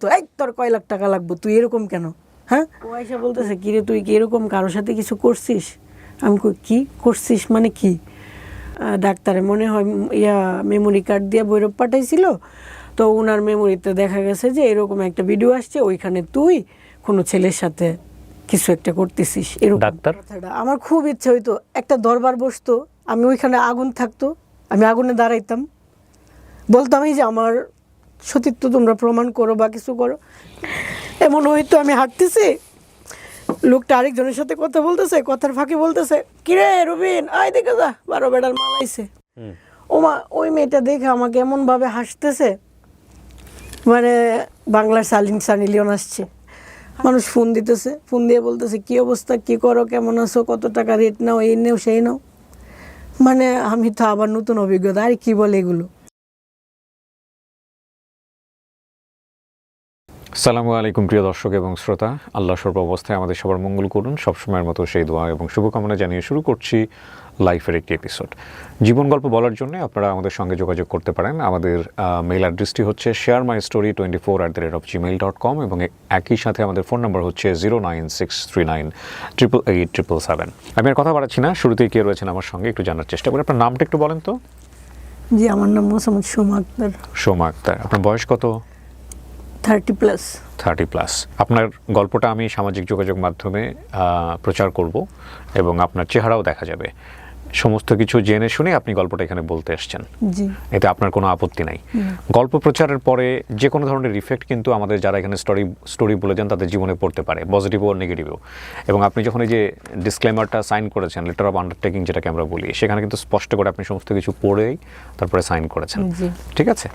বকতো, এই তোর কয় লাখ টাকা লাগবে, তুই এরকম কেন? হ্যাঁ, ও আইসা বলতেছে কিরে তুই কি এরকম কারোর সাথে কিছু করছিস? আমি কই কি করছিস মানে কি? ডাক্তারে মনে হয় মেমোরি কার্ড দিয়ে ভৈরব পাঠাইছিল, তো ওনার মেমোরিতে দেখা গেছে যে এরকম একটা ভিডিও আসছে, ওইখানে তুই কোনো ছেলের সাথে কিছু একটা করতেছিস এরকম। ডাক্তার আমার খুব ইচ্ছা হইতো একটা দরবার বসতো, আমি ওইখানে আগুন থাকতো, আমি আগুনে দাঁড়াইতাম, বলতাম এই যে আমার সতীত্ব তোমরা প্রমাণ করো বা কিছু করো। এমন হয়তো আমি হাঁটতেছি, লোকটা আরেকজনের সাথে কথা বলতেছে, কথার ফাঁকে বলতেছে কিরে রবিন আয় দেখে যা 12 বেড়ার মাল আইছে। ওমা ওই মেয়েটা দেখে আমাকে এমন ভাবে হাসতেছে, মানে বাংলার সানি লিওন আসছে। মানুষ ফোন দিতেছে, ফোন দিয়ে বলতেছে কি অবস্থা, কি করো, কেমন আছো, কত টাকা রেট নাও, এই নেও সেই নাও। মানে আমি তো আবার নতুন অভিজ্ঞতা, আর কি বলে এগুলো। আসসালামু আলাইকুম প্রিয় দর্শক এবং শ্রোতা, আল্লাহ সর্ব অবস্থায় আমাদের সবার মঙ্গল করুন, সবসময়ের মতো সেই দোয়া এবং শুভকামনা জানিয়ে শুরু করছি লাইফের একটি এপিসোড। জীবন গল্প বলার জন্য আপনারা আমাদের সঙ্গে যোগাযোগ করতে পারেন। আমাদের মেইল অ্যাড্রেসটি হচ্ছে sharemystory24@gmail.com এবং একই সাথে আমাদের ফোন নাম্বার হচ্ছে 09639888777। আমি আর কথা বাড়াচ্ছি না, শুরুতেই কে রয়েছেন আমার সঙ্গে একটু জানার চেষ্টা করি। আপনার নামটা একটু বলেন তো। জি, আমার নাম মোসাম্মদ সোমা আক্তার। সোমা আক্তার। আপনার বয়স কত? 30+। আপনার গল্পটা আমি সামাজিক যোগাযোগ মাধ্যমে প্রচার করব এবং আপনার চেহারাও দেখা যাবে। সমস্ত কিছু জেনে শুনে আপনি গল্পটা এখানে বলতে এসেছেন, জি, এতে আপনার কোনো আপত্তি নাই। গল্প প্রচারের পরে যে কোনো ধরনের ইফেক্ট কিন্তু আমাদের যারা এখানে স্টোরি বলে যান তাদের জীবনে পড়তে পারে, পজিটিভও নেগেটিভও। এবং আপনি যখন এই যে ডিসক্লেমারটা সাইন করেছেন, লেটার অফ আন্ডারটেকিং যেটাকে আমরা বলি, সেখানে কিন্তু স্পষ্ট করে আপনি সমস্ত কিছু পড়েই তারপরে সাইন করেছেন। ঠিক আছে,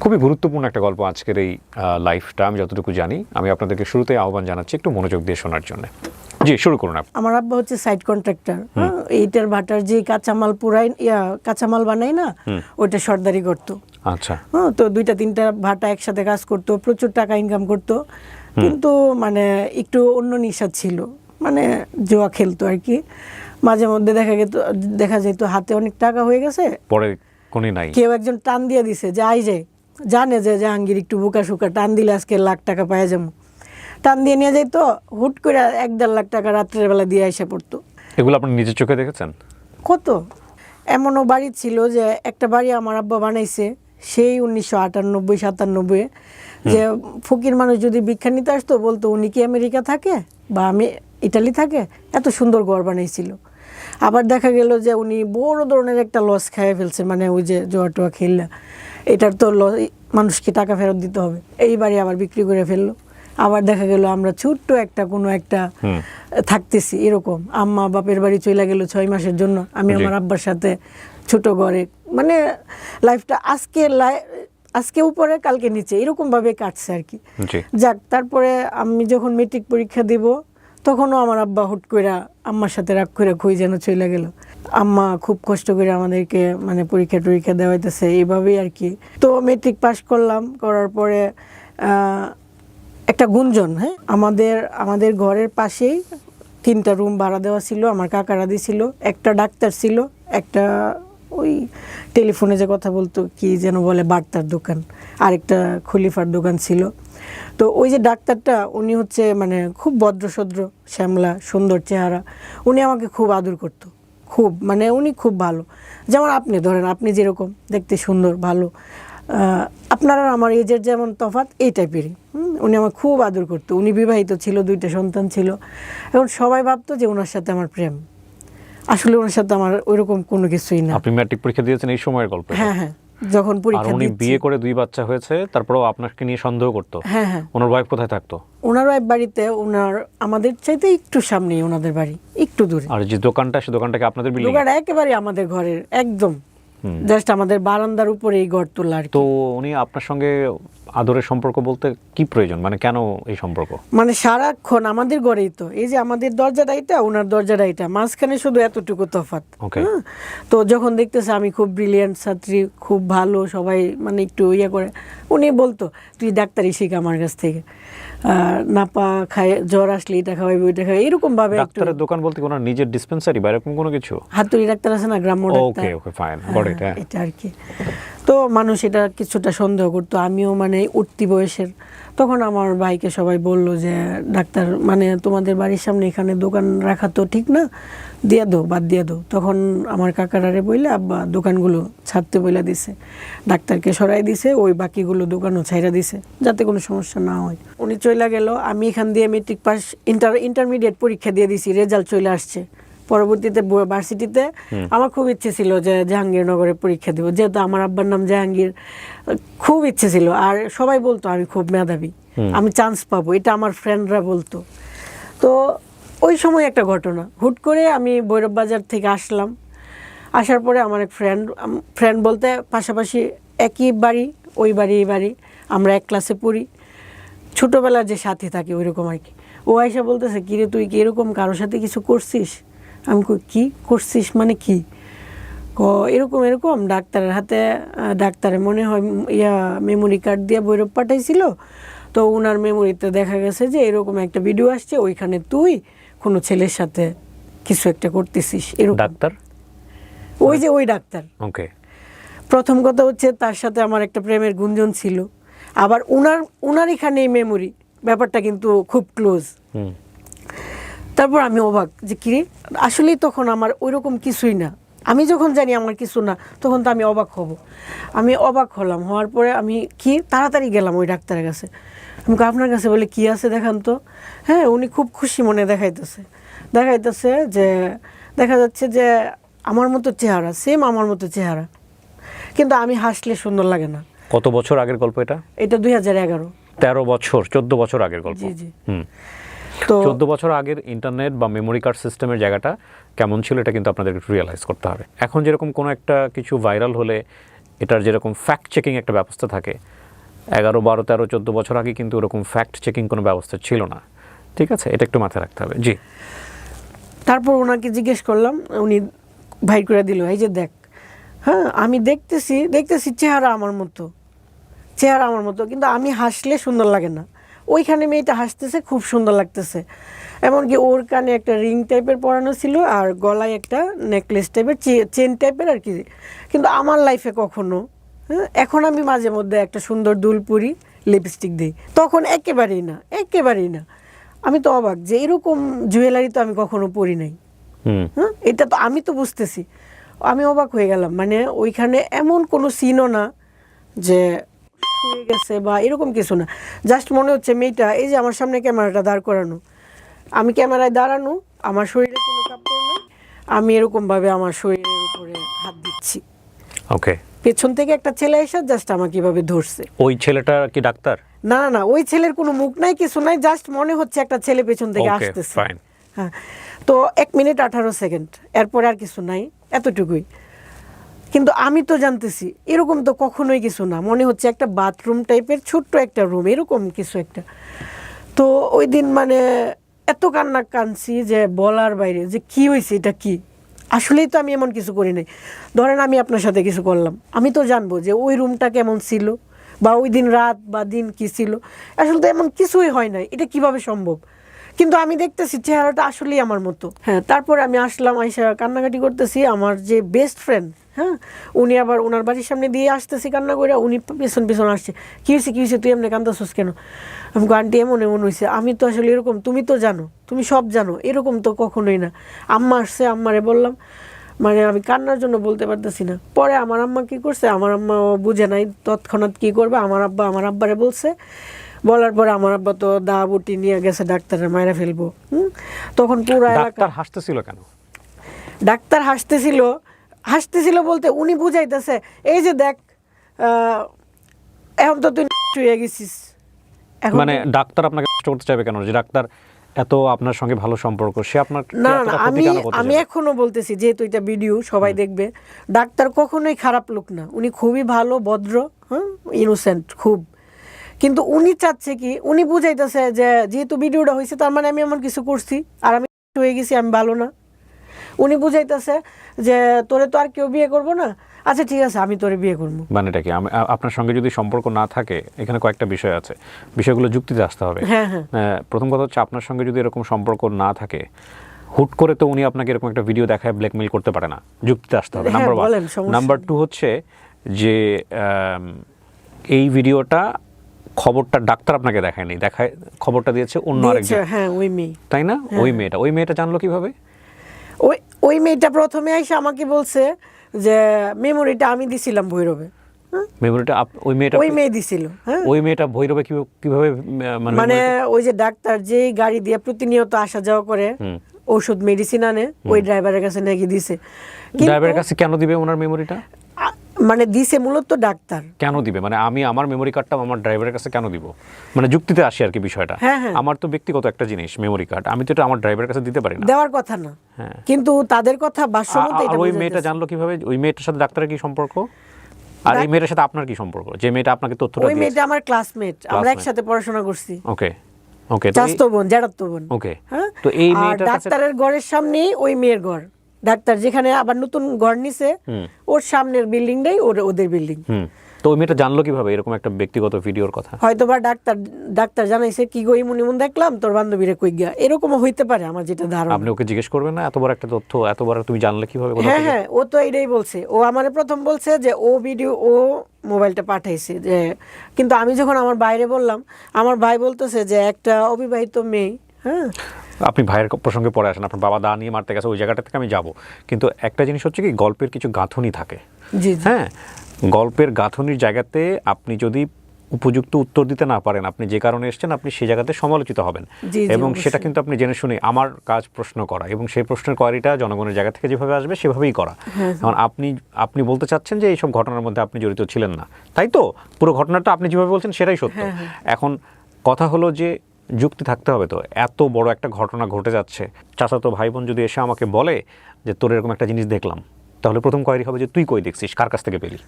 খুবই গুরুত্বপূর্ণ একটা গল্প আজকের এই লাইফটা, আমি যতটুকু জানি। আমি আপনাদেরকে শুরুতে আহ্বান জানাচ্ছি একটু মনোযোগ দিয়ে শোনার জন্য। জি, শুরু করুন। আমার আব্বা হচ্ছে সাইড কন্ট্রাক্টর, এইটার ভাটার যে কাঁচামাল কাঁচামাল বানাই না, ওইটা সর্দারি করতো। আচ্ছা, তো 2-3টা ভাটা একসাথে কাজ করতো, প্রচুর টাকা ইনকাম করতো, কিন্তু মানে একটু অন্য নিশা ছিল, মানে জুয়া খেলতো আর কি। মাঝে মধ্যে দেখা যেত হাতে অনেক টাকা হয়ে গেছে, পরে কোনি নাই, কেউ একজন টান দিয়ে দিছে যে আই যায়, জানে যে জাহাঙ্গীর একটু বোকা শুকা, টান দিলে আজকে লাখ টাকা পাওয়া যাবো, টান দিয়ে নিয়ে যাইত, হুট করে 1-1.5 লাখ টাকা রাত্রের বেলা দিয়ে এসে পড়তো। এগুলো আপনি নিজের চোখে দেখেছেন? কত এমনও বাড়ি ছিল যে একটা বাড়ি আমার আব্বা বানাইছে সেই 1998-97, যে ফকির মানুষ যদি ভিক্ষা নিতে আসতো বলতো উনি কি আমেরিকা থাকে বা আমি ইটালি থাকে, এত সুন্দর ঘর বানাইছিল। আবার দেখা গেল যে উনি বড় ধরনের একটা লস খেয়ে ফেলছে, মানে ওই যে জোয়া টোয়া খেললে এটার তো মানুষকে টাকা ফেরত দিতে হবে, এই বাড়ি আবার বিক্রি করে ফেললো। আবার দেখা গেল আমরা ছোট্ট একটা কোনো একটা থাকতেছি, এরকম আম্মা বাপের বাড়ি চলে গেল 6 মাসের জন্য, আমি আমার আব্বার সাথে ছোট ঘরে, মানে লাইফটা আজকে উপরে কালকে নিচে এরকম ভাবে কাটছে আর কি। যাক, তারপরে আমি যখন মেট্রিক পরীক্ষা দিব তখনও আমার আব্বা হুট করে আম্মার সাথে রাগ করে কই যেন চলে গেল। আম্মা খুব কষ্ট করে আমাদেরকে মানে পরীক্ষা দেওয়াইতেছে এইভাবেই আর কি। তো মেট্রিক পাস করলাম, করার পরে একটা গুঞ্জন, হ্যাঁ, আমাদের ঘরের পাশেই 3টা রুম ভাড়া দেওয়া ছিল, আমার কাকারা দিছিল। একটা ডাক্তার ছিল, একটা ওই টেলিফোনে যে কথা বলতো কি যেন বলে বার্তার দোকান, আরেকটা খলিফার দোকান ছিল। তো ওই যে ডাক্তারটা উনি হচ্ছে মানে খুব ভদ্রসদ্র, শ্যামলা সুন্দর চেহারা, উনি আমাকে খুব আদর করতো, খুব, মানে উনি খুব ভালো। যেমন আপনি ধরেন, আপনি যেরকম দেখতে সুন্দর ভালো, আপনারা আমার এজের যেমন তফাৎ এই টাইপেরই। উনি আমার খুব আদর করতো। উনি বিবাহিত ছিল, 2টা সন্তান ছিল। এখন সবাই ভাবতো যে ওনার সাথে আমার প্রেম, আসলে ওনার সাথে আমার ওইরকম কোনো কিছুই না। আপনি ম্যাট্রিক পরীক্ষা দিয়েছেন এই সময়ের গল্প? হ্যাঁ, যখন পরীক্ষা উনি বিয়ে করে 2 বাচ্চা হয়েছে, তারপরেও আপনাকে নিয়ে সন্দেহ করতো? হ্যাঁ। ওনার ওয়াইফ কোথায় থাকতো? ওনার ওয়াইফ বাড়িতে, আমাদের চাইতে একটু সামনেই ওনাদের বাড়ি, একটু দূরে। আর যে দোকানটা, সে দোকানটাকে আপনাদের বিল্ডিং? দোকানটা একেবারে আমাদের ঘরের একদম জাস্ট আমাদের বারান্দার উপরে এই ঘর তোলা আর কি। তো উনি আপনার সঙ্গে আদরের সম্পর্ক বলতে কি প্রয়োজন, মানে কেন এই সম্পর্ক? মানে সারাক্ষণ আমাদের ঘরেই তো, এই যে আমাদের দরজাটা এটা, ওনার দরজাটা এটা, মাঝখানে শুধু এতটুকু তফাৎ। তো যখন দেখতেছে আমি খুব ব্রিলিয়ান্ট ছাত্রী, খুব ভালো, সবাই মানে একটু করে, উনি বলতো তুই ডাক্তারি শিখ আমার কাছ থেকে, নাপা খায়, জ্বর আসলে এটা খাওয়াইবে ওইটা খাওয়াই, এরকম ভাবে। ডাক্তারের দোকান বলতে ওনার নিজের ডিসপেন্সারি বা এরকম কোনো কিছু? হাতুড়ি ডাক্তার আছে না, গ্রাম্য doctor, okay fine, got it, এটা আর কি। তো মানুষ এটা কিছুটা সন্দেহ করতো, আমিও মানে উঠতি বয়সের। তখন আমার ভাইকে সবাই বলল যে ডাক্তার মানে তোমাদের বাড়ির সামনে এখানে দোকান রাখা তো ঠিক না, দিয়ে দো, বাদ দিয়ে দো। তখন আমার কাকারারে বইলে আব্বা দোকানগুলো ছাড়তে বইলা দিছে, ডাক্তারকে সরাই দিছে, ওই বাকিগুলো দোকানও ছাইরা দিছে যাতে কোনো সমস্যা না হয়। উনি চলে গেল, আমি এখান দিয়ে মেট্রিক পাস ইন্টারমিডিয়েট পরীক্ষা দিয়ে দিছি, রেজাল্ট চলে আসছে। পরবর্তীতে ভার্সিটিতে আমার খুব ইচ্ছে ছিল যে জাহাঙ্গীরনগরে পরীক্ষা দেবো, যেহেতু আমার আব্বার নাম জাহাঙ্গীর, খুব ইচ্ছে ছিল। আর সবাই বলতো আমি খুব মেধাবী, আমি চান্স পাবো, এটা আমার ফ্রেন্ডরা বলতো। তো ওই সময় একটা ঘটনা, হুট করে আমি ভৈরব বাজার থেকে আসলাম। আসার পরে আমার এক ফ্রেন্ড বলতে পাশাপাশি একই বাড়ি, ওই বাড়ি এই বাড়ি, আমরা এক ক্লাসে পড়ি, ছোটোবেলার যে সাথী থাকে ওই রকম আর কি। ও আয়সা বলতেছে, কিরে তুই কি এরকম কারোর সাথে কিছু করছিস? আমি কই কি করছিস মানে কি? এরকম এরকম ডাক্তারের হাতে, ডাক্তারের মনে হয় মেমোরি কার্ড দিয়ে ভৈরব পাঠাইছিল, তো ওনার মেমোরিতে দেখা গেছে যে এরকম একটা ভিডিও আসছে, ওইখানে তুই কোনো ছেলের সাথে কিছু একটা করতেছিস এরকম। ডাক্তার ওই ডাক্তার। ওকে। প্রথম কথা হচ্ছে তার সাথে আমার একটা প্রেমের গুঞ্জন ছিল, আবার উনার এখানে এই মেমোরি ব্যাপারটা কিন্তু খুব ক্লোজ। তারপর আমি অবাক যে কিরে, আসলেই তখন আমার ওইরকম কিছুই না। আমি যখন জানি আমার কিছু না, তখন তো আমি অবাক হব। আমি অবাক হলাম, হওয়ার পরে আমি কি তাড়াতাড়ি গেলাম ওই ডাক্তারের কাছে। আমি আপনার কাছে বলে কি আছে দেখান তো। হ্যাঁ, উনি খুব খুশি মনে দেখাইতেছে যে দেখা যাচ্ছে যে আমার মতো চেহারা, সেম আমার মতো চেহারা, কিন্তু আমি হাসলে সুন্দর লাগে না। কত বছর আগের গল্প এটা? এটা 2011। 13 বছর, 14 বছর আগের গল্প। জি জি। তো 14 বছর আগের ইন্টারনেট বা মেমোরি কার্ড সিস্টেমের জায়গাটা কেমন ছিল এটা কিন্তু আপনাদের একটু রিয়েলাইজ করতে হবে। এখন যেরকম কোনো একটা কিছু ভাইরাল হলে এটার যেরকম ফ্যাক্ট চেকিং একটা ব্যবস্থা থাকে, 11, 12, 13, 14 বছর আগে কিন্তু ওরকম ফ্যাক্ট চেকিং কোনো ব্যবস্থা ছিল না। ঠিক আছে, এটা একটু মাথায় রাখতে হবে। জি। তারপর ওনাকে জিজ্ঞেস করলাম, উনি ভাই করে দিল, এই যে দেখ, হ্যাঁ আমি দেখতেছি চেহারা আমার মতো, কিন্তু আমি হাসলে সুন্দর লাগে না। ওইখানে মেয়েটা হাসতেছে, খুব সুন্দর লাগতেছে। এমনকি ওর কানে একটা রিং টাইপের পরানো ছিল, আর গলায় একটা নেকলেস টাইপের, চেন টাইপের আর কি। কিন্তু আমার লাইফে কখনো, এখন আমি মাঝে মধ্যে একটা সুন্দর দুল পরি, লিপস্টিক দিই, তখন একেবারেই না। আমি তো অবাক যে এরকম জুয়েলারি তো আমি কখনো পরি নাই। হ্যাঁ, এটা তো আমি তো বুঝতেছি, আমি অবাক হয়ে গেলাম। মানে ওইখানে এমন কোনো সিনও না যে শুয়ে গেছে বা এরকম কিছু না, জাস্ট মনে হচ্ছে মেয়েটা এই যে আমার সামনে ক্যামেরাটা দাঁড় করানো, আমি ক্যামেরায় দাঁড়ানো, আমার শরীরে কোনো কাপড় নেই, আমি এরকমভাবে আমার শরীরের উপরে হাত দিচ্ছি। ওকে। পেছন থেকে একটা ছেলে এসে জাস্ট আমাকে এভাবে ধরছে। ওই ছেলেটা কি ডাক্তার? না, ওই ছেলের কোনো মুখ নাই, কিছু নাই, জাস্ট মনে হচ্ছে একটা ছেলে পেছন থেকে আসতেছে। হ্যাঁ, তো 1 মিনিট 18 সেকেন্ড, এরপরে আর কিছু নাই, এতটুকুই। কিন্তু আমি তো জানতেছি এরকম তো কখনোই কিছু না, মনে হচ্ছে একটা বাথরুম টাইপের ছোট্ট একটা রুম, এরকম কিছু একটা। তো ওই দিন মানে এত কাঁদছি যে বলার বাইরে, যে কি হয়েছে, এটা কি, আসলেই তো আমি এমন কিছু করি নাই। ধরেন আমি আপনার সাথে কিছু করলাম, আমি তো জানবো যে ওই রুমটা কেমন ছিল, বা ওই দিন রাত বা দিন কি ছিল। আসলে তো এমন কিছুই হয় নাই, এটা কিভাবে সম্ভব? কিন্তু আমি দেখতেছি চেহারাটা আসলেই আমার মতো। হ্যাঁ, তারপরে আমি আসলাম, আইসা কান্নাকাটি করতেছি। আমার যে বেস্ট ফ্রেন্ড, হ্যাঁ, উনি আবার ওনার বাড়ির সামনে দিয়ে আসতেছি কান্না করে, উনি পেছন আসছে, কি হয়েছে তুই এমনি কান্দাছিস কেন? আমি আন্টি এমন হয়েছে। আমি তো আসলে এরকম, তুমি তো জানো, তুমি সব জানো, এরকম তো কখনোই না। আম্মা আসছে, আম্মারে বললাম, মানে আমি কান্নার জন্য বলতে পারতেছি না। পরে আমার আম্মা কি করছে, আমার আম্মা বুঝে নাই তৎক্ষণাৎ কি করবে, আমার আব্বারে বলছে। বলার পরে আমার আব্বা তো দা বুটি নিয়ে গেছে ডাক্তারের মায়েরা ফেলবো। তখন পুরো এলাকা হাসতেছিল কেন? ডাক্তার হাসতেছিল বলতে উনি বুঝাইতেছে, এই যে দেখ, এখন তো তুই হয়ে গেছিস। মানে ডাক্তার আপনাকে কষ্ট করতে চাইবে কেন? যে ডাক্তার এত আপনার সঙ্গে ভালো সম্পর্ক, সে আপনার না, আমি এখনো বলতেছি, যেহেতু এটা ভিডিও সবাই দেখবে, ডাক্তার কখনোই খারাপ লোক না, উনি খুবই ভালো, ভদ্র, হ্যাঁ, ইনোসেন্ট খুব। কিন্তু উনি চাচ্ছে কি, উনি বুঝাইতেছে যে যেহেতু ভিডিওটা হয়েছে তার মানে আমি এমন কিছু করছি আর আমি হয়ে গেছি, আমি ভালো না। উনি বুঝাইতেছে যে তোরে তো আর কেউ বিয়ে করবো না, আচ্ছা ঠিক আছে আমি তোরে বিয়ে করবো। মানে এটা কি, আপনার সঙ্গে যদি সম্পর্ক না থাকে, এখানে কয়েকটা বিষয় আছে, বিষয়গুলো যুক্তিতে আসতে হবে। হ্যাঁ, প্রথম কথা হচ্ছে, আপনার সঙ্গে যদি এরকম সম্পর্ক না থাকে, হুট করে তো উনি আপনাকে এরকম একটা ভিডিও দেখায় ব্ল্যাকমেইল করতে পারে না, যুক্তিতে আসতে হবে, নাম্বার 1। নাম্বার 2 হচ্ছে যে এই ভিডিওটা খবরটা ডাক্তার আপনাকে দেখায়নি, খবরটা দিয়েছে অন্য আরেকজন, হ্যাঁ ওই মেয়ে, তাই না? ওই মেয়েটা জানলো কিভাবে? ওই মেয়েটা প্রথমে এসে আমাকে বলছে যে মেমোরিটা আমি দিছিলাম ভৈরবে। মেমোরিটা ওই মেয়ে দিছিল। হ্যাঁ, ওই মেয়েটা ভৈরবে কিভাবে মানে ওই যে ডাক্তার যে গাড়ি দিয়ে প্রতিনিয়ত আসা যাওয়া করে, ওষুধ মেডিসিন আনে, ওই ড্রাইভারের কাছে নাকি দিছে। ড্রাইভারের কাছে কেন দিবে ওনার মেমোরিটা? মানে দিছে মূলত ডাক্তার। কেন দিবে? মানে আমি আমার মেমোরি কার্ডটা আমার ড্রাইভারের কাছে কেন দিব? মানে যুক্তিতে আসি আর কি বিষয়টা। আমার তো ব্যক্তিগত একটা জিনিস মেমোরি কার্ড, আমি তো এটা আমার ড্রাইভারের কাছে দিতে পারি না। দেওয়ার কথা না, কিন্তু তাদের কথা ভাষ্যমতে এটা। ওই মেয়েটা জানলো কিভাবে? ওই মেয়েটার সাথে ডাক্তারের কি সম্পর্ক? আর এই মেয়েটার সাথে আপনার কি সম্পর্ক? যে মেয়েটা আপনাকে তথ্যটা দিয়েছে। ওই মেয়েটা আমার ক্লাসমেট, আমরা একসাথে পড়াশোনা করছি। ওকে, চাচাতো বোন, জ্যাঠাতো বোন। ওকে, তো এই মেয়েটার কাছে ডাক্তারের ঘরের সামনেই ওই মেয়ের ঘর। ডাক্তার যেখানে আবার নতুন ঘর নিছে, ওর সামনের বিল্ডিংটাই ওদের বিল্ডিং। তো ওই মেয়েটা জানলো কিভাবে এরকম একটা ব্যক্তিগত ভিডিওর কথা? হয়তোবা ডাক্তার জানাইছে কি গো ইমন দেখলাম তোর বান্ধবীরে কই গিয়া, এরকম হইতে পারে আমার যেটা ধারণা। আপনি ওকে জিজ্ঞেস করবেন না এত বড় একটা তথ্য, এত বড় তুমি জানলে কিভাবে? হ্যাঁ, ও তো এটাই বলছে। ও আমারে প্রথম বলছে যে ও মোবাইলটা পাঠাইছে, যে কিন্তু আমি যখন আমার বাইরে বললাম, আমার ভাই বলতেছে যে একটা অবিবাহিত মেয়ে। হ্যাঁ, আপনি ভাইয়ের প্রসঙ্গে পরে আসেন, আপনার বাবা দা নিয়ে মারতে গেছে, ওই জায়গাটা থেকে আমি যাব। কিন্তু একটা জিনিস হচ্ছে কি, গল্পের কিছু গাঁথনি থাকে। হ্যাঁ, গল্পের গাঁথনির জায়গাতে আপনি যদি উপযুক্ত উত্তর দিতে না পারেন, আপনি যে কারণে এসেছেন, আপনি সেই জায়গাতে সমালোচিত হবেন। এবং সেটা কিন্তু আপনি জেনে শুনে, আমার কাজ প্রশ্ন করা, এবং সেই প্রশ্নের কোয়ারিটা জনগণের জায়গা থেকে যেভাবে আসবে সেভাবেই করা। এখন আপনি বলতে চাচ্ছেন যে এইসব ঘটনার মধ্যে আপনি জড়িত ছিলেন না, তাই তো? পুরো ঘটনাটা আপনি যেভাবে বলছেন সেটাই সত্য। এখন কথা হলো যে যুক্তি থাকতে হবে। তো এত বড় একটা ঘটনা ঘটে যাচ্ছে, চাচাতো ভাই বোন যদি এসে আমাকে বলে যে তোর এরকম একটা জিনিস দেখলাম, তাহলে প্রথম কোয়ারি হবে যে তুই কই দেখছিস, কার কাছ থেকে পেলি?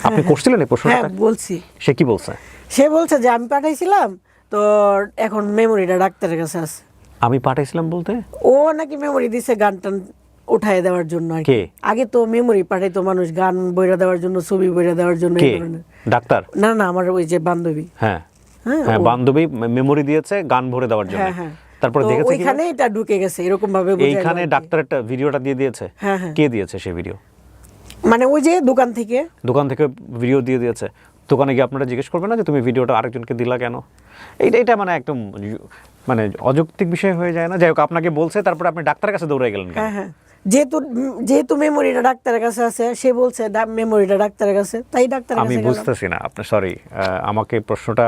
আপনি করছিলেন এই প্রশ্নটা? হ্যাঁ, বলছি। সে কি বলছে? সে বলছে যে আমি পাঠাইছিলাম, তো এখন মেমোরিটা ডাক্তারের কাছে আছে। আমি পাঠাইছিলাম বলতে? ও নাকি মেমোরি দিছে গান টান উঠায় দেওয়ার জন্য। কে? আগে তো মেমোরি পাঠাইতো মানুষ গান বইরা দেওয়ার জন্য, ছবি বইরা দেওয়ার জন্য। ডাক্তার? না, আমার ওই যে বান্ধবী। হ্যাঁ, বান্ধবী মেমোরি দিয়েছে গান ভরে দেওয়ার জন্য। তারপরে দেখেছে ওইখানে এটা ঢুকে গেছে এরকম ভাবে। এইখানে ডাক্তার একটা ভিডিওটা দিয়ে দিয়েছে। কে দিয়েছে সেই ভিডিও? মানে ওই যে দোকান থেকে ভিডিও দিয়ে দিয়েছে। দোকানে গিয়ে আপনারা জিজ্ঞেস করবেন না যে তুমি ভিডিওটা আরেকজনকে দিলা কেন? এটা মানে একদম মানে অযৌক্তিক বিষয় হয়ে যায় না? যাই হোক, আপনাকে বলছে, তারপরে আপনি ডাক্তারের কাছে দৌড়ে গেলেন। হ্যাঁ, যেহেতু মেমোরিটা ডাক্তারের কাছে আছে, সে বলছে মেমোরিটা ডাক্তারের কাছে, তাই ডাক্তার। আমি বুঝতেছি না আপনার, সরি, আমাকে প্রশ্নটা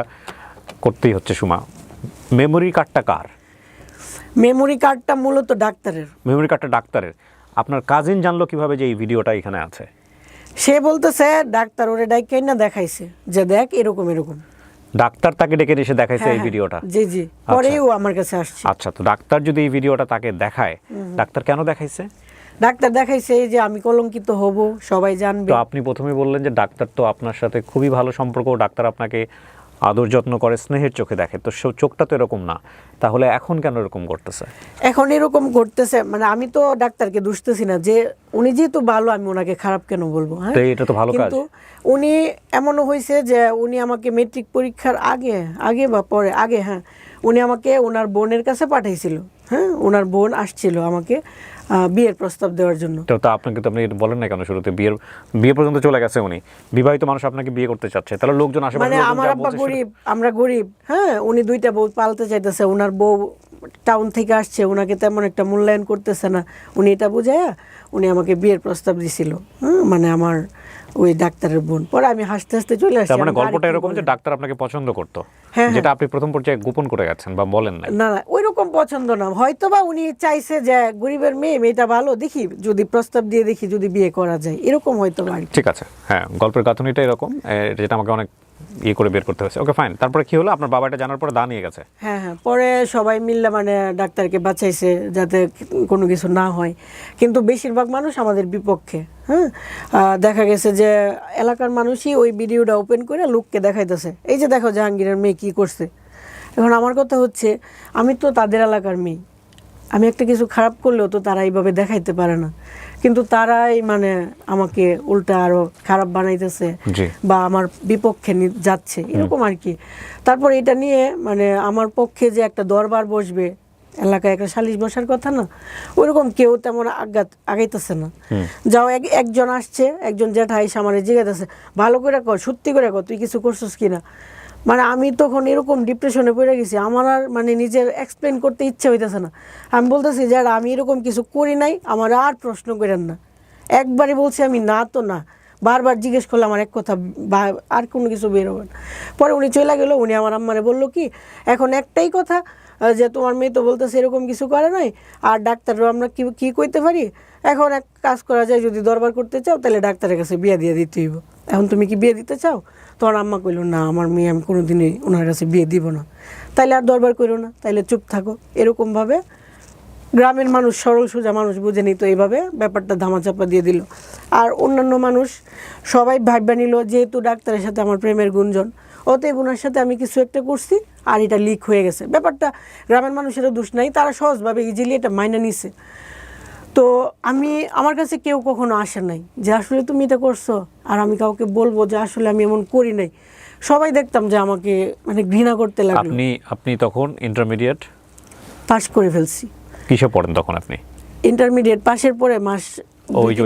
করতেই হচ্ছে সুমা। মেমোরি কার্ডটা কার? মেমোরি কার্ডটা মূলত ডাক্তারের। মেমোরি কার্ডটা ডাক্তারের। আপনার কাজিন জানলো কিভাবে যে এই ভিডিওটা এখানে আছে? সে বলতেছে ডাক্তার ওরে ডাইকে না দেখাইছে যে দেখ এরকম। ডাক্তার তাকে ডেকে এসে দেখাইছে এই ভিডিওটা? জি, পরেও আমার কাছে আসছে। আচ্ছা, তো ডাক্তার যদি এই ভিডিওটা তাকে দেখায়, ডাক্তার কেন দেখাইছে? ডাক্তার দেখাইছে যে আমি কলঙ্কিত হব, সবাই জানবে। তো আপনি প্রথমে বললেন যে ডাক্তার তো আপনার সাথে খুবই ভালো সম্পর্ক, ডাক্তার আপনাকে আদর যত্ন করে, স্নেহের চোখে দেখে, তো চোখটা তো এরকম না, তাহলে এখন কেন এরকম করতেছে? এখন এরকম করতেছে মানে আমি তো ডাক্তারকে দুষতেছি না, যে উনি যেহেতু ভালো আমি ওনাকে খারাপ কেন বলবো? হ্যাঁ, এটা তো ভালো কাজ। কিন্তু উনি এমনও হয়েছে যে উনি আমাকে মেট্রিক পরীক্ষার আগে বা পরে, হ্যাঁ, উনি আমাকে ওনার বোনের কাছে পাঠাইছিল। হ্যাঁ, ওনার বোন আসছিল আমাকে বিয়ের প্রস্তাব দেওয়ার জন্য। তো আপনাকে তো আপনি বলেন না কেন শুরুতে? বিয়ে পর্যন্ত চলে গেছে উনি, বিবাহিত মানুষ আপনাকে বিয়ে করতে চাচ্ছে, তাহলে লোকজন আশেপাশে মানে আমার আব্বা গরিব, আমরা গরিব। হ্যাঁ, উনি দুইটা বউ পালতে চাইতেছে, ওনার বউ টাউন থেকে আসছে, ওনাকে তেমন একটা মূল্যায়ন করতেছে না, উনি এটা বুঝায়া উনি আমাকে বিয়ের প্রস্তাব দিছিল। মানে আমার ওই ডাক্তারের বোন। পরে আমি হাসতে হাসতে চলে আসছি। মানে গল্পটা এরকম যে ডাক্তার আপনাকে পছন্দ করতো, যেটা আপনি প্রথম পর্যায়ে গোপন করে গেছেন বা বলেন না? না, ওইরকম পছন্দ না, হয়তোবা উনি চাইছে যে গরিবের মেয়েটা ভালো, দেখি যদি প্রস্তাব দিয়ে দেখি যদি বিয়ে করা যায়, এরকম হয়তো। ঠিক আছে, হ্যাঁ, গল্পের গাঁথনিটা এরকম, যেটা আমাকে অনেক করে বের করতে হয়েছে। ওকে, ফাইন। তারপরে কি হলো? আপনার বাবা এটা জানার পরে দা নিয়ে গেছে? হ্যাঁ, পরে সবাই মিললে মানে ডাক্তারকে বাঁচাইছে যাতে কোনো কিছু না হয়, কিন্তু বেশিরভাগ মানুষ আমাদের বিপক্ষে। হ্যাঁ, দেখা গেছে যে এলাকার মানুষই ওই ভিডিওটা ওপেন করে লোককে দেখাইতেছে, এই যে দেখো জাহাঙ্গীরের মেয়ে কি করছে। এখন আমার কথা হচ্ছে, আমি তো তাদের এলাকার মেয়ে, আমি একটা কিছু খারাপ করলেও তো তারা এইভাবে দেখাইতে পারে না, কিন্তু তারাই মানে আমাকে উল্টা আরো খারাপ বানাইতেছে বা আমার বিপক্ষে যাচ্ছে, এরকম আর কি। তারপর এটা নিয়ে মানে আমার পক্ষে যে একটা দরবার বসবে, এলাকায় একটা সালিশ বসার কথা না, ওইরকম কেউ তেমন আগাইতেছে না। যাও একজন আসছে, একজন জ্যাঠা এসে আমার জিজ্ঞাসা, ভালো করে কর, সত্যি করে কর, তুই কিছু করছিস কিনা। মানে আমি তখন এরকম ডিপ্রেশনে পড়ে গেছি, আমার আর মানে নিজের এক্সপ্লেন করতে ইচ্ছা হইতেছে না। আমি বলতেছি যারা আমি এরকম কিছু করি নাই, আমার আর প্রশ্ন করেন না। একবারই বলছি আমি না তো না, বারবার জিজ্ঞেস করলে আমার এক কথা আর কোনো কিছু বেরোবে না। পরে উনি চলে গেল, উনি আমার আম্মারে বললো কি এখন একটাই কথা, যে তোমার মেয়ে তো বলতেছে এরকম কিছু করে নাই, আর ডাক্তারও আমরা কি কইতে পারি, এখন এক কাজ করা যায়, যদি দরবার করতে চাও তাহলে ডাক্তারের কাছে বিয়ে দিয়ে দিতে হইব। এখন তুমি কি বিয়ে দিতে চাও? তোমার আম্মা কইল না, আমার মেয়ে আমি কোনোদিনই ওনার কাছে বিয়ে দিব না। তাইলে আর দরবার করো না, তাইলে চুপ থাকো। এরকমভাবে গ্রামের মানুষ, সরল সোজা মানুষ বুঝে নিত, এইভাবে ব্যাপারটা ধামাচাপা দিয়ে দিল। আর অন্যান্য মানুষ সবাই ভাববা নিল যেহেতু ডাক্তারের সাথে আমার প্রেমের গুঞ্জন, অতএব ওনার সাথে আমি কিছু একটা করছি আর এটা লিক হয়ে গেছে। ব্যাপারটা গ্রামের মানুষেরও দোষ নাই, তারা সহজভাবে ইজিলি এটা মাইনা নিছে। তো আমার কাছে কেউ কখনো আসে নাই যে আসলে তুমি এটা করছো, আর আমি কাউকে বলবো যে আসলে আমি এমন করি নাই। সবাই দেখতাম যে আমাকে মানে ঘৃণা করতে লাগলো। আপনি তখন ইন্টারমিডিয়েট পাস করে ফেলছি। কিসে পড়েন তখন আপনি? ইন্টারমিডিয়েট পাশের পরে ওই যে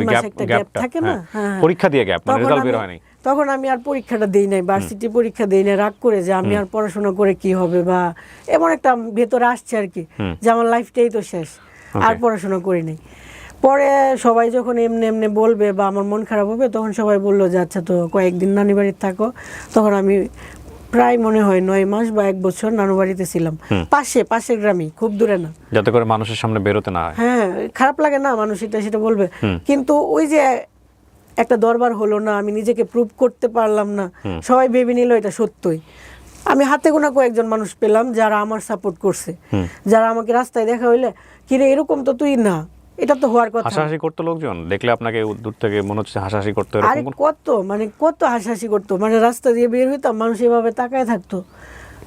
গ্যাপ থাকে না, পরীক্ষা দিয়ে গ্যাপ, মানে রেজাল্ট বের হয়নি। তখন আমি আর পরীক্ষাটা দেই নাই, ভার্সিটি পরীক্ষা দেই নাই, রাগ করে যে আমি আর পড়াশোনা করে কি হবে, বা এমন একটা ভেতরে আসছে আর কি যে আমার লাইফটাই তো শেষ, আর পড়াশোনা করি নাই। পরে সবাই যখন এমনি এমনি বলবে বা আমার মন খারাপ হবে, তখন সবাই বললো যে আচ্ছা তো কয়েকদিন নানি বাড়িতে থাকো। তখন আমি প্রায় মনে হয় 9 মাস বা 1 বছর নানু বাড়িতে ছিলাম, পাশের গ্রামে, খুব দূরে না, যাতে করে মানুষের সামনে বেরোতে না হয়। হ্যাঁ, খারাপ লাগে না, মানুষ সেটা বলবে, কিন্তু ওই যে একটা দরবার হলো না, আমি নিজেকে প্রুভ করতে পারলাম না, সবাই ভেবে নিল এটা সত্যই। আমি হাতে গোনা কয়েকজন মানুষ পেলাম যারা আমার সাপোর্ট করছে, যারা আমাকে রাস্তায় দেখা হইলে কিরে এরকম তো তুই না, এটা তো হওয়ার কথা। হাসাহাসি করতো লোকজন দেখলে আপনাকে দূর থেকে, মনে হচ্ছে হাসাহাসি করতো। আরে কত হাসাহাসি করতো, মানে রাস্তা দিয়ে বের হইতাম, মানুষ এভাবে তাকায় থাকতো,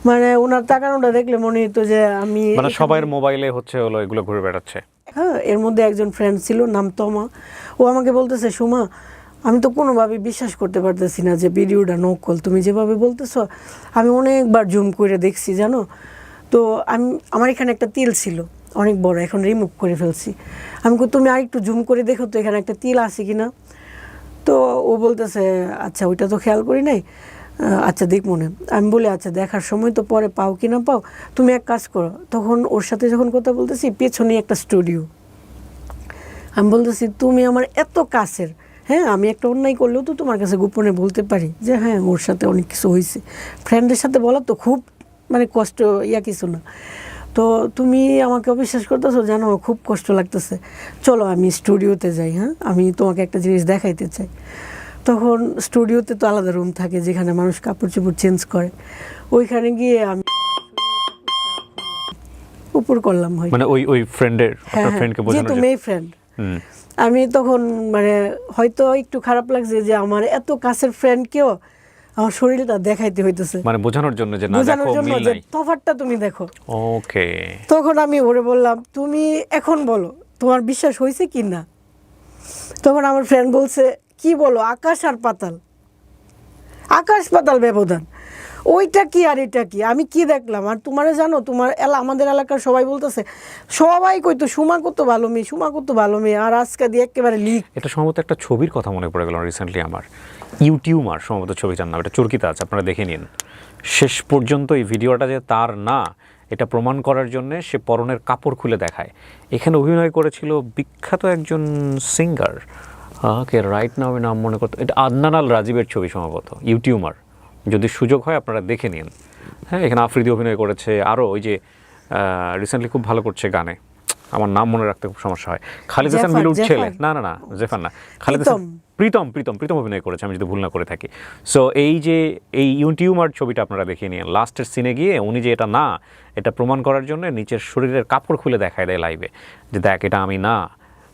মানে ওনার তাকানোটা দেখলে মনে হতো যে আমি, মানে সবার মোবাইলে হলো এগুলো ঘুরে বেড়াচ্ছে। হ্যাঁ, এর মধ্যে একজন ফ্রেন্ড ছিল, নাম তমা, ও আমাকে বলতেছে সুমা আমি তো কোনোভাবে বিশ্বাস করতে পারতেছি না যে ভিডিওটা নকল, তুমি যেভাবে বলতেছো আমি অনেকবার জুম করে দেখছি জানো। তো আমার এখানে একটা তিল ছিল অনেক বড়, এখন রিমুভ করে ফেলছি। আমি তুমি আরেকটু জুম করে দেখো তো এখানে একটা তিল আছে কিনা। তো ও বলতেছে আচ্ছা ওইটা তো খেয়াল করি নাই, আচ্ছা দেখ মনে। আমি বলি আচ্ছা দেখার সময় তো পরে পাও কি না পাও, তুমি এক কাজ করো। তখন ওর সাথে যখন কথা বলতেছি, পেছনে একটা স্টুডিও। আমি বলতেছি তুমি আমার এত কাছের, হ্যাঁ আমি একটা অন্যায় করলেও তো তোমার কাছে গোপনে বলতে পারি যে হ্যাঁ ওর সাথে অনেক কিছু হয়েছে। ফ্রেন্ডের সাথে বলা তো খুব মানে কষ্ট কিছু না। তো তুমি আমাকে অবিশ্বাস করতেছো, জানো খুব কষ্ট লাগতেছে, চলো আমি স্টুডিওতে যাই, হ্যাঁ আমি তোমাকে একটা জিনিস দেখাইতে চাই। তখন স্টুডিওতে তো আলাদা রুম থাকে যেখানে মানুষ কাপড় চোপড় চেঞ্জ করে, ওইখানে গিয়ে আমি উপর করলাম, মানে ওই ফ্রেন্ডের, আপনার ফ্রেন্ডকে বোঝানোর জন্য, মেয়ে ফ্রেন্ড। আমি তখন মানে হয়তো একটু খারাপ লাগছে যে আমার এত কাছের ফ্রেন্ডকেও আমার শরীরটা দেখাইতে হইতেছে, মানে বোঝানোর জন্য যে না দেখো মিল নাই, তফাৎটা তুমি দেখো। ওকে, তখন আমি ওরে বললাম তুমি এখন বলো তোমার বিশ্বাস হয়েছে কি না। তখন আমার ফ্রেন্ড বলছে কি বলো, আকাশ আর পাতাল, আকাশ পাতাল ব্যবধান, ওইটা কি আর এটা কি, আমি কি দেখলাম। আর তোমারে জানো আমাদের এলাকার সবাই বলতেছে, সবাই কইতো সুমা কত ভালো মেয়ে, সুমা কত ভালো মেয়ে, আর আজকে দিয়ে একেবারে লিক। এটা সম্ভবত একটা ছবির কথা মনে পড়ে গেল রিসেন্টলি আমার, ইউটিউবার সম্ভবত ছবিটার নাম, এটা চরকিতে আছে, আপনারা দেখে নিন। শেষ পর্যন্ত এই ভিডিওটা যে তার না, এটা প্রমাণ করার জন্য সে পরনের কাপড় খুলে দেখায়। এখানে অভিনয় করেছিল বিখ্যাত একজন সিঙ্গার, কে রাইট নাও আমি নাম মনে করতে, এটা আদনান আল রাজীবের ছবি সম্ভবত, ইউটিউবার, যদি সুযোগ হয় আপনারা দেখে নিন। হ্যাঁ, এখানে আফ্রিদি অভিনয় করেছে, আরও ওই যে রিসেন্টলি খুব ভালো করছে গানে, আমার নাম মনে রাখতে খুব সমস্যা হয়, খালিদ হাসান মিলুর ছেলে, না জেফার না, খালিদ হাসান, প্রীতম অভিনয় করেছে আমি যদি ভুল না করে থাকি। সো এই যে এই ইউটিউবার ছবিটা আপনারা দেখে নিন, লাস্টের সিনে গিয়ে উনি যে এটা না, এটা প্রমাণ করার জন্য নিচের শরীরের কাপড় খুলে দেখায় দেয় লাইভে, যে দেখ এটা আমি না।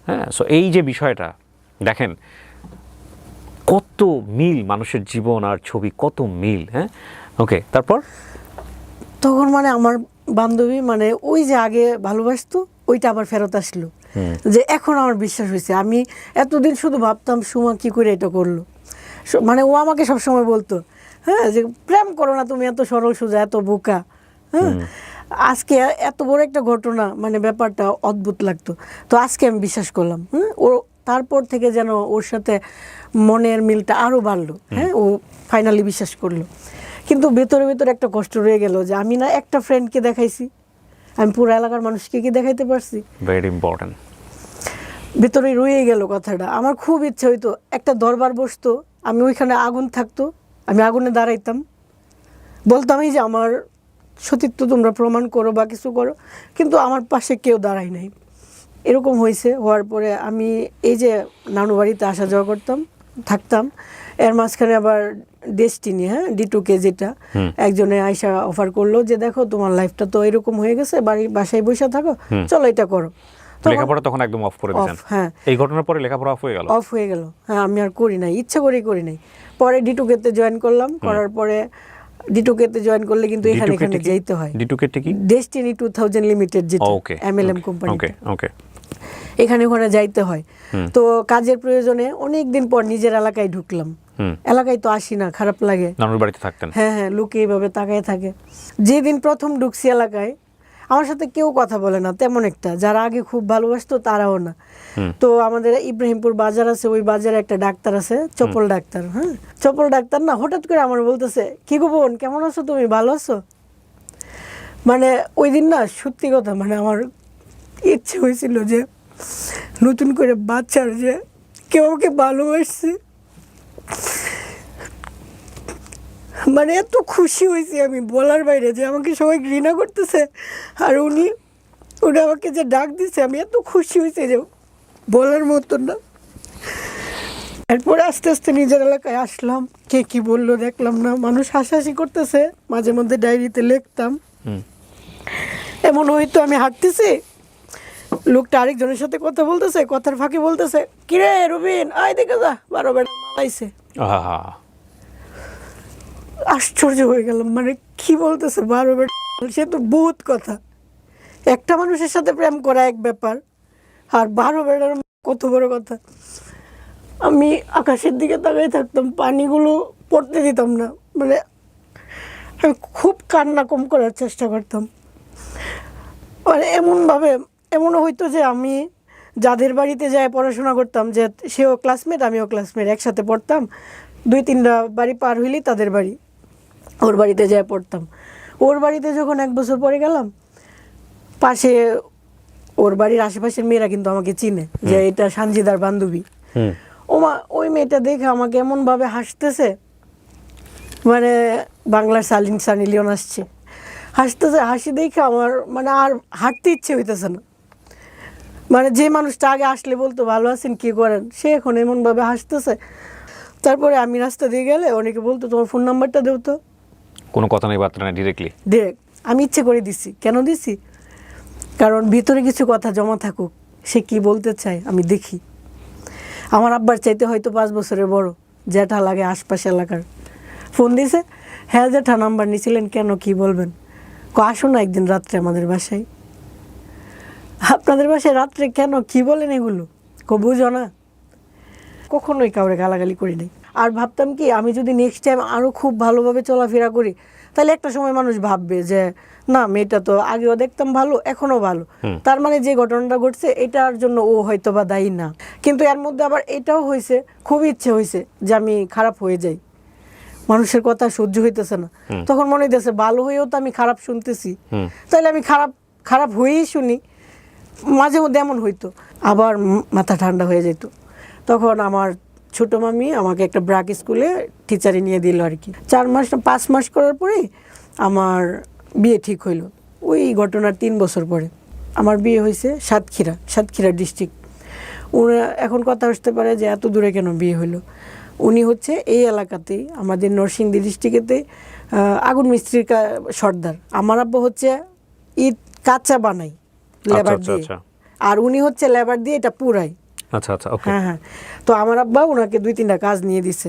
হ্যাঁ, সো এই যে বিষয়টা দেখেন কত মিল, মানুষের জীবন আর ছবি কত মিল। হ্যাঁ, ওকে, তারপর তখন মানে আমার বান্ধবী মানে ওই যে আগে ভালোবাসতো ওইটা আবার ফেরত আসলো, যে এখন আমার বিশ্বাস হয়েছে। আমি এতদিন শুধু ভাবতাম সুমা কি করে এটা করলো, মানে ও আমাকে সবসময় বলতো হ্যাঁ যে প্রেম করো না তুমি, এত সরল সোজা, এত বোকা। হ্যাঁ, আজকে এত বড় একটা ঘটনা, মানে ব্যাপারটা অদ্ভুত লাগতো। তো আজকে আমি বিশ্বাস করলাম। ও তারপর থেকে যেন ওর সাথে মনের মিলটা আরো বাড়লো। হ্যাঁ, ও ফাইনালি বিশ্বাস করলো। কিন্তু ভেতরে ভেতরে একটা কষ্ট রয়ে গেল যে আমি না একটা ফ্রেন্ডকে দেখাইছি, আমি পুরো এলাকার মানুষকে কি দেখাইতে পারছি? Very important. ভেতরে রয়ে গেল কথাটা। আমার খুব ইচ্ছে হইতো একটা দরবার বসতো, আমি ওইখানে আগুন থাকতো, আমি আগুনে দাঁড়াইতাম, বলতাম এই যে আমার সতীত্ব তোমরা প্রমাণ করো বা কিছু করো, কিন্তু আমার পাশে কেউ দাঁড়ায় নাই। এরকম হয়েছে। হওয়ার পরে আমি এই যে নানু বাড়িতে আসা যাওয়া করতাম, থাকতাম, এর মাঝখানে আবার ডেস্টিনি, হ্যাঁ, D2K, যেটা একজনে আয়সা অফার করলো যে দেখো তোমার লাইফটা তো এরকম হয়ে গেছে, বাসায় বসে থাকো, চলো এটা করো। লেখাপড়া তখন একদম অফ করে দিয়েছেন? হ্যাঁ, এই ঘটনার পরে লেখাপড়া অফ হয়ে গেল? অফ হয়ে গেল। হ্যাঁ, আমি আর করি নাই, ইচ্ছা করেই করি নাই। পরে D2K তে জয়েন করলাম। করার পরে D2K তে জয়েন করলে কিন্তু এখানে যেতে হয়। D2K কি? ডেস্টিনি 2000 লিমিটেড, যেটা MLM কোম্পানি। ওকে ওকে। এখানে ওখানে যাইতে হয়। তো কাজের প্রয়োজনে অনেক দিন পর নিজের এলাকায় ঢুকলাম। এলাকায় তো আসি না, খারাপ লাগে। নানুর বাড়িতে থাকতেন? হ্যাঁ হ্যাঁ, লোকে এইভাবে তাকায় থাকে। যেদিন প্রথম ঢুকছি এলাকায়, আমার সাথে কেউ কথা বলে না তেমন একটা, যারা আগে খুব ভালোবাসতো তারাও না। তো আমাদের ইব্রাহিমপুর বাজার আছে, ওই বাজারে একটা ডাক্তার আছে, চপল ডাক্তার। হ্যাঁ, চপল ডাক্তার না হঠাৎ করে আমার বলতেছে, কি গো বোন, কেমন আছো তুমি, ভালো আছো? মানে ওই দিন না, সত্যি কথা, মানে আমার ইচ্ছে হয়েছিল যে নতুন করে বাচ্চার যে কেউ আমাকে ভালোবাসছে, মানে এত খুশি হয়েছি আমি বলার বাইরে, যে আমাকে সবাই ঘৃণা করতেছে, আর উনি আমাকে যে ডাক দিচ্ছে, আমি এত খুশি হয়েছি যে বলার মতো না। এরপরে আস্তে আস্তে নিজের এলাকায় আসলাম, কে কি বললো দেখলাম না, মানুষ হাসাহাসি করতেছে, মাঝে মধ্যে ডায়েরিতে লিখতাম। এমন হয়তো আমি হাঁটতেছি, লোকটা আরেকজনের সাথে কথা বলতেছে, কথার ফাঁকে বলতেছে, কিরে রবিন, আয় দেখে যা, 12 বেটা আইছে। আশ্চর্য হয়ে গেলাম, মানে কি বলতেছে 12 বেটা? সে তো বহুত কথা। একটা মানুষের সাথে প্রেম করা এক ব্যাপার, আর 12 বেটার কত বড় কথা। আমি আকাশের দিকে তাকাই থাকতাম, পানিগুলো পড়তে দিতাম না, মানে আমি খুব কান্না কম করার চেষ্টা করতাম। মানে এমনও হইতো যে আমি যাদের বাড়িতে যাই পড়াশোনা করতাম, যে সেও ক্লাসমেট আমিও ক্লাসমেট, একসাথে পড়তাম, 2-3টা বাড়ি পার হইলেই তাদের বাড়ি, ওর বাড়িতে যাই পড়তাম। ওর বাড়িতে যখন 1 বছর পরে গেলাম, পাশে ওর বাড়ির আশেপাশের মেয়েরা কিন্তু আমাকে চিনে যে এটা সানজিদার বান্ধবী। ওই মেয়েটা দেখে আমাকে এমনভাবে হাসতেছে, মানে বাংলার সানি লিওন আসছে, হাসতেছে, হাসি দেখে আমার মানে আর হাঁটতে ইচ্ছে হইতেছে না। মানে যে মানুষটা আগে আসলে বলতো ভালো আছেন, কি করেন, সে এখন এমনভাবে হাসতেছে। তারপরে আমি রাস্তা দিয়ে গেলে অনেকে বলতো তোমার ফোন নাম্বারটা দেও তো। কোনো কথা নেই, বার্তা নেই, ডিরেক্ট। আমি ইচ্ছে করে দিছি। কেন দিছি? কারণ ভিতরে কিছু কথা জমা থাকুক, সে কি বলতে চায় আমি দেখি। আমার আব্বার চাইতে হয়তো 5 বছরের বড়, জ্যাঠা লাগে আশপাশ এলাকার। ফোন দিছে, হ্যাঁ জ্যাঠা, নাম্বার নিয়েছিলেন কেন, কি বলবেন? আসো না একদিন রাত্রে আমাদের বাসায়। আপনাদের বাসায় রাত্রে কেন, কি বলেন এগুলো? বুঝো না? কখনোই কাউরে গালাগালি করি নাই। আর ভাবতাম কি, আমি যদি নেক্সট টাইম আরও খুব ভালোভাবে চলাফেরা করি, তাহলে একটা সময় মানুষ ভাববে যে না, মেয়েটা তো আগেও দেখতাম ভালো, এখনও ভালো, তার মানে যে ঘটনাটা ঘটছে এটার জন্য ও হয়তো বা দায়ী না। কিন্তু এর মধ্যে আবার এটাও হয়েছে, খুব ইচ্ছে হয়েছে যে আমি খারাপ হয়ে যাই, মানুষের কথা সহ্য হইতেছে না। তখন মনে হইতেছে ভালো হয়েও তো আমি খারাপ শুনতেছি, তাহলে আমি খারাপ হয়েই শুনি। মাঝে মধ্যে এমন হইতো, আবার মাথা ঠান্ডা হয়ে যেত। তখন আমার ছোটো মামি আমাকে একটা ব্রাক স্কুলে টিচারে নিয়ে দিল আর কি। 4 মাস না 5 মাস করার পরেই আমার বিয়ে ঠিক হইলো। ওই ঘটনার 3 বছর পরে আমার বিয়ে হয়েছে সাতক্ষীরা ডিস্ট্রিক্ট। ওরা এখন কথা আসতে পারে যে এত দূরে কেন বিয়ে হইলো। উনি হচ্ছে এই এলাকাতেই, আমাদের নরসিংদী ডিস্ট্রিক্টেতে আগুন মিস্ত্রির সর্দার। আমার আব্বা হচ্ছে ইট কাঁচা বানাই লেবার দিয়ে, আর উনি হচ্ছে লেবার দিয়ে এটা পুরাই। আচ্ছা আচ্ছা, ওকে। হ্যাঁ, তো আমার আব্বা ওনাকে 2-3টা কাজ নিয়ে দিছে,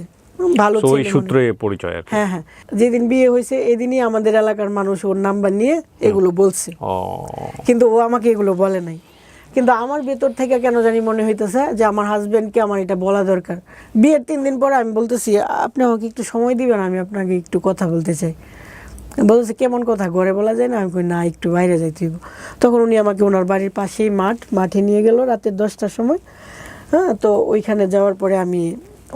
ভালো ছিল, ওই সূত্রে পরিচয় আর কি। হ্যাঁ, যেদিন বিয়ে হয়েছে এদিনই আমাদের এলাকার মানুষ ওর নাম্বার নিয়ে এগুলো বলছে, কিন্তু ও আমাকে এগুলো বলে নাই। কিন্তু আমার ভেতর থেকে কেন জানি মনে হইতেছে যে আমার হাজবেন্ডকে আমার এটা বলা দরকার। বিয়ের 3 দিন পরে আমি বলতেছি, আপনি আমাকে একটু সময় দিবেন, আমি আপনাকে একটু কথা বলতে চাই। বলছে কেমন কথা, ঘরে বলা যায় না? আমি কই না, একটু বাইরে যাইতে হইব। তখন উনি আমাকে ওনার বাড়ির পাশেই মাঠে নিয়ে গেল রাতের 10টার সময়। হ্যাঁ, তো ওইখানে যাওয়ার পরে আমি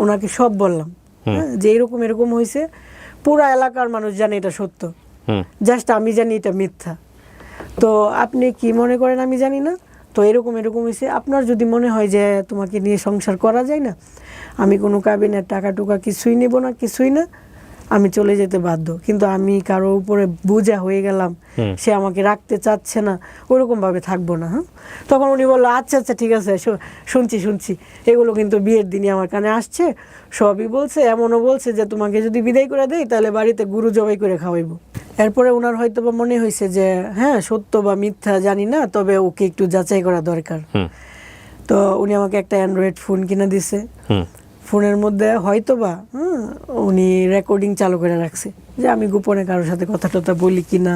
ওনাকে সব বললাম, হ্যাঁ, যে এরকম এরকম হয়েছে, পুরা এলাকার মানুষ জানে এটা সত্য, জাস্ট আমি জানি এটা মিথ্যা। তো আপনি কি মনে করেন আমি জানি না, তো এরকম এরকম হয়েছে, আপনার যদি মনে হয় যে তোমাকে নিয়ে সংসার করা যায় না, আমি কোনো কাবিনের টাকা টুকা কিছুই নেব না, কিছুই না, আমি চলে যেতে বাধ্য। কিন্তু আমি কারো উপরে বোঝা হয়ে গেলাম, সে আমাকে রাখতে চাচ্ছে না, ওরকম ভাবে থাকবো না। হ্যাঁ, তখন উনি বললো আচ্ছা আচ্ছা ঠিক আছে, শুনছি, এগুলো কিন্তু বিয়ের দিনই আমার কানে আসছে, সবই বলছে, এমনও বলছে যে তোমাকে যদি বিদায় করে দেই তাহলে বাড়িতে গরু জবাই করে খাওয়াইবো। এরপরে ওনার হয়তো বা মনে হয়েছে যে হ্যাঁ সত্য বা মিথ্যা জানি না, তবে ওকে একটু যাচাই করা দরকার। তো উনি আমাকে একটা অ্যান্ড্রয়েড ফোন কিনে দিছে। ফোনের মধ্যে হয়তো বা উনি রেকর্ডিং চালু করে রাখছে যে আমি গোপনে কারোর সাথে কথা টথা বলি কিনা,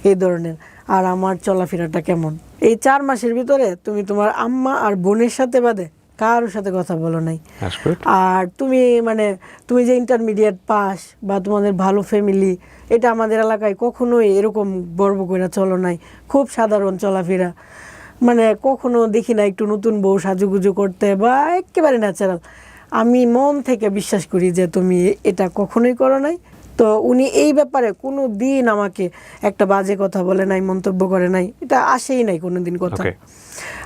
এই ধরনের, আর আমার চলাফেরাটা কেমন। এই 4 মাসের ভিতরে তুমি তোমার আম্মা আর বোনের সাথে বাদে কারোর সাথে কথা বলো নাই। আর তুমি যে ইন্টারমিডিয়েট পাস বা তোমাদের ভালো ফ্যামিলি, এটা আমাদের এলাকায় কখনোই এরকম গর্ব করে চলো নাই, খুব সাধারণ চলাফেরা, কখনো দেখি না একটু নতুন বউ সাজুগুজু করতে, বা একেবারে ন্যাচারাল। আমি মন থেকে বিশ্বাস করি যে তুমি এটা কখনোই করো নাই। তো উনি এই ব্যাপারে কোনো দিন আমাকে একটা বাজে কথা বলে নাই, মন্তব্য করে নাই, এটা আসেই নাই কোনো দিন কথা।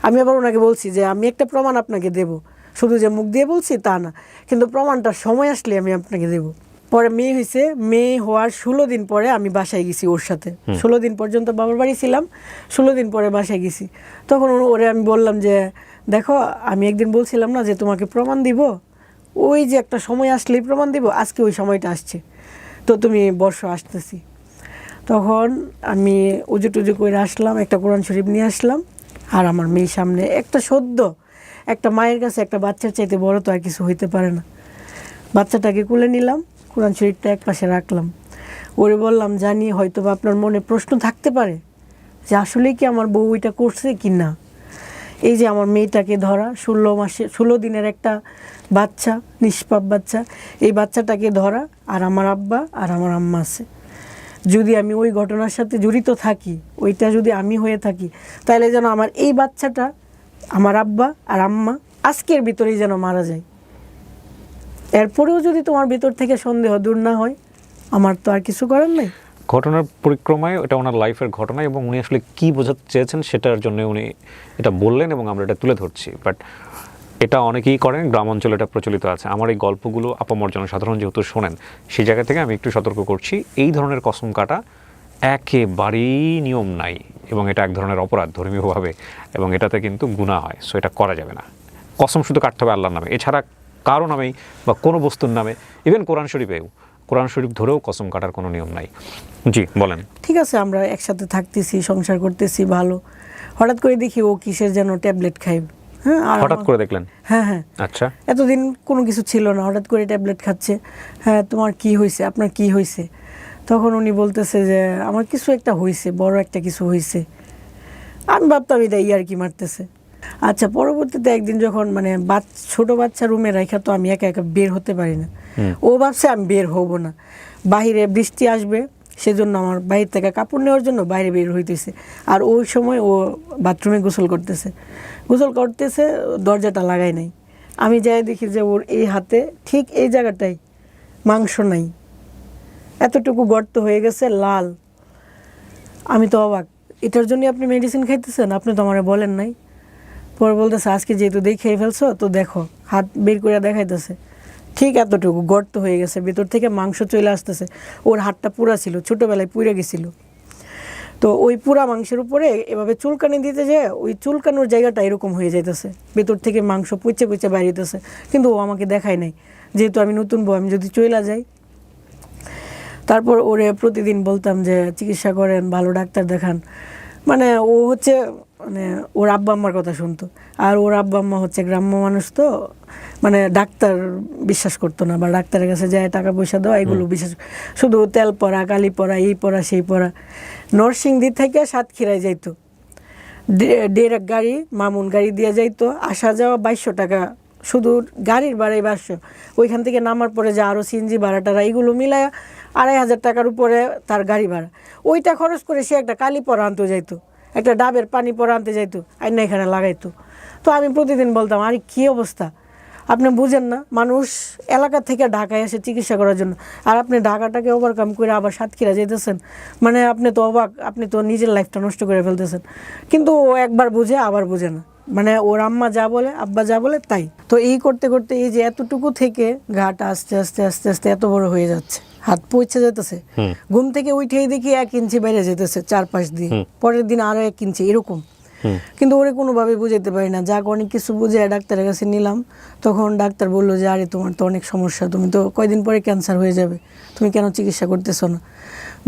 আমি আবার ওনাকে বলছি যে আমি একটা প্রমাণ আপনাকে দেব, শুধু যে মুখ দিয়ে বলছি তা না, কিন্তু প্রমাণটা সময় আসলে আমি আপনাকে দেব। পরে মেয়ে হয়েছে, মেয়ে হওয়ার 16 দিন পরে আমি বাসায় গেছি ওর সাথে। 16 দিন পর্যন্ত বাবার বাড়ি ছিলাম, 16 দিন পরে বাসায় গেছি। তখন ওরে আমি বললাম যে দেখো, আমি একদিন বলছিলাম না যে তোমাকে প্রমাণ দিব, ওই যে একটা সময় আসলেই প্রমাণ দিব, আজকে ওই সময়টা আসছে, তো তুমি বর্ষ আসতেছি। তখন আমি উজু টুজু করে আসলাম, একটা কোরআন শরীফ নিয়ে আসলাম, আর আমার মেয়ের সামনে একটা মায়ের কাছে একটা বাচ্চার চাইতে বড় তো আর কিছু হইতে পারে না। বাচ্চাটাকে কুলে নিলাম, কোরআন শরীফটা এক পাশে রাখলাম, ওরে বললাম জানি হয়তো বা আপনার মনে প্রশ্ন থাকতে পারে যে আসলে কি আমার বউ এটা করছে কি না। এই যে আমার মেয়েটাকে ধরা, 16 দিনের একটা বাচ্চা, নিষ্পাপ বাচ্চা, এই বাচ্চাটাকে ধরা, আর আমার আব্বা আর আমার আম্মা আছে। যদি আমি ওই ঘটনার সাথে জড়িত থাকি, ওইটা যদি আমি হয়ে থাকি, তাহলে যেন আমার এই বাচ্চাটা, আমার আব্বা আর আম্মা আজকের ভিতরেই যেন মারা যায়। এরপরেও যদি তোমার ভিতর থেকে সন্দেহ দূর না হয়, আমার তো আর কিছু করার নাই। ঘটনার পরিক্রমায় এটা ওনার লাইফের ঘটনা, এবং উনি আসলে কি বোঝাতে চেয়েছেন সেটার জন্য উনি এটা বললেন, এবং আমরা এটা তুলে ধরছি। বাট এটা অনেকেই করেন, গ্রাম অঞ্চলে এটা প্রচলিত আছে। আমার এই গল্পগুলো আপামর জনসাধারণ যেহেতু শোনেন, সেই জায়গা থেকে আমি একটু সতর্ক করছি, এই ধরনের কসম কাটা একেবারেই নিয়ম নাই, এবং এটা এক ধরনের অপরাধ ধর্মীয়ভাবে, এবং এটাতে কিন্তু গুনাহ হয়। সো এটা করা যাবে না। কসম শুধু কাটতে হবে আল্লাহর নামে, এছাড়া কারো নামেই বা কোনো বস্তুর নামে, ইভেন কোরআন শরীফ ধরেও কসম কাটার কোনো নিয়ম নাই। জি বলেন। ঠিক আছে, আমরা একসাথে থাকতেছি, সংসার করতেছি ভালো, হঠাৎ করে দেখি ও কিসের যেন ট্যাবলেট খাই। হ্যাঁ, হঠাৎ করে দেখলেন? হ্যাঁ হ্যাঁ। আচ্ছা। এতদিন কোনো কিছু ছিল না, হঠাৎ করে ট্যাবলেট খাচ্ছে। হ্যাঁ, তোমার কি হয়েছে, আপনার কি হয়েছে? তখন উনি বলতেছে যে আমার কিছু একটা হয়েছে, বড় একটা কিছু হয়েছে। আমি ভাবতাম এটা ইয়ার্কি মারতেছে। আচ্ছা, পরবর্তীতে একদিন যখন ছোট বাচ্চা রুমে রাখা, তো আমি একা একা বের হতে পারি না, ও ভাবছে আমি বের হব না, বাহিরে বৃষ্টি আসবে, সেজন্য আমার বাইরে থেকে কাপড় নেওয়ার জন্য বাইরে বের হইতেছে। আর ওই সময় ও বাথরুমে গোসল করতেছে, দরজাটা লাগাই নাই। আমি যাই দেখি যে ওর এই হাতে ঠিক এই জায়গাটাই মাংস নাই, এতটুকু গর্ত হয়ে গেছে, লাল। আমি তো অবাক, এটার জন্য আপনি মেডিসিন খাইতেছেন? আপনি তো আমারে বলেন নাই। পরে বলতেছে আজকে যেহেতু দেখেই ফেলছো, তো দেখো, হাত বের করে দেখাইতেছে, ঠিক এতটুকু গর্ত হয়ে গেছে, ভেতর থেকে মাংস চলে আসতেছে। ওর হাতটা পুরা ছিল, ছোটোবেলায় পুড়ে গেছিলো। তো ওই পুরা মাংসের উপরে এভাবে চুলকানি দিতে যায়, ওই চুলকানোর জায়গাটা এরকম হয়ে যাইতেছে, ভেতর থেকে মাংস পুচে বাইরে যেতেছে। কিন্তু ও আমাকে দেখায় নাই, যেহেতু আমি নতুন বউ, আমি যদি চইলা যাই। তারপর ওরে প্রতিদিন বলতাম যে চিকিৎসা করেন, ভালো ডাক্তার দেখান। ও হচ্ছে ওর আব্বা আম্মার কথা শুনতো, আর ওর আব্বা আম্মা হচ্ছে গ্রাম্য মানুষ, তো ডাক্তার বিশ্বাস করতো না, বা ডাক্তারের কাছে যায় টাকা পয়সা দেওয়া, এগুলো বিশ্বাস, শুধু তেল পড়া, কালি পড়া, এই পড়া সেই পড়া। নরসিংদী থেকে সাতক্ষীরায় যাইতো, ডেরাক গাড়ি, মামুন গাড়ি দিয়ে যাইতো, আসা যাওয়া 2200 টাকা শুধু গাড়ির ভাড়াই 500, ওইখান থেকে নামার পরে যে আরও সিএনজি ভাড়াটারা এইগুলো মিলায় 2,500 টাকার উপরে তার গাড়ি ভাড়া। ওইটা খরচ করে সে একটা কালি পরা আনতে যাইতো, একটা ডাবের পানি পরা আনতে যাইতো, আইনা এখানে লাগাইতো। তো আমি প্রতিদিন বলতাম, আরে কী অবস্থা, আপনি বুঝেন না, মানুষ এলাকা থেকে ঢাকায় এসে চিকিৎসা করার জন্য, আর আপনি ঢাকাটাকে ওভারকাম করে আবার সাতক্ষীরা যেতেছেন, মানে আপনি তো অবাক, আপনি তো নিজের লাইফটা নষ্ট করে ফেলতেছেন। কিন্তু ও একবার বুঝে আবার বুঝে না, মানে ওর আম্মা যা বলে আব্বা যা বলে তাই। তো এই করতে করতে এই যে এতটুকু থেকে ঘাটা আস্তে আস্তে আস্তে আস্তে এত বড় হয়ে যাচ্ছে, হাত পৌঁছে যেতেছে, ঘুম থেকে উঠেই দেখি 1 ইঞ্চি বেড়ে যেতেছে চারপাশ দিয়ে, পরের দিন আরো 1 ইঞ্চি এরকম। কিন্তু ওরে কোনোভাবে বুঝাইতে পারি না, যাক অনেক কিছু বুঝে ডাক্তারের কাছে নিলাম। তখন ডাক্তার বললো যে আরে তোমার তো অনেক সমস্যা, তুমি তো কয়দিন পরে ক্যান্সার হয়ে যাবে, তুমি কেন চিকিৎসা করতেছো না।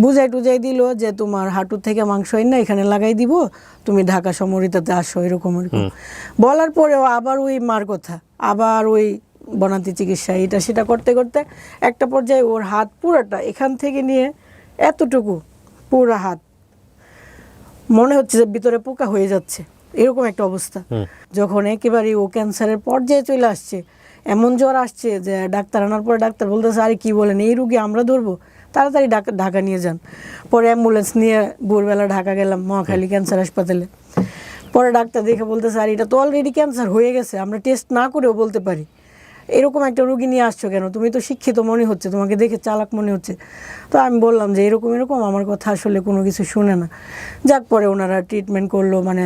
বুঝাই টুজাই দিল যে তোমার হাঁটুর থেকে মাংস না এখানে লাগাই দিব, তুমি ঢাকা সমরিতাতে আসো, এরকম এরকম বলার পরেও আবার ওই মার কথা, আবার ওই বনাতি চিকিৎসা, এটা সেটা করতে করতে একটা পর্যায়ে ওর হাত পুরাটা এখান থেকে নিয়ে এতটুকু পুরা হাত মনে হচ্ছে যে ভিতরে পোকা হয়ে যাচ্ছে, এরকম একটা অবস্থা। যখন একেবারে ও ক্যান্সারের পর্যায়ে চলে আসছে, এমন জ্বর আসছে যে ডাক্তার আনার পরে ডাক্তার বলতেছে আরে কি বলেন, এই রুগী আমরা ধরবো, তাড়াতাড়ি ঢাকা নিয়ে যান। পরে অ্যাম্বুলেন্স নিয়ে ভোরবেলা ঢাকা গেলাম মহাখালী ক্যান্সার হাসপাতালে। পরে ডাক্তার দেখে বলতেছে আর এটা তো অলরেডি ক্যান্সার হয়ে গেছে, আমরা টেস্ট না করেও বলতে পারি। এরকম একটা রুগী নিয়ে আসছো কেন, তুমি তো শিক্ষিত মনে হচ্ছে, তোমাকে দেখে চালাক মনে হচ্ছে। তো আমি বললাম যে এরকম এরকম, আমার কথা আসলে কোনো কিছু শুনে না। যাক পরে ওনারা ট্রিটমেন্ট করলো, মানে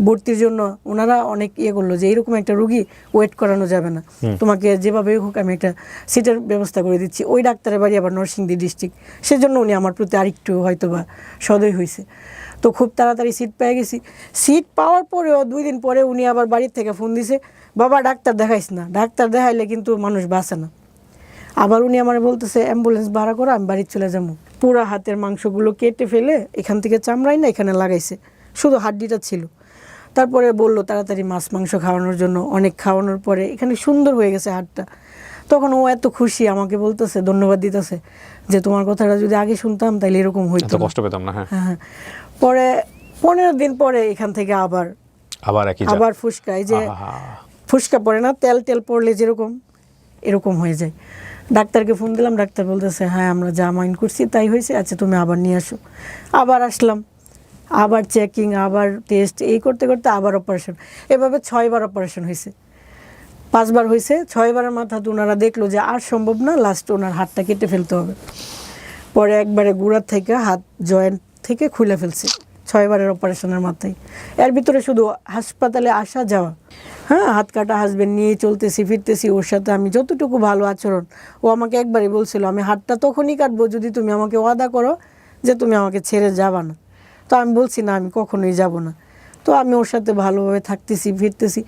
ভর্তির জন্য ওনারা অনেক করলো যে এরকম একটা রুগী ওয়েট করানো যাবে না, তোমাকে যেভাবে হোক আমি একটা সিটের ব্যবস্থা করে দিচ্ছি। ওই ডাক্তারের বাড়ি আবার নরসিংদী ডিস্ট্রিক্ট, সেজন্য উনি আমার প্রতি আরেকটু হয়তো বা সদয় হয়েছে। তো খুব তাড়াতাড়ি সিট পেয়ে গেছি। সিট পাওয়ার পরেও 2 দিন পরে উনি আবার বাড়ির থেকে ফোন দিছে, বাবা ডাক্তার দেখাইস না, ডাক্তার দেখাইলে কিন্তু মানুষ বাঁচে না। আবার উনি আমার বলতেছে অ্যাম্বুলেন্স ভাড়া করো, আমি বাড়ি চলে যাবো। পুরা হাতের মাংসগুলো কেটে ফেলে এখান থেকে চামড়াই না এখানে লাগাইছে, শুধু হাড্ডিটা ছিল। তারপরে বললো তাড়াতাড়ি মাছ মাংস খাওয়ানোর জন্য, অনেক খাওয়ানোর পরে এখানে সুন্দর হয়ে গেছে হাড়টা। তখন ও এত খুশি, আমাকে বলতেছে ধন্যবাদ দিতেছে যে তোমার কথাটা যদি আগে শুনতাম তাহলে এরকম হইতো, কষ্ট পেতাম না। হ্যাঁ। পরে 15 দিন পরে এখান থেকে আবার ফুসকা, এই যে ফুসকা পড়ে না, তেল তেল পড়লে যেরকম এরকম হয়ে যায়। ডাক্তারকে ফোন দিলাম, ডাক্তার বলতেছে হ্যাঁ আমরা যা মাইন্ড করছি তাই হয়েছে, আচ্ছা তুমি আবার নিয়ে আসো। আবার আসলাম, আবার চেকিং, আবার টেস্ট, এই করতে করতে আবার অপারেশন। এভাবে 6 বার অপারেশন হয়েছে, 5 বার হয়েছে। 6 বারের মাথাতে ওনারা দেখলো যে আর সম্ভব না, লাস্ট ওনার হাতটা কেটে ফেলতে হবে। পরে একবারে গুঁড়ার থেকে হাত জয়েন্ট থেকে খুলে ফেলছে 6 বারের অপারেশনের মাথায়। এর ভিতরে শুধু হাসপাতালে আসা যাওয়া, হ্যাঁ হাত কাটা হাজবেন্ড নিয়ে চলতেছি ফিরতেছি, ওর সাথে আমি যতটুকু ভালো আচরণ। ও আমাকে একবারই বলছিল আমি হাতটা তখনই কাটবো যদি তুমি আমাকে ওয়াদা করো যে তুমি আমাকে ছেড়ে যাবা না। তো আমি বলছি না, আমি কখনোই যাব না। তো আমি ওর সাথে ভালোভাবে থাকতেছি ফিরতেছি।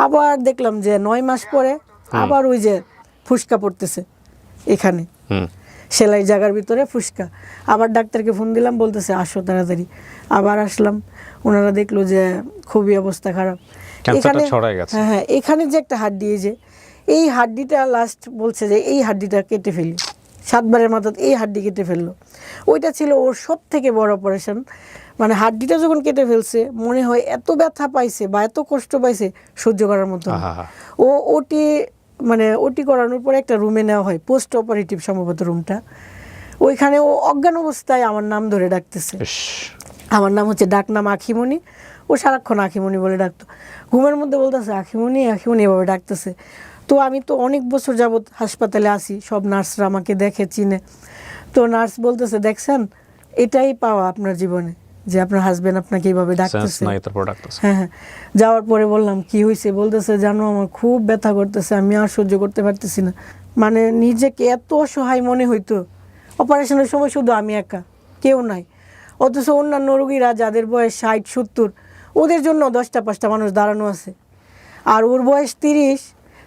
আবার দেখলাম যে 9 মাস পরে আবার ওই যে ফুসকা পড়তেছে এখানে, সেলাই জায়গার ভিতরে ফুসকা। আবার ডাক্তারকে ফোন দিলাম, বলতেছে আসো তাড়াতাড়ি। আবার আসলাম, ওনারা দেখলো যে খুবই অবস্থা খারাপ। হ্যাঁ, এখানে যে একটা হাড্ডি, এই হাড্ডিটা লাস্ট বলছে যে এই হাড্ডিটা কেটে ফেলি, 7 বারের মাথায় এই হাড্ডি কেটে ফেললো। ওইটা ছিল ওর সব থেকে বড় অপারেশন। মানে হাড্ডিটা যখন কেটে ফেলছে মনে হয় এত ব্যথা পাইছে বা এত কষ্ট পাইছে সহ্য করার মতো। ও ওটি করানোর পরে একটা রুমে নেওয়া হয়, পোস্ট অপারেটিভ সম্ভবত রুমটা। ওইখানে ও অজ্ঞান অবস্থায় আমার নাম ধরে ডাকতেছে। আমার নাম হচ্ছে ডাকনাম আখিমণি, ও সারাক্ষণ আখিমণি বলে ডাকতো। ঘুমের মধ্যে বলতেছে আখিমণি আখিমণি এভাবে ডাকতেছে। তো আমি তো অনেক বছর যাবৎ হাসপাতালে আসি, সব নার্সরা আমাকে দেখে চিনে। তো নার্স বলতেছে দেখছেন, এটাই পাওয়া আপনার জীবনে যে আপনার হাজবেন্ড আপনাকে এইভাবে ডাকতেছে। হ্যাঁ। যাওয়ার পরে বললাম কি হয়েছে, বলতেছে জানো আমার খুব ব্যথা করতেছে, আমি আর সহ্য করতে পারতেছি না। মানে নিজেকে এত অসহায় মনে হইতো। অপারেশনের সময় শুধু আমি একা, কেউ নাই। অথচ অন্যান্য রোগীরা যাদের বয়স 60-70, ওদের জন্য 10টা-5টা মানুষ দাঁড়ানো আছে। আর ওর বয়স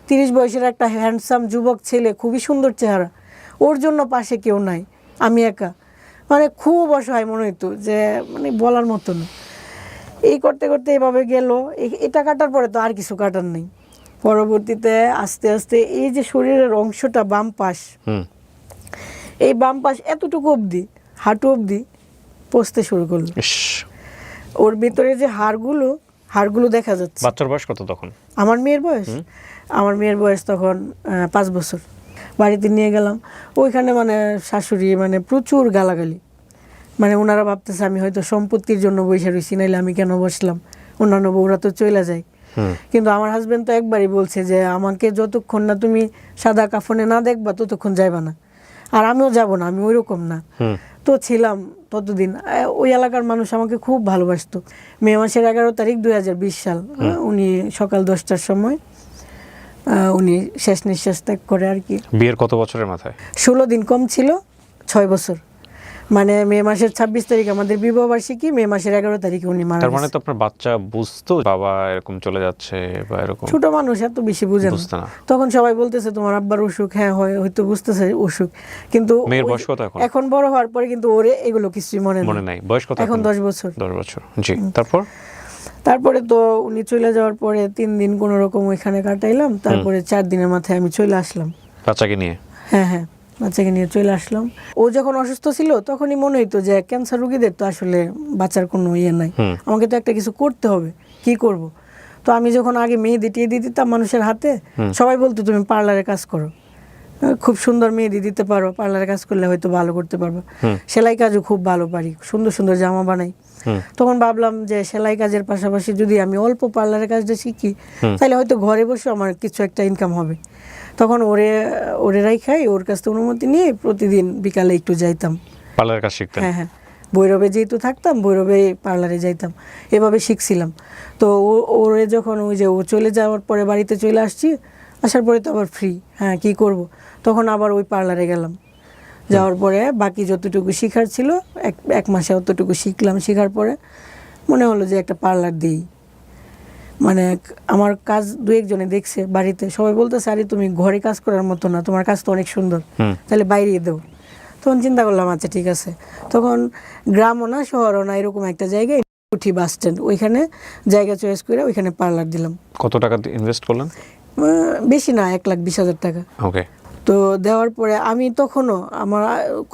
30 বয়সের একটা হ্যান্ডসাম যুবক ছেলে, খুবই সুন্দর চেহারা, ওর জন্য পাশে কেউ নাই, আমি একা। মানে খুব অসহায় মনে হইতো, যে মানে বলার মতো না। এই করতে করতে এভাবে গেল। এটা কাটার পরে তো আর কিছু কাটার নেই। পরবর্তীতে আস্তে আস্তে এই যে শরীরের অংশটা বাম পাশ, এই বাম পাশ এতটুকু অবধি, হাঁটু অবধি পচতে শুরু করলো। ওর ভিতরে যে হাড়গুলো হাড়গুলো দেখা যাচ্ছে। বাচ্চার বয়স কত তখন? আমার মেয়ের বয়স তখন 5 বছর। বাড়িতে নিয়ে গেলাম, ওইখানে মানে শাশুড়ি মানে প্রচুর গালাগালি, মানে ওনারা ভাবতেছে আমি হয়তো সম্পত্তির জন্য বসে রয়েছি, নাইলে আমি কেন বসলাম, অন্যান্য বউরা তো চলে যায়। কিন্তু আমার হাজবেন্ড তো একবারই বলছে যে আমাকে যতক্ষণ না তুমি সাদা কাফনে না দেখবা ততক্ষণ যাইবা না, আর আমিও যাব না, আমি ওইরকম না। তো ছিলাম ততদিন। ওই এলাকার মানুষ আমাকে খুব ভালোবাসতো। মে মাসের 11 তারিখ 2020 সাল, উনি সকাল 10টার সময় উনি শেষ নিঃশ্বাস ত্যাগ করে আর কি। বিয়ের কত বছরের মাথায়? 16 দিন কম ছিল, 6 বছর। মানে মে মাসের 26 তারিখ আমাদের বিবাহ বার্ষিকী, মে মাসের 11 তারিখে উনি মারা তার মানে গেছে। তো আপনার বাচ্চা বুঝতো বাবা এরকম চলে যাচ্ছে বা এরকম? ছোট মানুষ এত বেশি বুঝে বুঝতো না। না। তখন সবাই বলতেছে তোমার আব্বার অসুখ, হ্যাঁ হয়তো বুঝতেছে অসুখ, কিন্তু মেয়ের বয়স কত এখন? এখন বড় হওয়ার পরে কিন্তু ওরে এগুলো কিছুই মনে নাই। বয়স কত এখন? 10 বছর। 10 বছর, জি। তারপরে তো উনি চলে যাওয়ার পরে 3 দিন কোনো রকম ওইখানে কাটাইলাম, তারপরে 4 দিনের মাথায় আমি চলে আসলাম বাচ্চাকে নিয়ে। হ্যাঁ, বাচ্চাকে নিয়ে চলে আসলাম। ও যখন অসুস্থ ছিল তখনই মনে হইতো যে ক্যান্সার রোগীদের তো আসলে বাচ্চার কোনো ইয়ে নাই, আমাকে তো একটা কিছু করতে হবে, কি করব। তো আমি যখন আগে মেহেদি টেহেদি দিতাম মানুষের হাতে, সবাই বলতো তুমি পার্লারে কাজ করো, খুব সুন্দর মেহেদি দিতে পারো, পার্লারে কাজ করলে হয়তো ভালো করতে পারবো। সেলাই কাজও খুব ভালো পারি, সুন্দর সুন্দর জামা বানাই। তখন ভাবলাম যে সেলাই কাজের পাশাপাশি যদি আমি অল্প পার্লারের কাজটা শিখি, তাহলে হয়তো ঘরে বসে আমার কিছু একটা ইনকাম হবে। তখন ওরেরাই খাই, ওর কাছ থেকে অনুমতি নিয়ে প্রতিদিন বিকালে একটু যাইতাম পার্লারের কাজ শিখতেন। হ্যাঁ, ভৈরবে যেহেতু থাকতাম, ভৈরবে পার্লারে যাইতাম, এভাবে শিখছিলাম। তো ওরে যখন ওই যে ও চলে যাওয়ার পরে বাড়িতে চলে আসছি, আসার পরে তো আবার ফ্রি, হ্যাঁ কি করব, তখন আবার ওই পার্লারে গেলাম। যাওয়ার পরে বাকি যতটুকু শিখার ছিল এক মাসে অতটুকু শিখলাম। শিখার পরে মনে হলো যে একটা পার্লার দিই। মানে আমার কাজ 2-1 জনে দেখছে বাড়িতে, সবাই বলতেছে আরে তুমি ঘরে কাজ করার মতো না, তোমার কাজ তো অনেক সুন্দর, তাহলে বাইরে দেও। তখন চিন্তা করলাম আচ্ছা ঠিক আছে। তখন গ্রামও না শহরও না, এরকম একটা জায়গায় উঠি বাস স্ট্যান্ড, ওইখানে জায়গা চয়েস করে ওইখানে পার্লার দিলাম। কত টাকা ইনভেস্ট করলেন? বেশি না, 1,20,000 টাকা। ওকে। তো দেওয়ার পরে আমি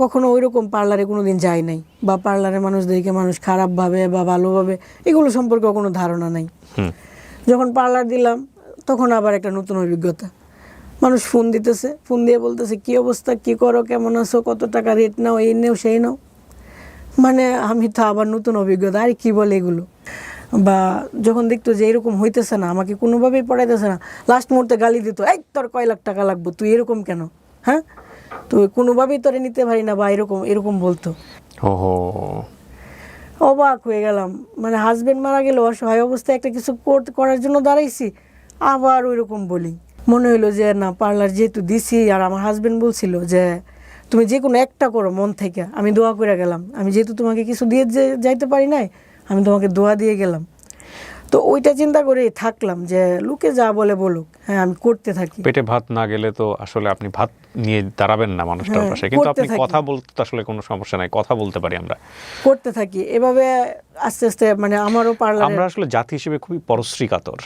কখনো ওইরকম পার্লারে কোনোদিন যাই নাই, বা পার্লারে মানুষদেরকে মানুষ খারাপভাবে বা ভালোভাবে এগুলো সম্পর্কে কোনো ধারণা নাই। যখন পার্লার দিলাম তখন আবার একটা নতুন অভিজ্ঞতা। মানুষ ফোন দিতেছে, ফোন দিয়ে বলতেছে কি অবস্থা, কি করো, কেমন আছো, কত টাকা রেট নাও, এই নেও সেই নাও। মানে আমি তো আবার নতুন অভিজ্ঞতা, আর কি বলে এগুলো। বা যখন দেখতো যে এরকম হইতেছে না, আমাকে কোনোভাবেই পড়াইতেছে না, লাস্ট মুহূর্তে গালি দিত, এই তোর কয় লাখ টাকা লাগবে, তুই এরকম কেন, হ্যাঁ, তো কোনোভাবেই তোরে নিতে পারি না, বা এরকম বলতো। ওহো, অবাক হয়ে গেলাম। মানে হাজবেন্ড মারা গেল, অসহায় অবস্থায় একটা কিছু করার জন্য দাঁড়াইছি, আবার ওইরকম বলি। মনে হলো যে না, পার্লার যেহেতু দিছি, আর আমার হাজবেন্ড বলছিল যে তুমি যে কোনো একটা করো মন থেকে, আমি দোয়া করে গেলাম, আমি যেহেতু তোমাকে কিছু দিয়ে যাইতে পারি নাই, আমি তোমাকে দোয়া দিয়ে গেলাম। তো ওইটা চিন্তা করে থাকলাম যে লোকে যা বলে বলুক, হ্যাঁ আমি করতে থাকি। পেটে ভাত না গেলে তো আসলে আপনি ভাত নিয়ে দাঁড়াবেন না মানুষটার পাশে, কিন্তু আপনি কথা বলতে আসলে কোনো সমস্যা নাই, কথা বলতে পারি, আমরা করতে থাকি এভাবে আস্তে আস্তে। মানে আমারও পার্লার, আমরা আসলে জাতি হিসেবে খুবই পরশ্রী কাতর।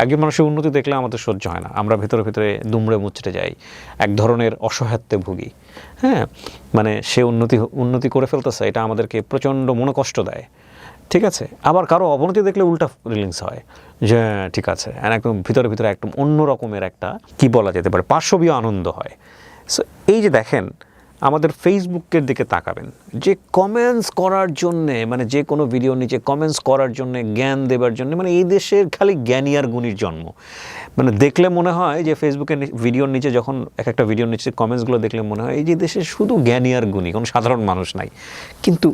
একজন মানুষের উন্নতি দেখলে আমাদের সহ্য হয় না, আমরা ভেতরে ভেতরে দুমড়ে মুচড়ে যাই, এক ধরনের অসহায়ত্বে ভুগি। হ্যাঁ, মানে সে উন্নতি করে ফেলতেছে, এটা আমাদেরকে প্রচণ্ড মনোকষ্ট দেয়। ঠিক আছে, আবার কারো অবনতি দেখলে উল্টা ফিলিংস হয় যে ঠিক আছে, একদম ভিতরে ভিতরে একদম অন্য রকমের একটা কি বলা যেতে পারে পার্শ্ববীয় আনন্দ হয়। সো এই যে দেখেন, আমাদের ফেসবুকের দিকে তাকাবেন, যে কমেন্টস করার জন্যে, মানে যে কোনো ভিডিওর নিচে কমেন্টস করার জন্যে, জ্ঞান দেবার জন্য, মানে এই দেশের খালি জ্ঞানী আর গুণীর জন্ম। মানে দেখলে মনে হয় যে ফেসবুকের ভিডিওর নিচে, যখন একটা ভিডিওর নিচে কমেন্টসগুলো দেখলে মনে হয় এই যে দেশে শুধু জ্ঞানী আর গুণী, কোনো সাধারণ মানুষ নাই। কিন্তু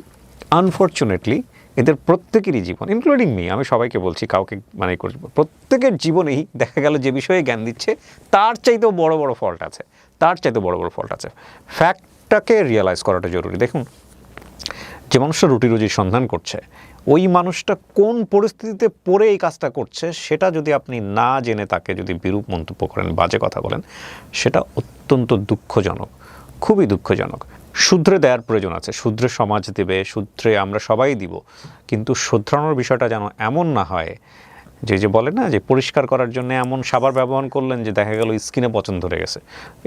আনফর্চুনেটলি এদের প্রত্যেকেরই জীবন, ইনক্লুডিং মি, আমি সবাইকে বলছি, কাউকে মানে প্রত্যেকের জীবনেই দেখা গেল যে বিষয়ে জ্ঞান দিচ্ছে তার চাইতেও বড় বড় ফল্ট আছে, ফ্যাক্টটাকে রিয়েলাইজ করাটা জরুরি। দেখুন, যে মানুষটা রুটি রুজির সন্ধান করছে, ওই মানুষটা কোন পরিস্থিতিতে পড়ে এই কাজটা করছে সেটা যদি আপনি না জেনে তাকে যদি বিরূপ মন্তব্য করেন, বাজে কথা বলেন, সেটা অত্যন্ত দুঃখজনক, খুবই দুঃখজনক। শুধরে দেওয়ার প্রয়োজন আছে, শুধরে সমাজ দেবে, শুধরে আমরা সবাই দিব, কিন্তু শুধরানোর বিষয়টা যেন এমন না হয় যে বলে না যে পরিষ্কার করার জন্য এমন সাবান ব্যবহার করলেন যে দেখা গেল স্কিনে পচন ধরে গেছে,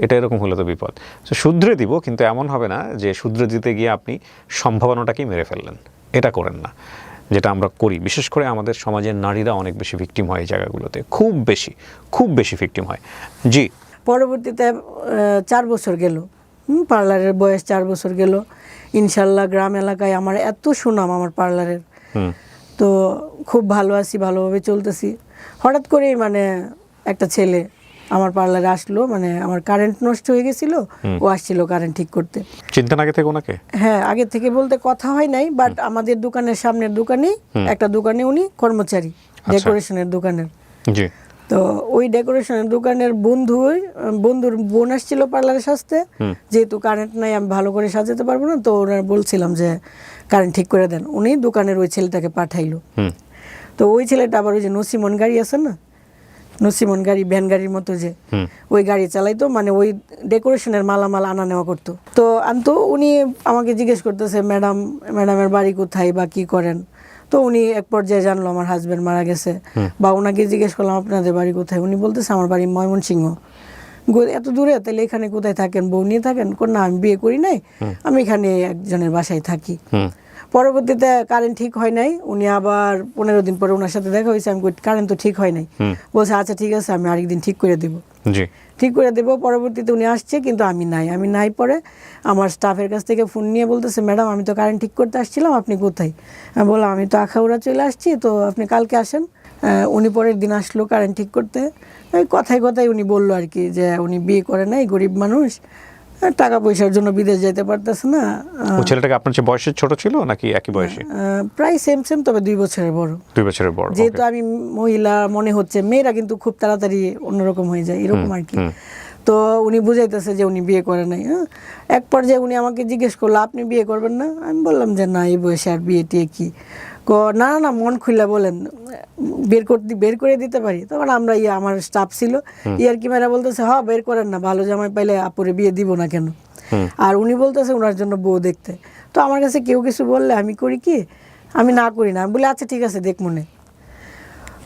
এটা এরকম হলে তো বিপদ। তো শুধরে দিব, কিন্তু এমন হবে না যে শুধরে দিতে গিয়ে আপনি সম্ভাবনাটাকেই মেরে ফেললেন, এটা করেন না। যেটা আমরা করি, বিশেষ করে আমাদের সমাজের নারীরা অনেক বেশি ভিকটিম হয় এই জায়গাগুলোতে, খুব বেশি ভিকটিম হয়। জি। পরবর্তীতে 4 বছর গেল, পার্লারের বয়স 4 বছর গেল। ইনশাল্লাহ গ্রাম এলাকায় আমার এত সুনাম আমার পার্লারের, তো খুব ভালো আছি, ভালোভাবে চলতেছি। হঠাৎ করেই মানে একটা ছেলে আমার পার্লারে আসলো, মানে আমার কারেন্ট নষ্ট হয়ে গেছিল, ও আসছিল কারেন্ট ঠিক করতে। চিন্তা আগে থেকে ওনাকে? হ্যাঁ, আগে থেকে বলতে কথা হয় নাই, বাট আমাদের দোকানের সামনের দোকানে একটা দোকানে উনি কর্মচারী, ডেকোরেশনের দোকানের। জি। তো ওই ডেকোরেশনের দোকানের বন্ধুর বোন আসছিল পার্লারে সাজতে, যেহেতু কারেন্ট নাই আমি ভালো করে সাজাতে পারবো না, তো ওনার বলছিলাম যে কারেন্ট ঠিক করে দেন। উনি দোকানের ওই ছেলেটাকে পাঠাইলো। তো ওই ছেলেটা আবার ওই যে নসিমন গাড়ি আছে না, নসিমন গাড়ি, ভ্যান গাড়ির মতো যে, ওই গাড়ি চালাইতো, মানে ওই ডেকোরেশনের মালামাল আনা নেওয়া করতো। তো আনতো, উনি আমাকে জিজ্ঞেস করতেছে ম্যাডামের বাড়ি কোথায় বা কি করেন। তো উনি এক পর্যায়ে জানলো আমার হাজবেন্ড মারা গেছে, বা ওনাকে জিজ্ঞেস করলাম আপনাদের বাড়ি কোথায়, উনি বলতেছে আমার বাড়ি ময়মনসিংহ। এত দূরে, তাহলে এখানে কোথায় থাকেন, বউ নিয়ে থাকেন? না, আমি বিয়ে করি নাই, আমি এখানে একজনের বাসায় থাকি। পরবর্তীতে কারেন্ট ঠিক হয় নাই, উনি আবার 15 দিন পরে ওনার সাথে দেখা হয়েছে। আমি কারেন্ট তো ঠিক হয় নাই, বলছে আচ্ছা ঠিক আছে, আমি আরেকদিন ঠিক করে দেবো। ঠিক করে দেবো। পরবর্তীতে উনি আসছে, কিন্তু আমি নাই। পরে আমার স্টাফের কাছ থেকে ফোন নিয়ে বলতেছে ম্যাডাম আমি তো কারেন্ট ঠিক করতে আসছিলাম, আপনি কোথায়? আমি বললাম আমি তো আখাউড়া চলে আসছি, তো আপনি কালকে আসেন। উনি পরের দিন আসলো কারেন্ট ঠিক করতে। ওই কথায় উনি বললো আর কি যে উনি বিয়ে করে নাই, গরিব মানুষ, টাকা পয়সার জন্য বিদেশ যেতে পারতেছে না। ওই ছেলেটাকে আপনার চেয়ে বয়সে ছোট ছিল নাকি একই বয়সী? প্রায় সেম, তবে 2 বছরের বড়। 2 বছরের বড়। যেহেতু আমি মহিলা মনে হচ্ছে, মেয়েরা কিন্তু খুব তাড়াতাড়ি অন্যরকম হয়ে যায়, এরকম আর কি। তো উনি বুঝাইতেছে যে উনি বিয়ে করে নাই। এক পর্যায়ে উনি আমাকে জিজ্ঞেস করলো আপনি বিয়ে করবেন না? আমি বললাম যে না, এই বয়সে আর বিয়ে টিয়ে কি। না, মন খুলে বলেন, বের করে দিতে পারি। তখন আমরা আমার স্টাফ ছিল, আর কি মেয়েরা বলতেছে হ্যাঁ বের করেন না, ভালো জামাই পাইলে আপুরে বিয়ে দিব না কেন। আর উনি বলতেছে ওনার জন্য বউ দেখতে। তো আমার কাছে কেউ কিছু বললে আমি করি কি, আমি না করি না, আমি বলি আচ্ছা ঠিক আছে দেখ মনে।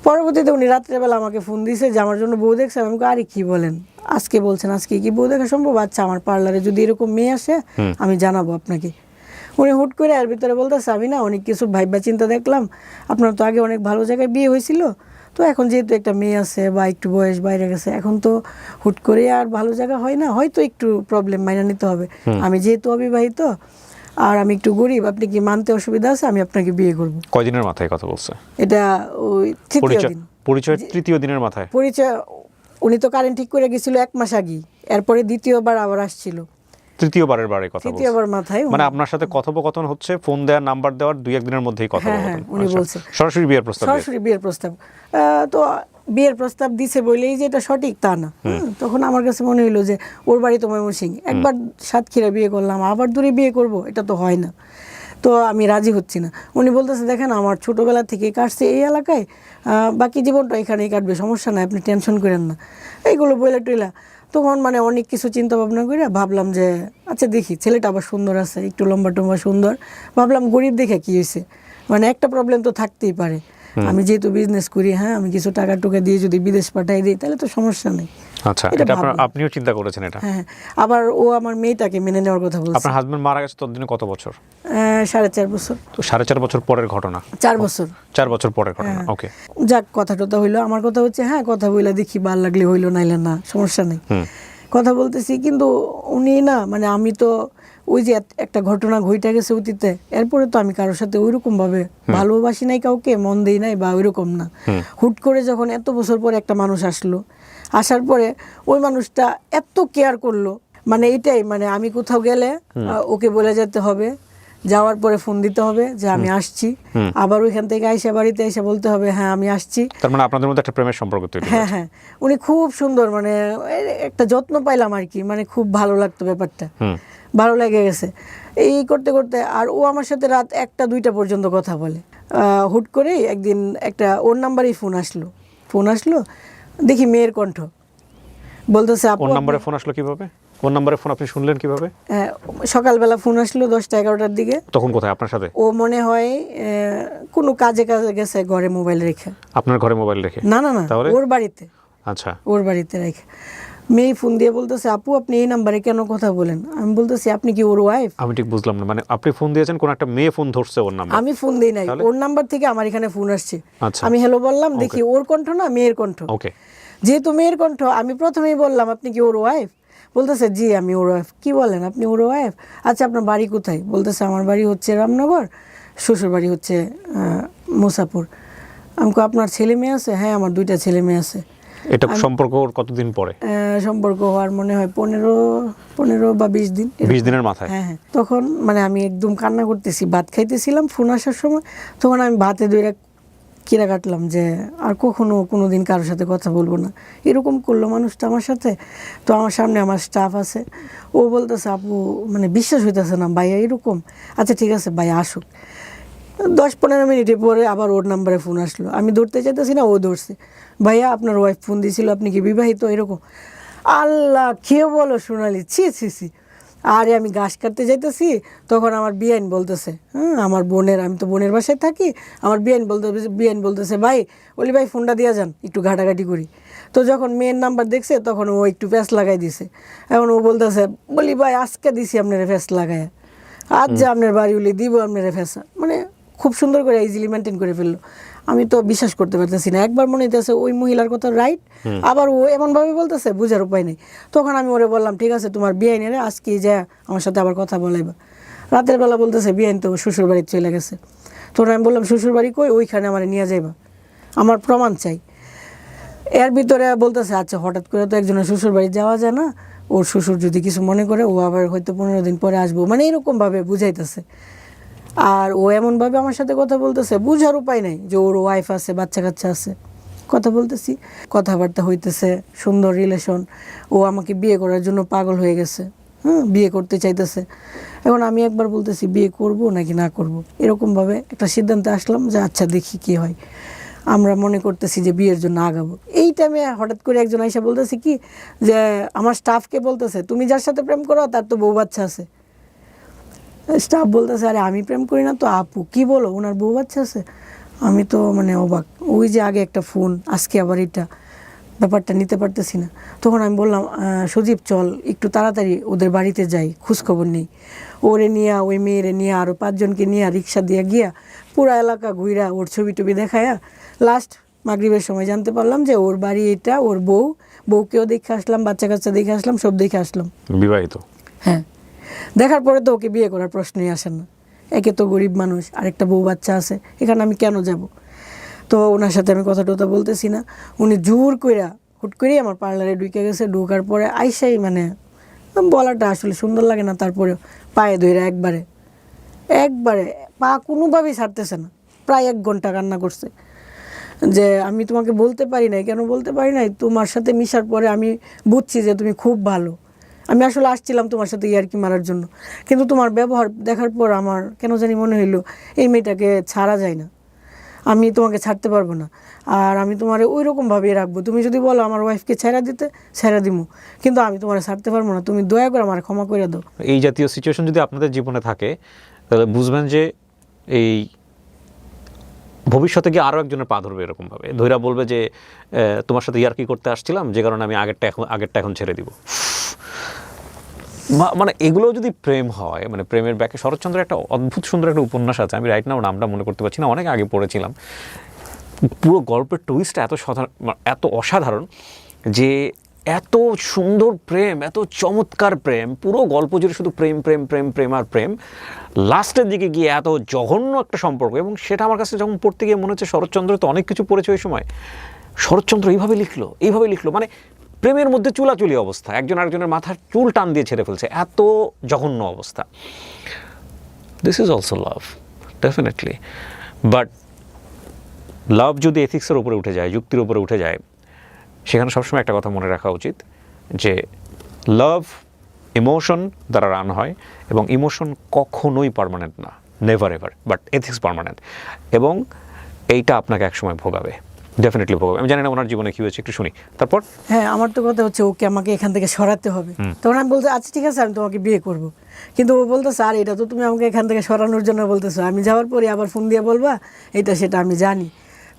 পরবর্তীতে উনি রাত্রেবেলা আমাকে ফোন দিয়েছে যে আমার জন্য বউ দেখছে। আমি আরে কি বলেন, আজকে বলছেন, আজকে কি বউ দেখা সম্ভব? আচ্ছা আমার পার্লারে যদি এরকম মেয়ে আসে আমি জানাবো আপনাকে। উনি হুট করে এর ভিতরে বলতেছে আমি না অনেক কিছু ভাইবা চিন্তা দেখলাম, আপনার তো আগে অনেক ভালো জায়গায় বিয়ে হয়েছিল, তো এখন যেহেতু একটা মেয়ে আছে বা একটু বয়স বাইরে গেছে, এখন তো হুট করে আর ভালো জায়গা হয় না, হয়তো একটু প্রবলেম মাইনা নিতে হবে। আমি যেহেতু অবিবাহিত আর আমি একটু গরিব, আপনি কি মানতে অসুবিধা আছে? আমি আপনাকে বিয়ে করব। কয়দিনের মাথায় কথা বলছে এটা? ওই পরিচয় তৃতীয় দিনের মাথায়। পরিচয় উনি তো কারেন্ট ঠিক করে গেছিল 1 মাস আগে, এরপরে দ্বিতীয়বার আবার আসছিল। তৃতীয়বারের বারে কথা বলছে, তৃতীয়বার মাথায় মানে আপনার সাথে কথোপকথন হচ্ছে, ফোন দেওয়ার নাম্বার দেওয়ার 2-1 দিনের মধ্যেই কথা বলছেন। উনি বলছে সরাসরি বিয়ের প্রস্তাব। তো বিয়ের প্রস্তাব দিছে বলেই যে এটা সঠিক তা না। তখন আমার কাছে মনে হলো যে ওর বাড়ি তো ময়মনসিংহ, একবার সাতক্ষীরা বিয়ে করলাম, আবার দূরে বিয়ে করব, এটা তো হয় না। তো আমি রাজি হচ্ছি না। উনি বলতেছে দেখেন আমার ছোটোবেলা থেকে কাটছে এই এলাকায়, বাকি জীবনটা এখানেই কাটবে, সমস্যা নাই, আপনি টেনশন করেন না, এইগুলো বইলা টইলা। তখন মানে অনেক কিছু চিন্তা ভাবনা করে ভাবলাম যে আচ্ছা দেখি, ছেলেটা আবার সুন্দর আছে, একটু লম্বা টম্বা সুন্দর, ভাবলাম গরিব দেখে কি হয়েছে, মানে একটা প্রবলেম তো থাকতেই পারে। আমি যেহেতু বিজনেস করি, আমি কিছু টাকা টুকা দিয়ে যদি বিদেশ পাঠাই দিই তাহলে তো সমস্যা নেই। আচ্ছা, এটা আপনিও চিন্তা করেছেন এটা? হ্যাঁ, আবার ও আমার মেয়েটাকে মেনে নেওয়ার কথা বলছে। আপনার হাজবেন্ড মারা গেছে ততদিনে কত বছর? 4.5 বছর। তো 4.5 বছর পরের ঘটনা? 4 বছর। 4 বছর পরের ঘটনা। ওকে, যাক, কথা টথা হইলো। আমার কথা হচ্ছে কথা বইলা দেখি, ভাল লাগলে হইলো, নাইলে না, সমস্যা নেই। কথা বলতেছি, কিন্তু উনি না, মানে আমি তো ওই যে একটা ঘটনা ঘটে গেছে অতীতে, এরপরে তো আমি কারোর সাথে ওইরকম ভাবে ভালোবাসি নাই, কাউকে মন দেই নাই বা ওইরকম না। হুট করে যখন এত বছর পরে একটা মানুষ আসলো, আসার পরে ওই মানুষটা এত কেয়ার করলো, মানে এটাই, মানে আমি কোথাও গেলে ওকে বলে যেতে হবে, যাওয়ার পরে ফোন দিতে হবে যে আমি আসছি, আবার ওইখান থেকে আইসা বাড়িতে এসে বলতে হবে হ্যাঁ আমি আসছি। তার মানে আপনাদের মধ্যে একটা প্রেমের সম্পর্ক তৈরি হয়েছে। হ্যাঁ, উনি খুব সুন্দর, মানে একটা যত্ন পাইলাম আর কি, মানে খুব ভালো লাগতো ব্যাপারটা, ভালো লেগে গেছে এই করতে করতে। আর ও আমার সাথে রাত 1টা-2টা পর্যন্ত কথা বলে। হুট করে একদিন একটা ওর নাম্বারেই ফোন আসলো, দেখি মেয়ের কণ্ঠ, বলতেছে আপু। ওর নাম্বারে ফোন আসলো কিভাবে? কোন নাম্বারে ফোন আপনি শুনলেন কিভাবে? সকালবেলা ফোন আসলো 10টা-11টার দিকে। তখন কোথায় আপনার সাথে? ও মনে হয় কোনো কাজে গেছে, ঘরে মোবাইল রেখে। আপনার ঘরে মোবাইল রেখে? না, ওর বাড়িতে। আচ্ছা, ওর বাড়িতে রেখে মেয়ে ফোন দিয়ে বলতেছে আপু আপনি এই নাম্বারে কেন কথা বলেন? আমি বলতেছি আপনি কি ওর ওয়াইফ? আমি ঠিক বুঝলাম না, মানে আপনি ফোন দিয়েছেন, কোন একটা মেয়ে ফোন ধরছে ওর নাম্বার? আমি ফোন দিই নাই, ওর নাম্বার থেকে আমার এখানে ফোন আসছে। আচ্ছা। আমি হ্যালো বললাম, দেখি ওর কণ্ঠ না মেয়ের কণ্ঠ। ওকে। যেহেতু মেয়ের কণ্ঠ, আমি প্রথমেই বললাম আপনি কি ওর ওয়াইফ? বলতেছে জি আমি ওর ওয়াইফ। কি বলেন আপনি ওর ওয়াইফ? আচ্ছা আপনার বাড়ি কোথায়? বলতেছে আমার বাড়ি হচ্ছে রামনগর, শ্বশুর বাড়ি হচ্ছে মুসাপুর। আমি কই আপনার ছেলে মেয়ে আছে? হ্যাঁ আমার 2টা ছেলে মেয়ে আছে। এটা সম্পর্ক ওর কতদিন পরে? সম্পর্ক হওয়ার মনে হয় 15 বা 20 দিন। 20 দিনের মাথায়? হ্যাঁ হ্যাঁ। তখন মানে আমি একদম কান্না করতেছি, ভাত খাইতেছিলাম ফোন আসার সময়। তখন আমি ভাতে দইরা কিরা কাটলাম যে আর কখনো কোনো দিন কারোর সাথে কথা বলবো না। এরকম করলো মানুষটা আমার সাথে। তো আমার সামনে আমার স্টাফ আছে, ও বলতেছে আপু মানে বিশ্বাস হইতেছে না ভাইয়া এরকম। আচ্ছা ঠিক আছে ভাইয়া আসুক। 10-15 মিনিটের পরে আবার ওর নাম্বারে ফোন আসলো। আমি ধরতে চাইতেছি না, ও ধরছে। ভাইয়া আপনার ওয়াইফ ফোন দিয়েছিল, আপনি কি বিবাহিত? এরকম। আল্লাহ খেয়ে বলো সোনালি, ছি ছি ছি। আরে আমি ঘাস কাটতে যাইতেছি, তখন আমার বিয়াইন বলতেছে, হ্যাঁ আমার বোনের, আমি তো বোনের বাসায় থাকি, আমার বিয়াইন বলতেছে ভাই ওলি ভাই ফোনটা দিয়া যান একটু ঘাটাঘাটি করি। তো যখন মেয়ের নাম্বার দেখছে তখন ও একটু প্যাঁচ লাগাই দিছে। এখন ও বলতেছে বলি ভাই আজকে দিছি আপনার প্যাঁচ লাগায়, আজ যে আপনার বাড়ি উলি দিব আপনার ফেসা। মানে খুব সুন্দর করে ইজিলি মেনটেন করে ফেললো। আমি তো বিশ্বাস করতে পারতেছি না। একবার মনে হইতেছে ওই মহিলার কথা রাইট, আবার ও এমনভাবে বলতেছে বুঝার উপায় নেই। তখন আমি ওরে বললাম ঠিক আছে তোমার বিয়াইনের আজকে যা আমার সাথে আবার কথা বলাইবা। রাতের বেলা বলতেছে বিয়াইন তো শ্বশুর বাড়ি চলে গেছে। তখন আমি বললাম শ্বশুর বাড়ি কই? ওইখানে আমার নিয়ে যাইবা, আমার প্রমাণ চাই। এর ভিতরে বলতেছে আচ্ছা হঠাৎ করে তো একজনের শ্বশুর বাড়ি যাওয়া যায় না, ওর শ্বশুর যদি কিছু মনে করে ও আবার হয়তো 15 দিন পরে আসবো, মানে এরকমভাবে বুঝাইতেছে। আর ও এমনভাবে আমার সাথে কথা বলতেছে বুঝার উপায় নাই যে ওর ওয়াইফ আছে, বাচ্চা কাচ্চা আছে। কথা বলতেছি, কথাবার্তা হইতেছে, সুন্দর রিলেশন। ও আমাকে বিয়ে করার জন্য পাগল হয়ে গেছে, বিয়ে করতে চাইতেছে। এখন আমি একবার বলতেছি বিয়ে করব নাকি না করব, এরকমভাবে একটা সিদ্ধান্তে আসলাম যে আচ্ছা দেখি কি হয়। আমরা মনে করতেছি যে বিয়ের জন্য আগাবো। এই টাইমে হঠাৎ করে একজন আইসা বলতেছে কি যে আমার স্টাফকে বলতেছে তুমি যার সাথে প্রেম করো তার তো বউ বাচ্চা আছে। স্টাফ বলতেছে আরে আমি প্রেম করি না তো আপু, কি বলো ওনার বউ বাচ্চা আছে? আমি তো মানে অবাক, ওই যে আগে একটা ফোন আজকে আবার এটা, ব্যাপারটা নিতে পারতেছি না। তখন আমি বললাম সজীব চল একটু তাড়াতাড়ি ওদের বাড়িতে যাই, খোঁজখবর নেই। ওরে নিয়ে ওই মেয়েরে নিয়ে আরও 5 জনকে নিয়ে রিক্সা দিয়ে গিয়া পুরা এলাকা ঘুরা ওর ছবি টবি দেখায়া লাস্ট মাগরিবের সময় জানতে পারলাম যে ওর বাড়ি এটা, ওর বউকেও দেখে আসলাম, বাচ্চা কাচ্চা দেখে আসলাম, সব দেখে আসলাম। বিবাহিত? হ্যাঁ। দেখার পরে তো ওকে বিয়ে করার প্রশ্নই আসে না। একে তো গরিব মানুষ, আরেকটা বউ বাচ্চা আছে, এখানে আমি কেন যাব? তো ওনার সাথে আমি কথা টথা বলতেছি না। উনি জোর কইরা হুট করেই আমার পার্লারে ঢুকে গেছে। ঢোকার পরে আইসাই মানে বলাটা আসলে সুন্দর লাগে না, তারপরে পায়ে ধইরা একবারে পা কোনোভাবেই ছাড়তেছে না। প্রায় 1 ঘন্টা কান্না করছে যে আমি তোমাকে বলতে পারি নাই। কেন বলতে পারি নাই? তোমার সাথে মিশার পরে আমি বুঝছি যে তুমি খুব ভালো। আমি আসলে আসছিলাম তোমার সাথে ইয়ার্কি মারার জন্য, কিন্তু তোমার ব্যবহার দেখার পর আমার কেন জানি মনে হইলো এই মেয়েটাকে ছাড়া যায় না, আমি তোমাকে ছাড়তে পারবো না। আর আমি তোমার ওই রকমভাবেই রাখবো। তুমি যদি বলো আমার ওয়াইফকে ছেড়া দিতে, ছেড়া দিমু, কিন্তু আমি তোমার ছাড়তে পারবো না। তুমি দয়া করে আমার ক্ষমা করে দাও। এই জাতীয় সিচুয়েশন যদি আপনাদের জীবনে থাকে তাহলে বুঝবেন যে এই ভবিষ্যতে গিয়ে আরও একজনের পা ধরবে এরকমভাবে, ধৈরা বলবে যে তোমার সাথে ইয়ার্কি করতে আসছিলাম যে কারণে আমি আগেরটা এখন ছেড়ে দিব। মানে এগুলো যদি প্রেম হয়, মানে প্রেমের ব্যাকে শরৎচন্দ্রের একটা অদ্ভুত সুন্দর একটা উপন্যাস আছে, আমি রাইট নাও নামটা মনে করতে পারছি না, অনেক আগে পড়েছিলাম। পুরো গল্পের টুইস্টটা এত অসাধারণ যে এত সুন্দর প্রেম, এত চমৎকার প্রেম, পুরো গল্প জুড়ে শুধু প্রেম প্রেম প্রেম প্রেম আর প্রেম। লাস্টের দিকে গিয়ে এত জঘন্য একটা সম্পর্ক, এবং সেটা আমার কাছে যখন পড়তে গিয়ে মনে হচ্ছে শরৎচন্দ্র তো অনেক কিছু পড়েছে ওই সময়, শরৎচন্দ্র এইভাবে লিখলো মানে প্রেমের মধ্যে চুলাচুলি অবস্থা, একজন আরেকজনের মাথার চুল টান দিয়ে ছেড়ে ফেলছে, এত জঘন্য অবস্থা। This is also love, definitely. But love যদি এথিক্সের উপরে উঠে যায়, যুক্তির উপরে উঠে যায়, সেখানে সবসময় একটা কথা মনে রাখা উচিত যে লাভ ইমোশন দ্বারা রান হয়, এবং ইমোশন কখনোই পার্মানেন্ট না, never ever, but ethics permanent, এবং এইটা আপনাকে একসময় ভোগাবে, ডেফিনেটলি ভোগাবে। আমি জানি না ওনার জীবনে কী হয়েছে, একটু শুনি তারপর। হ্যাঁ, আমার তো কথা হচ্ছে ওকে আমাকে এখান থেকে সরাতে হবে। তখন আমি বলতে আচ্ছা ঠিক আছে আমি তোমাকে বিয়ে করব, কিন্তু ও বলতেছে আর এটা তো তুমি আমাকে এখান থেকে সরানোর জন্য বলতেছো, আমি যাওয়ার পরে আবার ফোন দিয়ে বলবা এটা সেটা আমি জানি।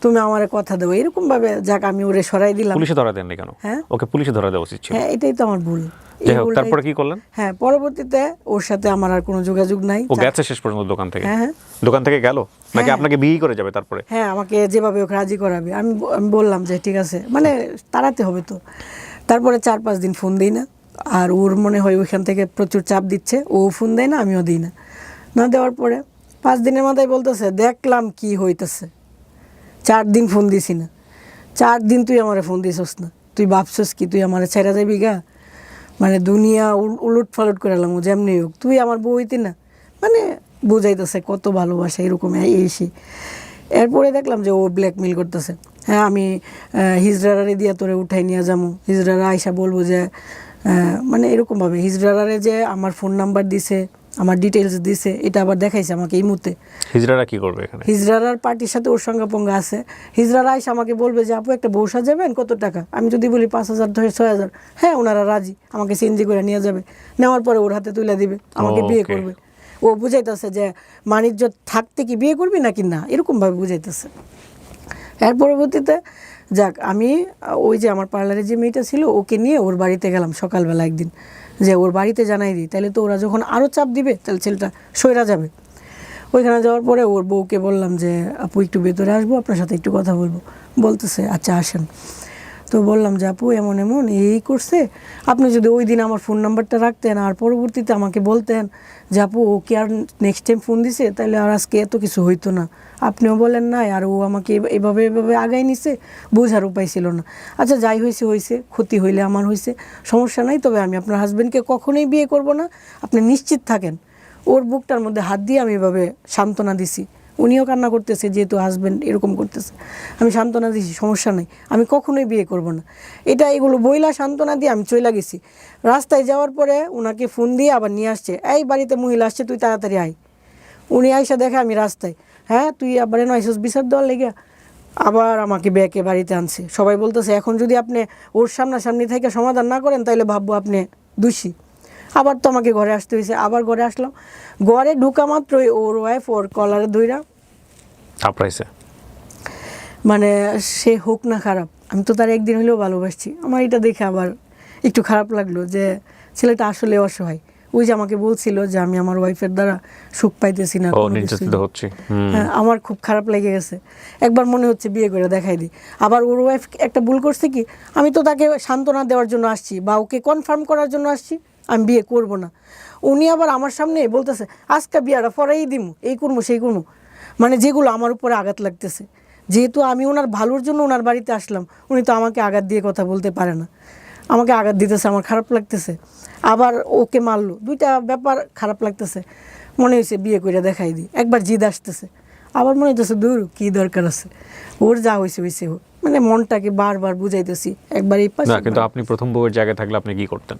তুমি আমারে কথা দেবো, এরকম ভাবে যাক আমি ওরে সরাই দিলাম। পুলিশে ধরা দেননি কেন? হ্যাঁ, ওকে পুলিশে ধরা দেওয়া উচিত ছিল। হ্যাঁ এটাই তো আমার ভুল। যাই হোক, তারপরে কি করলেন? হ্যাঁ, পরবর্তীতে ওর সাথে আমার আর কোনো যোগাযোগ নাই। ও গেছে শেষ পর্যন্ত দোকান থেকে? হ্যাঁ হ্যাঁ, দোকান থেকে গেল নাকি আপনাকে বিয়ে করে যাবে তারপরে? হ্যাঁ আমাকে যেভাবে ওকে রাজি করাবে আমি বললাম যে ঠিক আছে, মানে তাড়াতে হবে তো। তারপরে 4-5 দিন ফোন দিই না, আর ওর মনে হয় ওইখান থেকে প্রচুর চাপ দিচ্ছে, ও ফোন দেয় না, আমিও দিই না। না দেওয়ার পরে 5 দিনের মাথায় বলতেছে দেখলাম কি হইতেছে, 4 দিন ফোন দিছি না, 4 দিন তুই আমারে ফোন দিছস না, তুই ভাবছস কি তুই আমারে ছেড়ে যাবি গা? মানে দুনিয়া উলট ফালট করে এলাম, যেমনি হোক তুই আমার বউ হইতি না, মানে বুঝাইতেছে কত ভালোবাসা এরকম এসে। এরপরে দেখলাম যে ও ব্ল্যাকমেল করতেছে। হ্যাঁ, আমি হিজড়ারে দিয়ে তোরে উঠাই নিয়ে যাবো, হিজড়ারা আইসা বলবো যে মানে এরকমভাবে হিজড়ারে যে আমার ফোন নাম্বার দিছে, আমার ডিটেলস দিছে, এটা আবার দেখাইছে আমাকে এই মুহূর্তে। হিজড়ারা কি করবে এখানে? হিজড়ার পার্টির সাথে ওর সঙ্গে পঙ্গা আছে। হিজড়ারা আইসা আমাকে বলবে যে আপু একটা বউ সাজাবেন, কত টাকা? আমি যদি বলি 5,000 ধরে 6,000, হ্যাঁ ওনারা রাজি, আমাকে সিএনজি করে নিয়ে যাবে, নেওয়ার পরে ওর হাতে তুলে দিবে, আমাকে বিয়ে করবে। ও বুঝাইতেছে যে বাণিজ্য থাকতে কি বিয়ে করবি নাকি না, এরকমভাবে বুঝাইতেছে। এর পরবর্তীতে যাক আমি ওই যে আমার পার্লারে যে মেয়েটা ছিল ওকে নিয়ে ওর বাড়িতে গেলাম সকালবেলা একদিন, যে ওর বাড়িতে জানাই দিই, তাহলে তো ওরা যখন আরও চাপ দিবে তাহলে ছেলেটা সইরা যাবে। ওইখানে যাওয়ার পরে ওর বউকে বললাম যে আপু একটু ভেতরে আসবো, আপনার সাথে একটু কথা বলবো। বলতেছে আচ্ছা আসেন। তো বললাম যে আপু এমন এমন এই করছে, আপনি যদি ওই দিন আমার ফোন নাম্বারটা রাখতেন আর পরবর্তীতে আমাকে বলতেন যে আপু ও কি আর নেক্সট টাইম ফোন দিছে, তাহলে আর আজকে এত কিছু হইতো না। আপনিও বলেন না, আর ও আমাকে এভাবে আগাই নিছে, বোঝার উপায় ছিল না। আচ্ছা যাই হয়েছে হয়েছে, ক্ষতি হইলে আমার হয়েছে, সমস্যা নাই, তবে আমি আপনার হাজব্যান্ডকে কখনোই বিয়ে করব না, আপনি নিশ্চিত থাকেন। ওর বুকটার মধ্যে হাত দিয়ে আমি এভাবে সান্ত্বনা দিছি, উনিও কান্না করতেছে যেহেতু হাজব্যান্ড এরকম করতেছে, আমি সান্ত্বনা দিছি সমস্যা নেই, আমি কখনোই বিয়ে করব না। এগুলো বইলা সান্ত্বনা দিয়ে আমি চলে গেছি। রাস্তায় যাওয়ার পরে ওনাকে ফোন দিয়ে আবার নিয়ে আসছে, এই বাড়িতে মহিলা আসছে, তুই তাড়াতাড়ি আয়। উনি আইসা দেখে আমি রাস্তায়, হ্যাঁ তুই আবার এনে আইসস বিচার দেওয়ার লেগে, আবার আমাকে ব্যাকে বাড়িতে আনছে। সবাই বলতেছে এখন যদি আপনি ওর সামনাসামনি থেকে সমাধান না করেন তাহলে ভাববো আপনি দোষী। আবার তো আমাকে ঘরে আসতে হয়েছে, আবার ঘরে আসলাম। ঘরে ঢুকা মাত্রই ওর ওয়াইফ ওর কলারে ধইরা থাপড়াইছে। মানে সে হোক না খারাপ, আমি তো তার একদিন হলেও ভালোবাসছি। আমার এটা দেখে আবার একটু খারাপ লাগলো যে ছেলেটা আসলে অসহায়। ওই যে আমাকে বলছিল যে আমি আমার ওয়াইফের দ্বারা সুখ পাইতেছি না, নির্যাতিত হচ্ছে। হ্যাঁ, আমার খুব খারাপ লেগে গেছে। একবার মনে হচ্ছে বিয়ে করে দেখাই দিই। আবার ওর ওয়াইফ একটা ভুল করছে কি, আমি তো তাকে সান্ত্বনা দেওয়ার জন্য আসছি বা ওকে কনফার্ম করার জন্য আসছি, আমি বিয়ে করব না। উনি আবার আমার সামনে বলতেছে আজকে বিয়াটা পরেই দিমু, এই করবো সেই করবো, মানে যেগুলো আমার উপরে আঘাত লাগতেছে। যেহেতু আমি ওনার ভালোর জন্য ওনার বাড়িতে আসলাম, উনি তো আমাকে আঘাত দিয়ে কথা বলতে পারে না, আমাকে আঘাত দিতেছে, আমার খারাপ লাগতেছে। আবার ওকে মারলো, দুইটা ব্যাপার খারাপ লাগতেছে। মনে হয়েছে বিয়ে করে দেখাই দিই। একবার জিদ আসতেছে, আবার মনে হইতেছে দূর কী দরকার আছে, ওর যা হয়েছে হয়েছে হোক, মানে মনটাকে বারবার বুঝাইতেছি একবার এই পাশে। কিন্তু আপনি প্রথম বউয়ের জায়গায় থাকলে আপনি কি করতেন?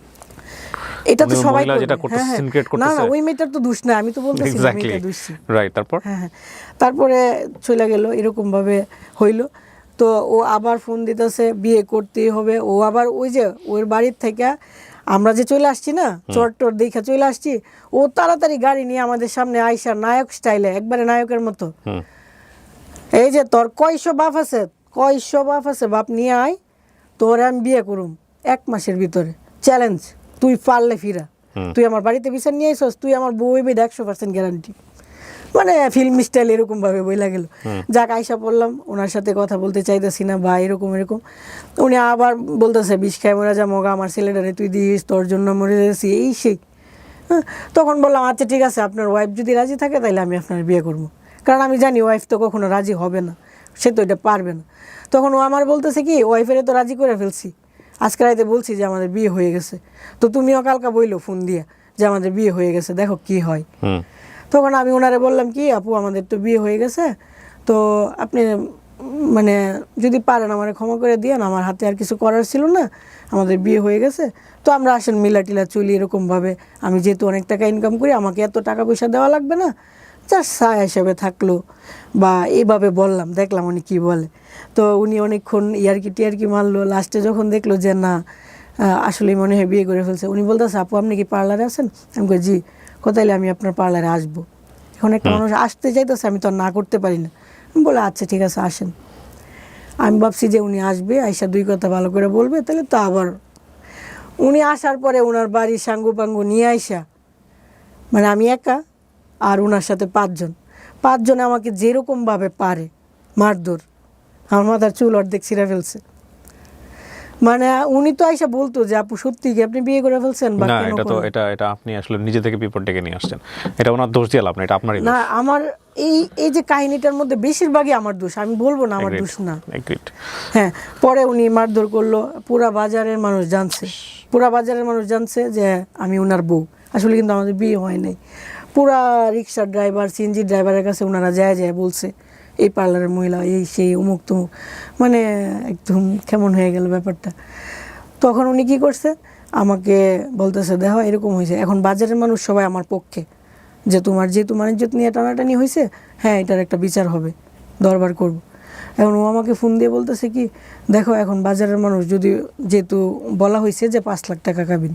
এটা তো সবাই যেটা করতেছে, সিনক্রেট না করতেছে। না, ওই মেয়েটার তো দোষ না, আমি তো বলতেছি না মেয়েটা দোষী। রাইট, তারপর হ্যাঁ হ্যাঁ, তারপরে চলে গেল, এরকম ভাবে হইলো। তো ও আবার ফোন দিতেছে বিয়ে করতেই হবে। ও আবার ওই যে ওর বাড়ির থেকে আমরা যে চলে আসছি না, চট দেখে চলে আসছি, ও তাড়াতাড়ি গাড়ি নিয়ে আমাদের সামনে আইসা নায়ক স্টাইলে, একবারে নায়কের মতো, এই যে তোর কয়শো বাপ আছে, কয়শো বাপ আছে, বাপ নিয়ে আয়, তোর আমি বিয়ে করুম 1 মাসের ভিতরে, চ্যালেঞ্জ, তুই পারলে ফিরা, তুই আমার বাড়িতে বিচার নিয়ে আইসস, তুই আমার বউ হইবি 100% গ্যারান্টি। মানে ফিল্ম স্টাইল এরকম ভাবে বইলা গেল। যাক আইসা পড়লাম, ওনার সাথে কথা বলতে চাইতেছি না বা এরকম। উনি আবার বলতেছে 20 খায় মরে যা মগা, আমার ছেলেটারে তুই দিস, তোর জন্য মরে যাচ্ছি, এই সেই। হ্যাঁ, তখন বললাম আচ্ছা ঠিক আছে, আপনার ওয়াইফ যদি রাজি থাকে তাহলে আমি আপনার বিয়ে করবো, কারণ আমি জানি ওয়াইফ তো কখনো রাজি হবে না, সে তো এটা পারবে না। তখন ও আমার বলতেছে কি, ওয়াইফের তো রাজি করে ফেলছি, আজকে রাইতে বলছি যে আমাদের বিয়ে হয়ে গেছে, তো তুমিও কালকা বইলো ফোন দিয়ে যে আমাদের বিয়ে হয়ে গেছে, দেখো কি হয়। তখন আমি ওনারে বললাম কি আপু আমাদের তো বিয়ে হয়ে গেছে, তো আপনি মানে যদি পারেন আমার ক্ষমা করে দিয়েন, আমার হাতে আর কিছু করার ছিল না, আমাদের বিয়ে হয়ে গেছে, তো আমরা আসেন মিলা টিলা চলি এরকমভাবে, আমি যেহেতু অনেক টাকা ইনকাম করি, আমাকে এত টাকা পয়সা দেওয়া লাগবে না, জাস্ট চা হিসেবে থাকলো বা এইভাবে বললাম, দেখলাম উনি কী বলে। তো উনি অনেকক্ষণ টিয়ারকি মারলো, লাস্টে যখন দেখলো যে না আসলেই মনে হয় বিয়ে করে ফেলছে, উনি বলতেছে আপু আপনি কি পার্লারে আছেন? আমি কই জি। কোথাইলে আমি আপনার পার্লারে আসবো, এখন একটা মানুষ আসতে চাইতেছে, আমি তো আর না করতে পারি না। বলে আচ্ছা ঠিক আছে আসেন। আমি ভাবছি যে উনি আসবে, আইসা দুই কথা ভালো করে বলবে, তাহলে তো আবার উনি আসার পরে ওনার বাড়ির সাঙ্গু পাঙ্গু নিয়ে আইসা, মানে আমি একা আর ওনার সাথে 5 জন আমাকে যেরকমভাবে পারে মারধর, আমার মাথার চুল অর্ধেক ছিঁড়ে ফেলছে। মানে উনি তো আইসা বলতো যে আপু সত্যি কি আপনি বিয়ে করে ফেলছেন বা না, কেন এটা তো করলেন? এটা আপনি আসলে নিজে থেকে বিপদ ডেকে নিয়ে আসছেন, এটা ওনার দোষ দিয়ে লাভ না, এটা আপনারই না দোষ। আমার এই যে কাহিনীটার মধ্যে বেশিরভাগই আমার দোষ, আমি বলবো না আমার Agreed, দোষ না। agreed. হ্যাঁ, পরে উনি মারধর করলো, পুরা বাজারের মানুষ জানছে যে আমি ওনার বউ। আসলে কিন্তু আমাদের বিয়ে হয় নাই। পুরা রিক্সার ড্রাইভার, সিএনজি ড্রাইভারের কাছে ওনারা যায় বলছে এই পার্লারের মহিলা, এই সেই অমুক তমুক, মানে একদম কেমন হয়ে গেল ব্যাপারটা। তখন উনি কি করছে, আমাকে বলতেছে দেখো এরকম হয়েছে, এখন বাজারের মানুষ সবাই আমার পক্ষে, যে তোমার যেহেতু ইজ্জত নিয়ে টানাটানি হয়েছে, হ্যাঁ এটার একটা বিচার হবে, দরবার করব। এখন ও আমাকে ফোন দিয়ে বলতেছে কি, দেখো এখন বাজারের মানুষ যদি, যেহেতু বলা হয়েছে যে 5 লাখ টাকা কাবিন,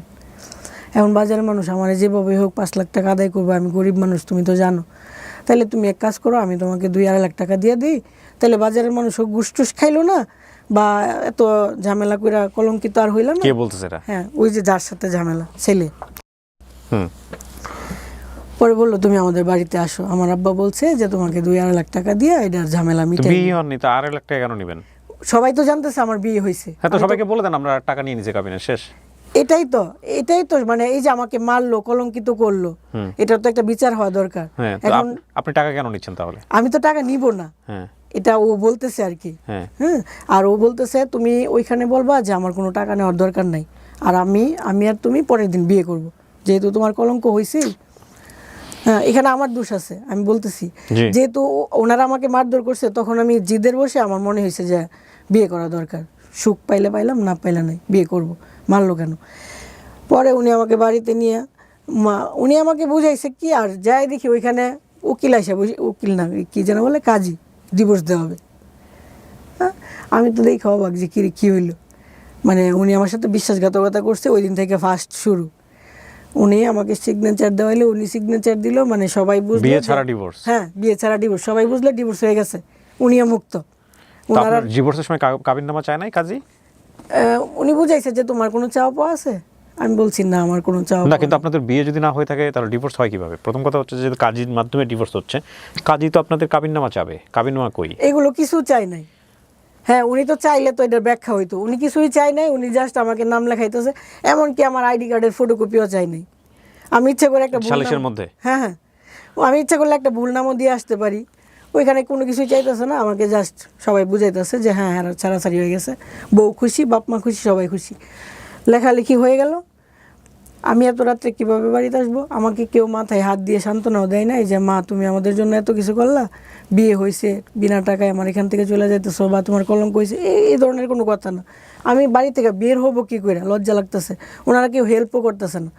এখন বাজারের মানুষ আমার যেভাবে হোক 5 লাখ টাকা আদায় করবো, আমি গরিব মানুষ তুমি তো জানো, তাহলে তুমি এক কাজ করো, আমি তোমাকে 2-2.5 লাখ টাকা দিয়ে দিই, তাহলে বাজারের মানুষ হোক গুসটুস খাইলো না, বা এত ঝামেলা কইরা কলঙ্কিত আর হইল না। কে বলতেছে এটা? হ্যাঁ, ওই যে যার সাথে ঝামেলা, ছেলে। হুম। পরে বললো তুমি আমাদের বাড়িতে আসো, আমার আব্বা বলছে যে তোমাকে 2-2.5 লাখ টাকা দিয়ে এটার ঝামেলা তো মিটাই। বিয়ে হননি তো 2.5 লাখ টাকা কেন নেবেন? সবাই তো জানতেছে আমার বিয়ে হয়েছে। হ্যাঁ, তো সবাইকে বলে দেন আমরা টাকা নিয়ে নিছি কাবিনের, শেষ। এটাই তো মানে এই যে আমাকে মারলো, কলঙ্কিত করলো, এটার তো একটা বিচার হওয়া দরকার। হ্যাঁ, তো এখন আপনি টাকা কেন নিচ্ছেন তাহলে? আমি তো টাকা নিব না, হ্যাঁ, এটা ও বলতেছে আর কি। হ্যাঁ। হ্যাঁ, আর ও বলতেছে তুমি ওইখানে বলবা যে আমার কোনো টাকা নেওয়ার দরকার নাই, আর আমি আর তুমি পরের দিন বিয়ে করব, যেহেতু তোমার কলঙ্ক হয়েছে। হ্যাঁ, এখানে আমার দোষ আছে, আমি বলতেছি। জি। যেহেতু ওনারা আমাকে মারধর করছে, তখন আমি জিদের বসে আমার মনে হয়েছে যে বিয়ে করা দরকার, সুখ পাইলে পাইলাম, না পাইলে নাই, বিয়ে করব, মারলো কেন। পরে উনি আমাকে বাড়িতে নিয়ে উনি আমাকে বুঝাইছে কি, আর যাই দেখি ওইখানে উকিল আসে, উকিল না কি যেন বলে, কাজী, ডিভোর্স দেওয়া হবে। হ্যাঁ, আমি তো দেখে অবাক যে কী হইলো, মানে উনি আমার সাথে বিশ্বাসঘাতকতা করছে, ওই দিন থেকে ফার্স্ট শুরু। উনি আমাকে সিগনেচার দেওয়াইলে, উনি সিগনেচার দিল, মানে সবাই বুঝলো বিয়ে যে- ছাড়া ডিভোর্স? হ্যাঁ, বিয়ে ছাড়া ডিভোর্স, সবাই বুঝলো ডিভোর্স হয়ে গেছে, উনিও মুক্ত। তো ওনারা আপনার ডিভোর্সের সময় কাবিননামা চায় নাই কাজী? উনি বুঝাইছে যে তোমার কোনো চাওয়া পাওয়া আছে, আমি বলছি না আমার কোনো চাওয়া না, পাওয়া কিন্তু আপনাদের বিয়ে যদি না হয়ে থাকে তাহলে ডিভোর্স হয় কিভাবে? প্রথম কথা হচ্ছে যে কাজীর মাধ্যমে ডিভোর্স হচ্ছে, কাজী তো আপনাদের কাবিননামা চাবে, কাবিননামা কই? এগুলো কিছু চাই নাই। হ্যাঁ, উনি তো চাইলে তো এটার ব্যাখ্যা হইতো, উনি কিছুই চাই নাই, উনি জাস্ট আমাকে নাম লেখাইতেছে, এমনকি আমার আইডি কার্ডের ফটোকপিও চাই নাই। আমি ইচ্ছা করে একটা ভুল সালিশের নাম- মধ্যে? হ্যাঁ, আমি ইচ্ছা করলে একটা ভুল নামও দিয়ে আসতে পারি, ওইখানে কোনো কিছুই চাইতেছে না, আমাকে জাস্ট সবাই বুঝাইতেছে যে হ্যাঁ হ্যাঁ ছাড়াছাড়ি হয়ে গেছে, বউ খুশি, বাপ মা খুশি, সবাই খুশি, লেখালেখি হয়ে গেল। আমি এত রাত্রে কীভাবে বাড়িতে আসবো? আমাকে কেউ মাথায় হাত দিয়ে সান্ত্বনাও দেয় নাই যে মা তুমি আমাদের জন্য এত কিছু করলা, বিয়ে হয়েছে, বিনা টাকায় আমার এখান থেকে চলে যাইতেছো, বা তোমার কলঙ্ক হয়েছে, এই ধরনের কোনো কথা না। আমি বাড়ি থেকে বের হবো কী করে, লজ্জা লাগতেছে, ওনারা কেউ হেল্পও করতেছে না।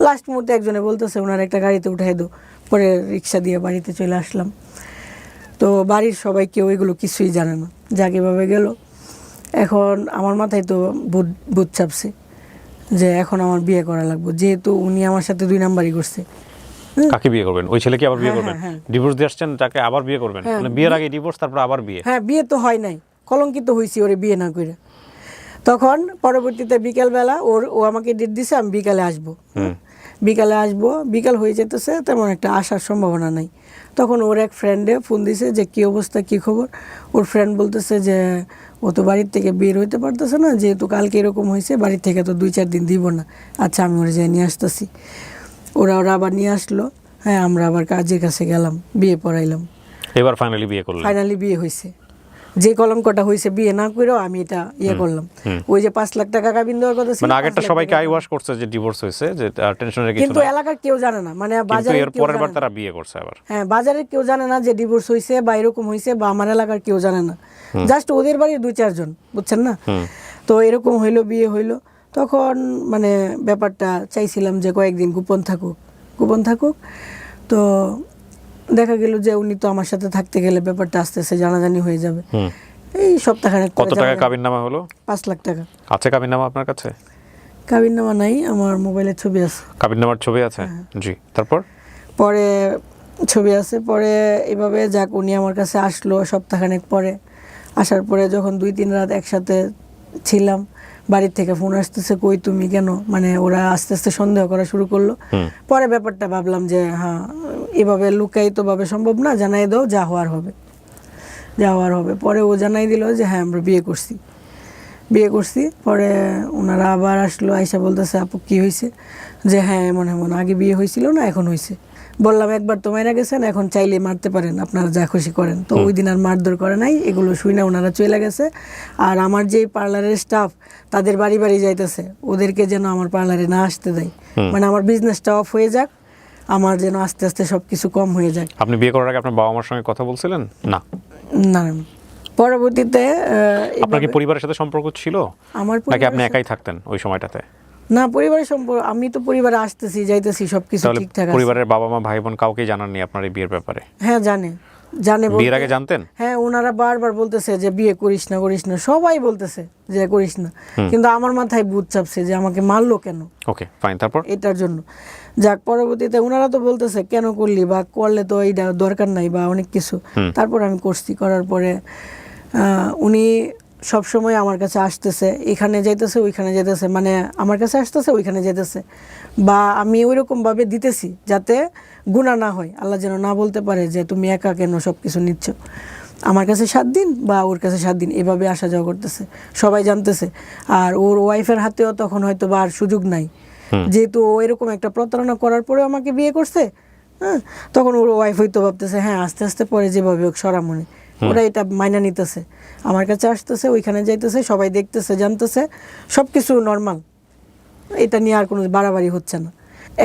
লাস্ট মুহূর্তে একজনে বলতেছে ওনার একটা গাড়িতে উঠাই দো, পরে রিক্সা দিয়ে বাড়িতে চলে আসলাম। তো বাড়ির সবাই কেউ এগুলো কিছুই জানে না, যা কীভাবে গেল। এখন আমার মাথায় তো বুধ চাপছে যে এখন আমার বিয়ে করা লাগবে, যেহেতু উনি আমার সাথে 2 নাম্বারই করছে। কাকে বিয়ে করবেন? ওই ছেলেকে আবার বিয়ে হ্যাঁ, করবেন? হ্যাঁ। ডিভোর্স দিয়ে আসছেন, তাকে আবার বিয়ে করবেন? হ্যাঁ, মানে বিয়ের আগে ডিভোর্স, তারপর আবার বিয়ে? হ্যাঁ, বিয়ে তো হয় নাই, কলঙ্কিত হয়েছি ওরে বিয়ে না করে। তখন পরবর্তীতে বিকেলবেলা ও আমাকে ডেট দিছে, আমি বিকালে আসবো, বিকাল হয়ে যেতেছে, তেমন একটা আসার সম্ভাবনা নাই। তখন ওর এক ফ্রেন্ডে ফোন দিছে যে কী অবস্থা, কী খবর। ওর ফ্রেন্ড বলতেছে যে ও তো বাড়ির থেকে বের হইতে পারতেছে না, যেহেতু কালকে এরকম হয়েছে, বাড়ির থেকে তো 2-4 দিন দিব না। আচ্ছা, আমি ওরা যাই নিয়ে আসতেছি। ওরা আবার নিয়ে আসলো। হ্যাঁ, আমরা আবার কাজের কাছে গেলাম, বিয়ে পড়াইলাম, এবার ফাইনালি বিয়ে করলেন? ফাইনালি বিয়ে হয়েছে। যে কলঙ্কটা হয়েছে বিয়ে না করেও আমি এটা করলাম। ওই যে 5 লাখ টাকা কাবিন দেওয়ার কথা ছিল, মানে আগেরটা 5 লাখ সবাইকে টাকা। আই ওয়াশ করছে যে ডিভোর্স হয়েছে, যে টেনশনের কিছু কিন্তু না, এলাকার কেউ জানে না, মানে কিন্তু বাজারে এর পরের বার তারা বিয়ে করছে আবার। হ্যাঁ, বাজারে কেউ জানে না যে ডিভোর্স হয়েছে বা এরকম হয়েছে, বা আমার এলাকার কেউ জানে না, জাস্ট ওদের বাড়ির 2-4 জন, বুঝছেন না? তো এরকম হইলো, বিয়ে হইলো। তখন মানে ব্যাপারটা চাইছিলাম যে কয়েকদিন গোপন থাকুক। তো দেখা গেল যে উনি তো আমার সাথে থাকতে গেলে ব্যাপারটা আস্তে আস্তে জানাজানি হয়ে যাবে। এই সপ্তাহখানেক কত টাকা কাবিননামা হলো? 5 লাখ টাকা। আছে কাবিননামা আপনার কাছে? কাবিননামা নাই, আমার মোবাইলে ছবি আছে। কাবিননামার ছবি আছে? জি, তারপর? পরে ছবি আছে। পরে এভাবে যাক উনি আমার কাছে আসলো সপ্তাহখানেক পরে, আসার পরে যখন 2-3 রাত একসাথে ছিলাম, বাড়ির থেকে ফোন আসতেছে, কই তুমি কেন, মানে ওরা আস্তে আস্তে সন্দেহ করা শুরু করলো। পরে ব্যাপারটা ভাবলাম যে হ্যাঁ, এভাবে লুকায়িত ভাবে সম্ভব না, জানাই দাও, যা হওয়ার হবে যা হওয়ার হবে। পরে ও জানাই দিল যে হ্যাঁ আমরা বিয়ে করছি। পরে ওনারা আবার আসলো, আয়সা বলতেছে আপু কি হয়েছে, যে হ্যাঁ এমন এমন, আগে বিয়ে হয়েছিল না এখন হয়েছে। বললাম একবার তো মারা গেছেন, এখন চাইলে মারতে পারেন, আপনারা যা খুশি করেন। তো ওই দিন আর মারধর করে নাই, এগুলো শুই না ওনারা চলে গেছে। আর আমার যে পার্লারের স্টাফ, তাদের বাড়ি বাড়ি যাইতেছে, ওদেরকে যেন আমার পার্লারে না আসতে দেয়, মানে আমার বিজনেসটা অফ হয়ে যাক, আমার যেন আস্তে আস্তে সবকিছু কম হয়ে যাক। আপনি বিয়ে করার আগে আপনার বাবা মার সঙ্গে কথা বলছিলেন? না। না, পরবর্তীতে আপনার কি পরিবারের সাথে সম্পর্ক ছিল, আমার নাকি আপনি একাই থাকতেন ওই সময়টাতে? না, পরিবারের সম্পর্ক, আমি তো পরিবারে আসতেছি যাইতেছি, সবকিছু তাহলে ঠিকঠাক আছে। পরিবারের বাবা মা ভাই বোন কাউকে জানাননি আপনার এই বিয়ের ব্যাপারে? হ্যাঁ জানে বিয়ের আগে জানতেন? হ্যাঁ, ওনারা বারবার বলতেছে যে বিয়ে করিস না, সবাই বলতেছে যে করিস না, কিন্তু আমার মাথায় ভূত চাপছে যে আমাকে মারলো কেন। ওকে ফাইন, তারপর? এটার জন্য যাক, পরবর্তীতে ওনারা তো বলতেছে কেন করলি, বা করলে তো এইটা দরকার নাই, বা অনেক কিছু। তারপর আমি করছি, করার পরে উনি সবসময় আমার কাছে আসতেছে, এখানে যাইতেছে ওইখানে যাইতেছে, মানে আমার কাছে আসতেছে ওইখানে যাইতেছে, বা আমি ওইরকমভাবে দিতেছি যাতে গুনাহ না হয়, আল্লাহ যেন না বলতে পারে যে তুমি একা কেন সব কিছু নিচ্ছ। আমার কাছে 7 দিন বা ওর কাছে 7 দিন, এভাবে আসা যাওয়া করতেছে, সবাই জানতেছে। আর ওর ওয়াইফের হাতেও তখন হয়তো বা আর সুযোগ নাই, যেহেতু ও এরকম একটা প্রতারণা করার পরেও আমাকে বিয়ে করছে। হ্যাঁ, তখন ওর ওয়াইফ হয়তো ভাবতেছে হ্যাঁ আস্তে আস্তে পরে যেভাবে হোক সরামনে, ওরা এটা মাইনা নিতেছে, আমার কাছে আসতেছে, ওইখানে যাইতেছে, সবাই দেখতেছে, জানতেছে, সব কিছু নর্মাল, এটা নিয়ে আর কোনো বাড়াবাড়ি হচ্ছে না।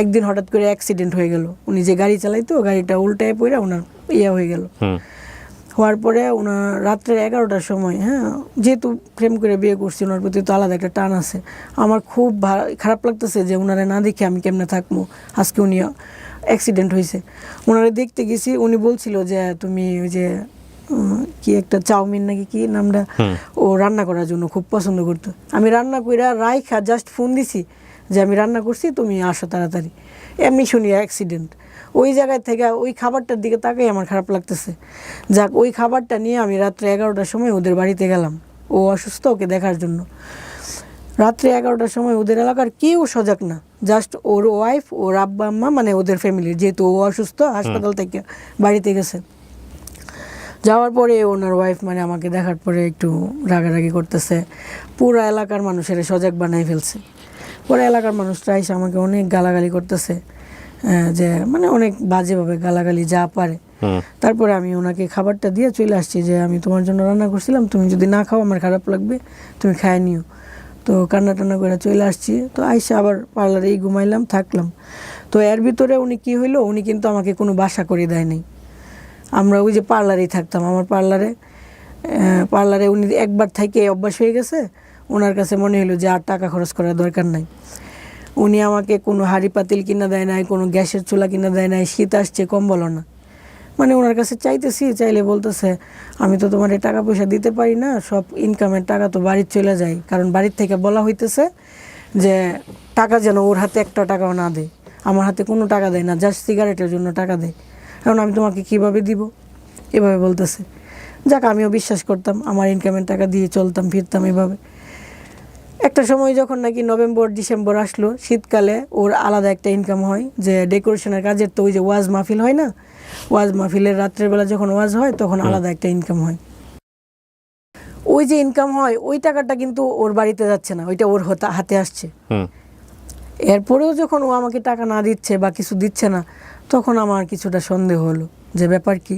একদিন হঠাৎ করে অ্যাক্সিডেন্ট হয়ে গেল, উনি যে গাড়ি চালাইতো, গাড়িটা উল্টায় পড়ে ওনার হয়ে গেল। হওয়ার পরে ওনার রাত্রে 11টার সময়, হ্যাঁ যেহেতু প্রেম করে বিয়ে করছি, ওনার প্রতি তো আলাদা একটা টান আছে, আমার খুব খারাপ লাগতেছে যে ওনারা না দেখে আমি কেমনে থাকবো। আজকে উনি অ্যাক্সিডেন্ট হয়েছে, ওনারা দেখতে গেছি, উনি বলছিল যে তুমি ওই যে কি একটা চাউমিন নাকি কি নামটা, ও রান্না করার জন্য খুব পছন্দ করতো। আমি রান্না কইরা রাইখা জাস্ট ফোন দিছি যে আমি রান্না করছি, তুমি আসো তাড়াতাড়ি। এমনি শুনি অ্যাক্সিডেন্ট। ওই জায়গায় থেকে ওই খাবারটার দিকে তাকাই আমার খারাপ লাগতেছে। যাক, ওই খাবারটা নিয়ে আমি রাত্রে 11টার সময় ওদের বাড়িতে গেলাম, ও অসুস্থ, ওকে দেখার জন্য। রাত্রে 11টার সময় ওদের এলাকার কেউ সজাগ না, জাস্ট ওর ওয়াইফ, ওর আব্বা আম্মা, মানে ওদের ফ্যামিলির, যেহেতু ও অসুস্থ, হাসপাতাল থেকে বাড়িতে গেছে। যাওয়ার পরে ওনার ওয়াইফ মানে আমাকে দেখার পরে একটু রাগারাগি করতেছে, পুরো এলাকার মানুষের সজাগ বানাই ফেলছে। পুরো এলাকার মানুষরা এসে আমাকে অনেক গালাগালি করতেছে, যে মানে অনেক বাজেভাবে গালাগালি যা পারে। তারপরে আমি ওনাকে খাবারটা দিয়ে চলে আসছি যে আমি তোমার জন্য রান্না করছিলাম, তুমি যদি না খাও আমার খারাপ লাগবে, তুমি খায় নিও। তো কান্না টান্না করে চলে আসছি। তো আইসা আবার পার্লারেই ঘুমাইলাম, থাকলাম। তো এর ভিতরে উনি কি হইলো, উনি কিন্তু আমাকে কোনো বাসা করে দেয় নাই, আমরা ওই যে পার্লারেই থাকতাম। আমার পার্লারে উনি একবার থেকে অভ্যাস হয়ে গেছে, ওনার কাছে মনে হলো যে আর টাকা খরচ করার দরকার নাই। উনি আমাকে কোনো হাঁড়ি পাতিল কিনা দেয় নাই, কোনো গ্যাসের চুলা কিনা দেয় নাই, শীত আসছে কম্বলও না। মানে ওনার কাছে চাইলে বলতেছে আমি তো তোমার টাকা পয়সা দিতে পারি না, সব ইনকামের টাকা তো বাড়ির চলে যায়, কারণ বাড়ির থেকে বলা হইতেছে যে টাকা যেন ওর হাতে একটা টাকাও না দেয়। আমার হাতে কোনো টাকা দেয় না, জাস্ট সিগারেটের জন্য টাকা দেয়, কারণ আমি তোমাকে কিভাবে দিব, এভাবে বলতেছে। যাক, আমিও বিশ্বাস করতাম, আমার ইনকামের টাকা দিয়ে চলতাম ফিরতাম এভাবে। একটা সময় যখন নাকি নভেম্বর ডিসেম্বর আসলো, শীতকালে ওর আলাদা একটা ইনকাম হয়, যে ডেকোরেশনের কাজের, তো ওই যে ওয়াজ মাহফিল হয় না, ওয়াজ মাহফিলের রাত্রের বেলা যখন ওয়াজ হয় তখন আলাদা একটা ইনকাম হয়। ওই যে ইনকাম হয়, ওই টাকাটা কিন্তু ওর বাড়িতে যাচ্ছে না, ওইটা ওর হাতে আসছে। এরপরেও যখন ও আমাকে টাকা না দিচ্ছে বা কিছু দিচ্ছে না, তখন আমার কিছুটা সন্দেহ হলো যে ব্যাপার কি।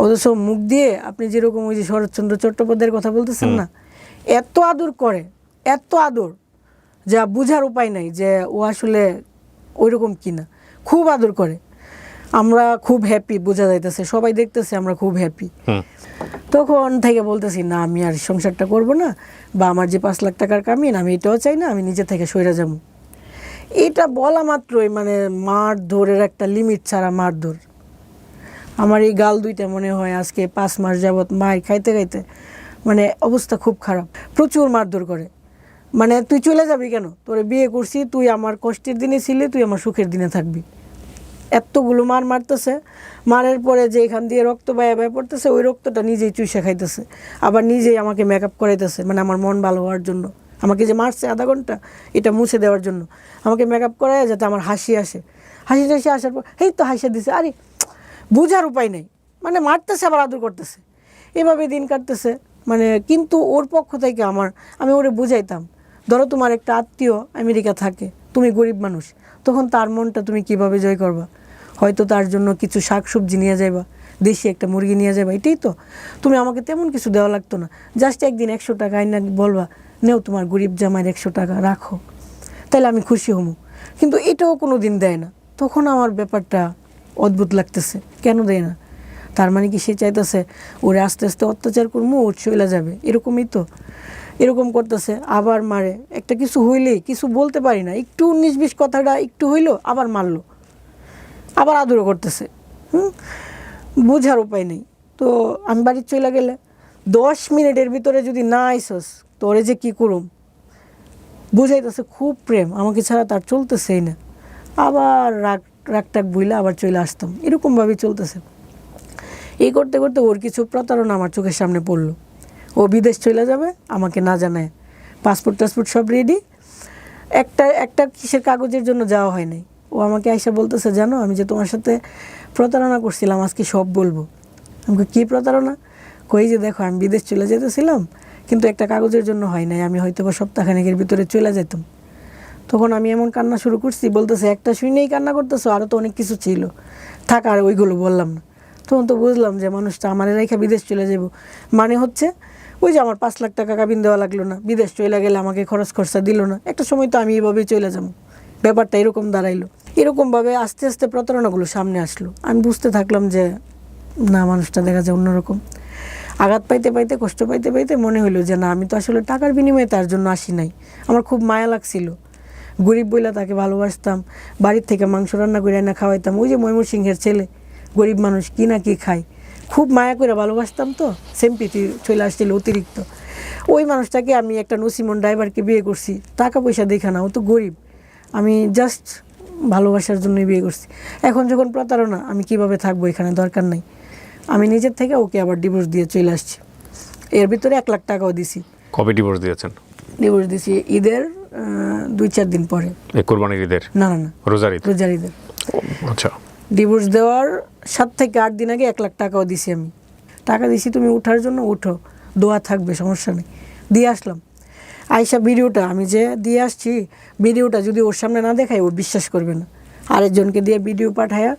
অথচ মুখ দিয়ে আপনি যেরকম ওই যে শরৎচন্দ্র চট্টোপাধ্যায়ের কথা বলতেছেন না, এত আদর করে, এত আদর, যা বুঝার উপায় নাই যে ও আসলে ওইরকম কিনা, খুব আদর করে। আমরা খুব হ্যাপি, বোঝা যাইতেছে, সবাই দেখতেছে আমরা খুব হ্যাপি। তখন থেকে বলতেছি না, আমি আর সংসারটা করব না, বা আমার যে 5 লাখ টাকার কামিন আমি এটাও চাই না, আমি নিজে থেকে সইরা যাবো। এটা বলা মাত্রই মানে মারধরের একটা লিমিট ছাড়া মারধর। আমার এই গাল দুইটা মনে হয় আজকে 5 মাস যাবৎ মায়ের খাইতে খাইতে মানে অবস্থা খুব খারাপ, প্রচুর মারধর করে। মানে তুই চলে যাবি কেন, তোরে বিয়ে করছি, তুই আমার কষ্টের দিনে ছিলি, তুই আমার সুখের দিনে থাকবি, এতগুলো মারতেছে, মারের পরে যে এখান দিয়ে রক্ত বায়া বায়া পড়তেছে, ওই রক্তটা নিজেই চুষে খাইতেছে, আবার নিজেই আমাকে মেকআপ করাইতেছে, মানে আমার মন ভালো হওয়ার জন্য। আমাকে যে মারছে আধা ঘন্টা, এটা মুছে দেওয়ার জন্য আমাকে মেকআপ করায় যাতে আমার হাসি আসে। হাসি টাসি আসার পর এই তো হাসি দিছে, আরে বোঝার উপায় নেই, মানে মারতেছে আবার আদর করতেছে, এভাবে দিন কাটতেছে। মানে কিন্তু ওর পক্ষ থেকে আমি ওরে বুঝাইতাম, ধরো তোমার একটা আত্মীয় আমেরিকা থাকে, তুমি গরিব মানুষ, তখন তার মনটা তুমি কিভাবে জয় করবা? হয়তো তার জন্য কিছু শাকসবজি নিয়ে যাইবা, দেশি একটা মুরগি নিয়ে যাবা, এটাই তো। তুমি আমাকে তেমন কিছু দেওয়া লাগতো না, জাস্ট একদিন 100 টাকা আইনা বলবা, নেও তোমার গরিব জামাইয়ের 100 টাকা রাখো, তাহলে আমি খুশি হমু। কিন্তু এটাও কোনো দিন দেয় না। তখন আমার ব্যাপারটা অদ্ভুত লাগতেছে, কেন দেয় না? তার মানে কি সে চাইতেছে ওরে আস্তে আস্তে অত্যাচার করবো, ওর চলে যাবে, এরকমই তো। এরকম করতেছে, আবার মারে। একটা কিছু হইলেই কিছু বলতে পারি না, একটু 19-20 কথাটা একটু হইলো আবার মারলো, আবার আদরও করতেছে। বোঝার উপায় নেই। তো আমি বাড়ির চলে গেলে 10 মিনিটের ভিতরে যদি না আইসস, তোরে যে কী করুম, বুঝাইতেছে খুব প্রেম, আমাকে ছাড়া তার চলতেছেই না। আবার রাগটাক বইলে আবার চলে আসতাম, এরকমভাবেই চলতেছে। এই করতে করতে ওর কিছু প্রতারণা আমার চোখের সামনে পড়লো। ও বিদেশ চলে যাবে আমাকে না জানায়, পাসপোর্ট টাসপোর্ট সব রেডি, একটা কিসের কাগজের জন্য যাওয়া হয় নাই। ও আমাকে আইসা বলতেছে, জানো আমি যে তোমার সাথে প্রতারণা করছিলাম, আজকে সব বলবো। আমাকে কী প্রতারণা? কই যে দেখো আমি বিদেশ চলে যেতেছিলাম, কিন্তু একটা কাগজের জন্য হয় নাই, আমি হয়তো বা সপ্তাহখানেকের ভিতরে চলে যেতাম। তখন আমি এমন কান্না শুরু করছি, বলতেছে একটা শুনেই কান্না করতেছো, আরও তো অনেক কিছু ছিল, থাক আর ওইগুলো বললাম না। তখন তো বুঝলাম যে মানুষটা আমার রেখা বিদেশ চলে যাব, মানে হচ্ছে ওই যে আমার 5 লাখ টাকা কাবিন দেওয়া লাগলো না, বিদেশ চলে গেলে আমাকে খরচ খরচা দিল না, একটা সময় তো আমি এইভাবেই চলে যাবো। ব্যাপারটা এরকম দাঁড়াইলো। এরকমভাবে আস্তে আস্তে প্রতারণাগুলো সামনে আসলো। আমি বুঝতে থাকলাম যে না, মানুষটা দেখা যায় অন্যরকম। আঘাত পাইতে পাইতে, কষ্ট পাইতে পাইতে মনে হলো যে না, আমি তো আসলে টাকার বিনিময়ে তার জন্য আসি নাই। আমার খুব মায়া লাগছিল, গরিব বইলা তাকে ভালোবাসতাম, বাড়ির থেকে মাংস রান্না করে না খাওয়াইতাম। ওই যে ময়মনসিংহের ছেলে, গরিব মানুষ, কি না কি খায়, খুব মায়া করে ভালোবাসতাম, তো সিম্পিতি চলে আসছিল অতিরিক্ত। ওই মানুষটাকে আমি একটা নসিমন ড্রাইভারকে বিয়ে করছি, টাকা পয়সা দেখা না, ও তো গরিব, আমি জাস্ট ভালোবাসার জন্যই বিয়ে করছি। এখন যখন প্রতারণা, আমি কিভাবে থাকবো এখানে, দরকার নাই। আমি নিজের থেকে ওকে আবার ডিভোর্স দিয়ে চলে আসছি। এর ভিতরে 1 লাখ টাকাও দিছি। কবে ডিভোর্স দিয়েছেন? ডিভোর্স দিছি ঈদের 2-4 দিন পরে। এই কোরবানির ঈদের? না না না, রোজার ঈদ। রোজার ঈদের। আচ্ছা। ডিভোর্স দেওয়ার 7 থেকে 8 দিন আগে 1 লাখ টাকাও দিছি আমি। টাকা দিছি, তুমি উঠার জন্য উঠো, দোয়া থাকবে, সমস্যা নেই। দিয়ে আসলাম। আয়শা ভিডিওটা আমি যে দিয়ে আসছি, ভিডিওটা যদি ওর সামনে না দেখাই, ও বিশ্বাস করবে না। আরেকজনকে দিয়ে ভিডিও পাঠায়া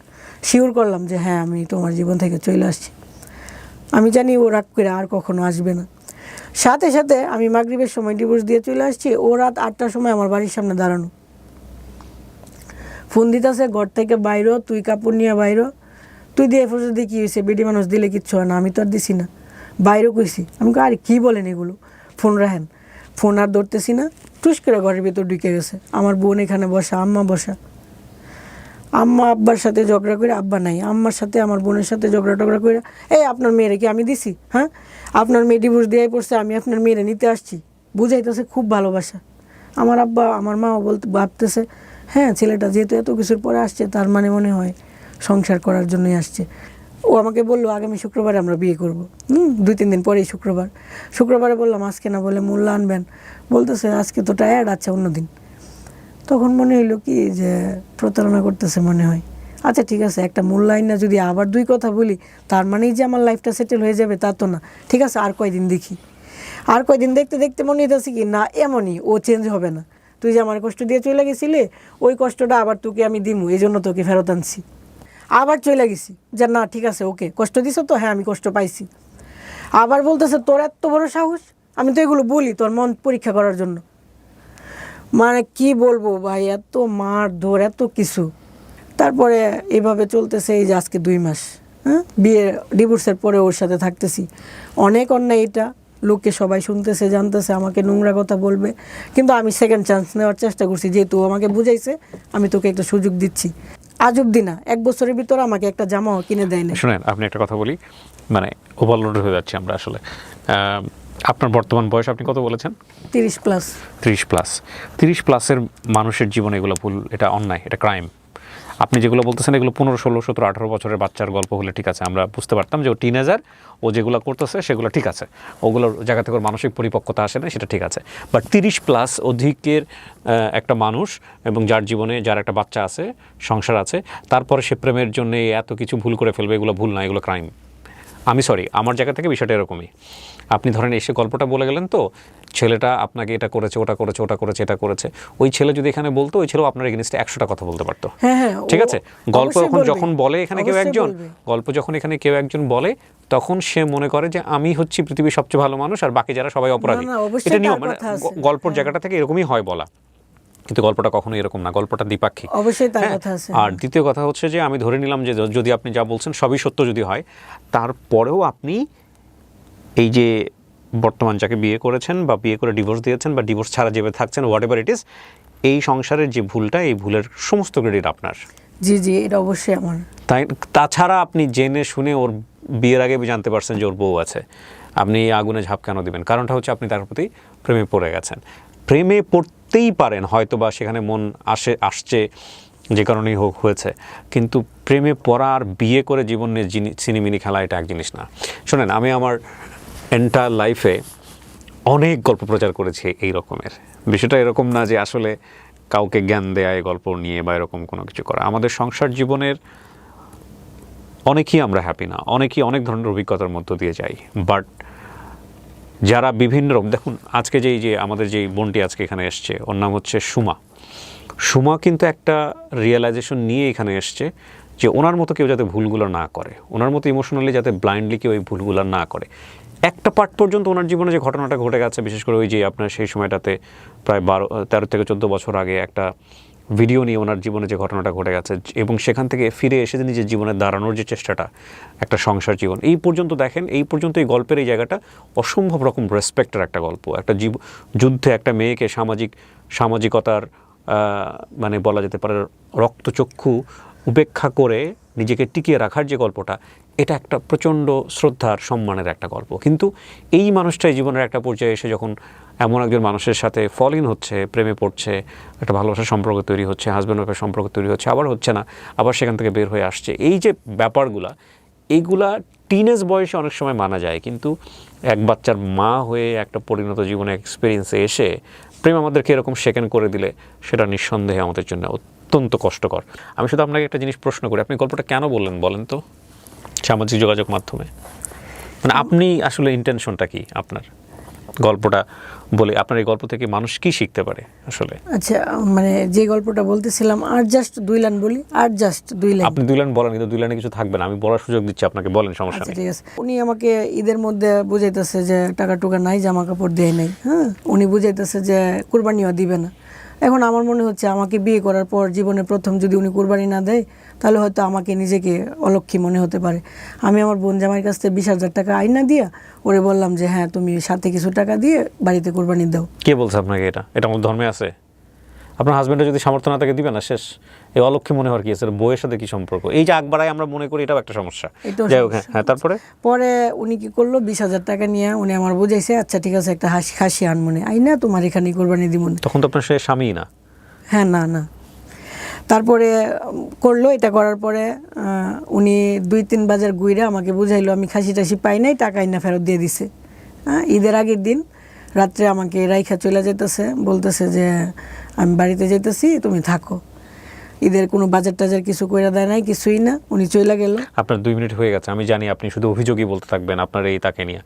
শিওর করলাম যে হ্যাঁ, আমি তোমার জীবন থেকে চলে আসছি। আমি জানি ও রাগ করে আর কখনো আসবে না। সাথে সাথে আমি মাগরিবের সময় ডিভোর্স দিয়ে চলে আসছি, ও রাত 8টার সময় আমার বাড়ির সামনে দাঁড়ানো, ফোন দিতেছে ঘর থেকে বাইরো, তুই কাপড় নিয়ে বাইরো, তুই দিয়ে ফোর্স দিয়ে কী হয়েছে, বেডি মানুষ দিলে কিচ্ছু হয় না, আমি তো আর দিছি না, বাইরেও কইছি। আমি আরে কী বলেন এগুলো, ফোন রাখেন। ফোন আর ধরতেছি না, টুস করে ঘরের ভিতর ঢুকে গেছে। আমার বোন এখানে বসা, আম্মা বসা, আম্মা আব্বার সাথে ঝগড়া করে, আব্বা নাই, আম্মার সাথে আমার বোনের সাথে ঝগড়া টগড়া করে, এই আপনার মেয়েরে কি আমি দিছি? হ্যাঁ, আপনার মেয়ে ডিভোর্স দিয়ে পড়ছে, আমি আপনার মেয়েরে নিতে আসছি। বুঝাইতেছে খুব ভালোবাসা। আমার আব্বা আমার মাও ভাবতেছে হ্যাঁ, ছেলেটা যেহেতু এত কিছুর পরে আসছে, তার মানে মনে হয় সংসার করার জন্যই আসছে। ও আমাকে বললো আগামী শুক্রবারে আমরা বিয়ে করবো। 2-3 দিন পরেই শুক্রবারে বললাম আজকে না, বলে মূল্য আনবেন, বলতেছে আজকে তো টায়ার্ড, আচ্ছা অন্যদিন। তখন মনে হইলো কি যে প্রতারণা করতেছে মনে হয়। আচ্ছা ঠিক আছে, একটা মূল্যায়ন না, যদি আবার 2 কথা বলি, তার মানেই যে আমার লাইফটা সেটেল হয়ে যাবে তা তো না। ঠিক আছে, আর কয়দিন দেখি। আর কয়দিন দেখতে দেখতে মনে হইতেছে কি না, এমনই ও চেঞ্জ হবে না। তুই যে আমার কষ্ট দিয়ে চলে গেছিলি, ওই কষ্টটা আবার তোকে আমি দিমু, এই জন্য তোকে ফেরত আনছি। আবার চলে গেছি যে না ঠিক আছে, ওকে কষ্ট দিছ তো, হ্যাঁ আমি কষ্ট পাইছি। আবার বলতেছে তোর এত বড় সাহস, আমি তো এগুলো বলি তোর মন পরীক্ষা করার জন্য। মানে কি বলবো ভাই, এত মার ধর, এত কিছু। তারপরে এভাবে চলতেছে এই যে আজকে 2 মাস, হ্যাঁ, বিয়ে ডিভোর্সের পরে ওর সাথে থাকতেছি। অনেক অন্যায় এটা, লোকে সবাই শুনতেছে, জানতেছে, আমাকে নোংরা কথা বলবে, কিন্তু আমি সেকেন্ড চান্স নেওয়ার চেষ্টা করছি। যেহেতু আমাকে বুঝাইছে, আমি তোকে একটা সুযোগ দিচ্ছি। আজ অব্দি না, 1 বছরের ভিতরে আমাকে একটা জামাও কিনে দেয় না। শুনেন, আপনি একটা কথা বলি, মানে ওভারলোড হয়ে যাচ্ছে আমরা আসলে। আপনার বর্তমান বয়স আপনি কত বলেছেন? 30 প্লাস। 30 প্লাসের মানুষের জীবনে এগুলো ভুল, এটা অন্যায়, এটা ক্রাইম। আপনি যেগুলো বলতেছেন এগুলো 15, 16, 17, 18 বছরের বাচ্চার গল্প হলে ঠিক আছে, আমরা বুঝতে পারতাম যে ও টিনেজার, ও যেগুলো করতেছে সেগুলো ঠিক আছে, ওগুলোর জায়গা থেকে ওর মানসিক পরিপক্কতা আসে না, সেটা ঠিক আছে। বাট 30+ অধিকের একটা মানুষ এবং যার জীবনে যার একটা বাচ্চা আছে, সংসার আছে, তারপরে সে প্রেমের জন্য এত কিছু ভুল করে ফেলবে, এগুলো ভুল না, এগুলো ক্রাইম। আমি সরি, আমার জায়গা থেকে বিষয়টা এরকমই। আপনি ধরেন এসে গল্পটা বলে গেলেন, তো ছেলেটা আপনাকে এটা করেছে, ওটা করেছে, ওটা করেছে, এটা করেছে, ওই ছেলে যদি এখানে বলতো, ওই ছেলেও আপনার এগেইনস্টে 100টা কথা বলতে পারতো। হ্যাঁ হ্যাঁ, ঠিক ও আছে, গল্প অবশ্যই বলবে। যখন বলে এখানে কেউ অবশ্যই একজন, বলবে। গল্প যখন এখানে কেউ একজন বলে, তখন সে মনে করে যে আমি হচ্ছি পৃথিবীর সবচেয়ে ভালো মানুষ আর বাকি যারা সবাই অপরাধী। না, অবশ্যই এটা নিয়ম, তার মানে কথা আছে। গল্পের জায়গাটা থেকে এরকমই হয় বলা, কিন্তু গল্পটা কখনো এরকম না, গল্পটা দ্বিপাক্ষিক। অবশ্যই তার হ্যাঁ, কথা আছে। আর দ্বিতীয় কথা হচ্ছে যে আমি ধরে নিলাম যে যদি আপনি যা বলছেন সবই সত্য যদি হয়, তারপরেও আপনি এই যে বর্তমান যাকে বিয়ে করেছেন বা বিয়ে করে ডিভোর্স দিয়েছেন বা ডিভোর্স ছাড়া যেভাবে থাকছেন, হোয়াট এভার ইট ইজ, এই সংসারের যে ভুলটা, এই ভুলের সমস্ত ক্রেডিট আপনার। জি জি, এটা অবশ্যই আমার। তাই তাছাড়া আপনি জেনে শুনে ওর বিয়ের আগে জানতে পারছেন যে ওর বউ আছে, আপনি এই আগুনে ঝাঁপ কেন দিবেন? কারণটা হচ্ছে আপনি তার প্রতি প্রেমে পড়ে গেছেন। প্রেমে পড়তেই পারেন হয়তো বা সেখানে মন আসছে যে কারণেই হোক হয়েছে, কিন্তু প্রেমে পড়া আর বিয়ে করে জীবনের সিনেমিনি খেলা এটা এক জিনিস না। শোনেন, আমি আমার এন্টায়ার লাইফে অনেক গল্প প্রচার করেছি এই রকমের। বিষয়টা এরকম না যে আসলে কাউকে জ্ঞান দেয়া এই গল্প নিয়ে বা এরকম কোনো কিছু করা। আমাদের সংসার জীবনের অনেকেই আমরা হ্যাপি না, অনেকেই অনেক ধরনের অভিজ্ঞতার মধ্য দিয়ে যাই, বাট যারা বিভিন্ন রকম, দেখুন আজকে যে আমাদের যেই বোনটি আজকে এখানে এসছে, ওর নাম হচ্ছে সুমা। সুমা কিন্তু একটা রিয়েলাইজেশন নিয়ে এখানে এসছে যে ওনার মতো কেউ যাতে ভুলগুলো না করে, ওনার মতো ইমোশনালি যাতে ব্লাইন্ডলি কেউ এই ভুলগুলো না করে। একটা পার্ট পর্যন্ত ওনার জীবনে যে ঘটনাটা ঘটে গেছে, বিশেষ করে ওই যে আপনার সেই সময়টাতে প্রায় 13 থেকে 14 বছর আগে একটা ভিডিও নিয়ে ওনার জীবনে যে ঘটনাটা ঘটে গেছে, এবং সেখান থেকে ফিরে এসে নিজের জীবনে দাঁড়ানোর যে চেষ্টাটা, একটা সংসার জীবন, এই পর্যন্ত দেখেন, এই পর্যন্ত এই গল্পের এই জায়গাটা অসম্ভব রকম রেসপেক্টের একটা গল্প। একটা যুদ্ধে একটা মেয়েকে সামাজিকতার মানে বলা যেতে পারে রক্তচক্ষু উপেক্ষা করে নিজেকে টিকিয়ে রাখার যে গল্পটা, এটা একটা প্রচণ্ড শ্রদ্ধার সম্মানের একটা গল্প। কিন্তু এই মানুষটাই জীবনের একটা পর্যায়ে এসে যখন এমন একজন মানুষের সাথে ফল ইন হচ্ছে, প্রেমে পড়ছে, একটা ভালোবাসার সম্পর্ক তৈরি হচ্ছে, হাজব্যান্ড ওয়াইফের সম্পর্ক তৈরি হচ্ছে, আবার হচ্ছে না, আবার সেখান থেকে বের হয়ে আসছে, এই যে ব্যাপারগুলা, এইগুলা টিনেজ বয়সে অনেক সময় মানা যায়, কিন্তু এক বাচ্চার মা হয়ে একটা পরিণত জীবনে এক্সপিরিয়েন্সে এসে প্রেম আমাদেরকে এরকম সেকেন্ড করে দিলে, সেটা নিঃসন্দেহে আমাদের জন্য অত্যন্ত কষ্টকর। আমি শুধু আপনাকে একটা জিনিস প্রশ্ন করি, আপনি গল্পটা কেন বললেন বলেন তো সামাজিক যোগাযোগ মাধ্যমে? মানে আপনি আসলে ইন্টেনশনটা কি আপনার গল্পটা বলে? আপনার এই গল্প থেকে মানুষ কি শিখতে পারে আসলে? আচ্ছা, মানে যে গল্পটা বলতেছিলাম, আর জাস্ট 2 লাইন বলি, আর জাস্ট 2 লাইন। আপনি 2 লাইন বলেন, কিন্তু 2 লাইনে কিছু থাকবে না, আমি বলার সুযোগ দিচ্ছি আপনাকে, বলেন, সমস্যা আচ্ছা নেই। ঠিক আছে। উনি আমাকে ঈদের মধ্যে বুঝাইতেছে যে টাকা টুকা নাই, জামা কাপড় দেয় নাই। হ্যাঁ, উনি বুঝাইতেছে যে কুরবানিও দিবে না। এখন আমার মনে হচ্ছে আমাকে বিয়ে করার পর জীবনে প্রথম যদি উনি কুরবানি না দেয়, তাহলে হয়তো আমাকে নিজেকে অলক্ষী মনে হতে পারে। আমি আমার বোন জামাইয়ের কাছ থেকে 20,000 টাকা আইনা দিয়া ওরে বললাম যে হ্যাঁ, তুমি সাথে কিছু টাকা দিয়ে বাড়িতে কুরবানি দাও। কে বলছে আপনাকে এটা? এটা আমার ধর্মে আছে? আপনার হাজব্যান্ডের যদি সামর্থ্য না থাকে দিবে না, শেষ। এই অলক্ষী মনে হওয়ার কি আছে? বউয়ের সাথে কি সম্পর্ক? এই যে আকবারাই আমরা মনে করি, এটাও একটা সমস্যা। এটাও যাই হোক, সমস্যা। হ্যাঁ, তারপরে পরে উনি কি করলো, 20,000 টাকা নিয়ে উনি আমার বুঝাইছে, আচ্ছা ঠিক আছে, একটা খাসি আন মনে আইনা তোমার এখানে কুরবানি দিব না। তখন তো আপনার সে স্বামী না। হ্যাঁ, না না। তারপরে করলো, এটা করার পরে উনি 2-3 বাজার ঘুরে আমাকে বুঝাইলো আমি খাসি টাসি পাই নাই, টাকা আইনা ফেরত দিয়ে দিছে। হ্যাঁ, ঈদের আগের দিন রাত্রে আমাকে রাইখা চলে যেতেছে, বলতেছে যে আমি বাড়িতে যেতেছি, তুমি থাকো। ঈদের কোনো বাজার টাজার কিছু কইরা দেয় নাই, কিছুই না, উনি চলে গেল। আপনার 2 মিনিট হয়ে গেছে, আমি জানি আপনি শুধু অভিযোগই বলতে থাকবেন আপনার এই তাকে নিয়ে।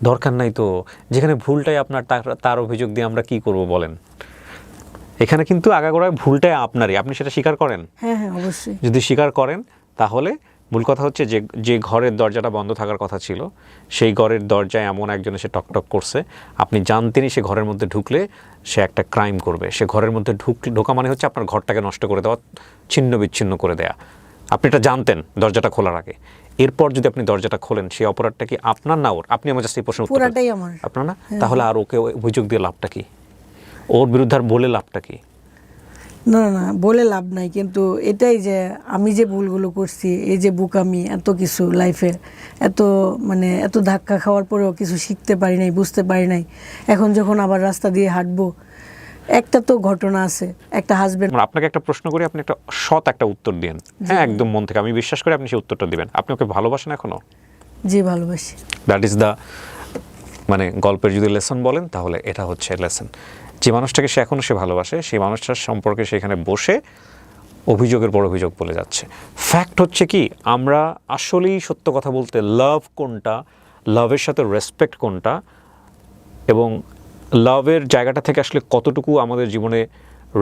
দরকার নাই তো, যেখানে ভুলটাই আপনার, তার অভিযোগ দিয়ে আমরা কি করব বলেন? এখানে কিন্তু আগাগোড়ায় ভুলটাই আপনারই, আপনি সেটা স্বীকার করেন। হ্যাঁ হ্যাঁ, অবশ্যই। যদি স্বীকার করেন, তাহলে মূল কথা হচ্ছে যে ঘরের দরজাটা বন্ধ থাকার কথা ছিল, সেই ঘরের দরজায় এমন একজন এসে টকটক করছে, আপনি জানতেনই সে ঘরের মধ্যে ঢুকলে সে একটা ক্রাইম করবে। সে ঘরের মধ্যে ঢোকা মানে হচ্ছে আপনার ঘরটাকে নষ্ট করে দেওয়া, ছিন্ন বিচ্ছিন্ন করে দেয়া। আপনি এটা জানতেন দরজাটা খোলার আগে। এরপর যদি আপনি দরজাটা খোলেন, সেই অপরাধটা কি আপনার না ওর? আপনি আমার জাস্ট এই প্রশ্ন পুরাটাই আমার। আপনার না? তাহলে আর ওকে অভিযোগ দিয়ে লাভটা কি? ওর বিরুদ্ধে আর বলে লাভটা কি? না না, বলে লাভ নাই, কিন্তু এটাই যে আমি যে ভুলগুলো করছি, এই যে বুকামি, এত কিছু লাইফে, এত মানে এত ধাক্কা খাওয়ার পরেও কিছু শিখতে পারি নাই, বুঝতে পারি নাই। এখন যখন আবার রাস্তা দিয়ে হাঁটবো, একটা তো ঘটনা আছে, একটা হাজবেন্ড। মানে আপনাকে একটা প্রশ্ন করি, আপনি একটা সৎ একটা উত্তর দিন, হ্যাঁ একদম মন থেকে, আমি বিশ্বাস করি আপনি সেই উত্তরটা দিবেন। আপনি ওকে ভালোবাসেন এখনো? জি ভালোবাসি। দ্যাট ইজ দ্য, মানে গল্পের যদি লেসন বলেন তাহলে এটা হচ্ছে লেসন। যে মানুষটাকে সে এখনো সে ভালোবাসে, সেই মানুষটার সম্পর্কে সেখানে বসে অভিযোগের পর অভিযোগ বলে যাচ্ছে। ফ্যাক্ট হচ্ছে কি, আমরা আসলেই সত্য কথা বলতে লাভ কোনটা, লাভের সাথে রেসপেক্ট কোনটা, এবং লাভের জায়গাটা থেকে আসলে কতটুকু আমাদের জীবনে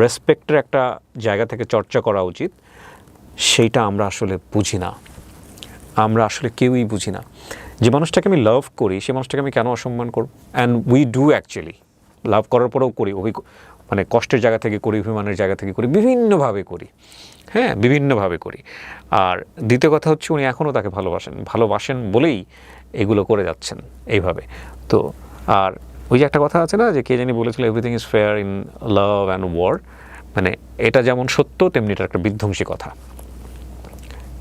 রেসপেক্টের একটা জায়গা থেকে চর্চা করা উচিত, সেইটা আমরা আসলে বুঝি না। আমরা আসলে কেউই বুঝি না। যে মানুষটাকে আমি লাভ করি সেই মানুষটাকে আমি কেন অসম্মান করব? অ্যান্ড উই ডু অ্যাকচুয়ালি লাভ করার পরেও করি, মানে কষ্টের জায়গা থেকে করি, অভিমানের জায়গা থেকে করি, বিভিন্নভাবে করি, হ্যাঁ বিভিন্নভাবে করি। আর দ্বিতীয় কথা হচ্ছে উনি এখনও তাকে ভালোবাসেন বলেই এগুলো করে যাচ্ছেন এইভাবে। তো আর ওই যে একটা কথা আছে না, যে কে জানি বলেছিল everything is fair in love and war, মানে এটা যেমন সত্য তেমনি এটা একটা বিধ্বংসী কথা।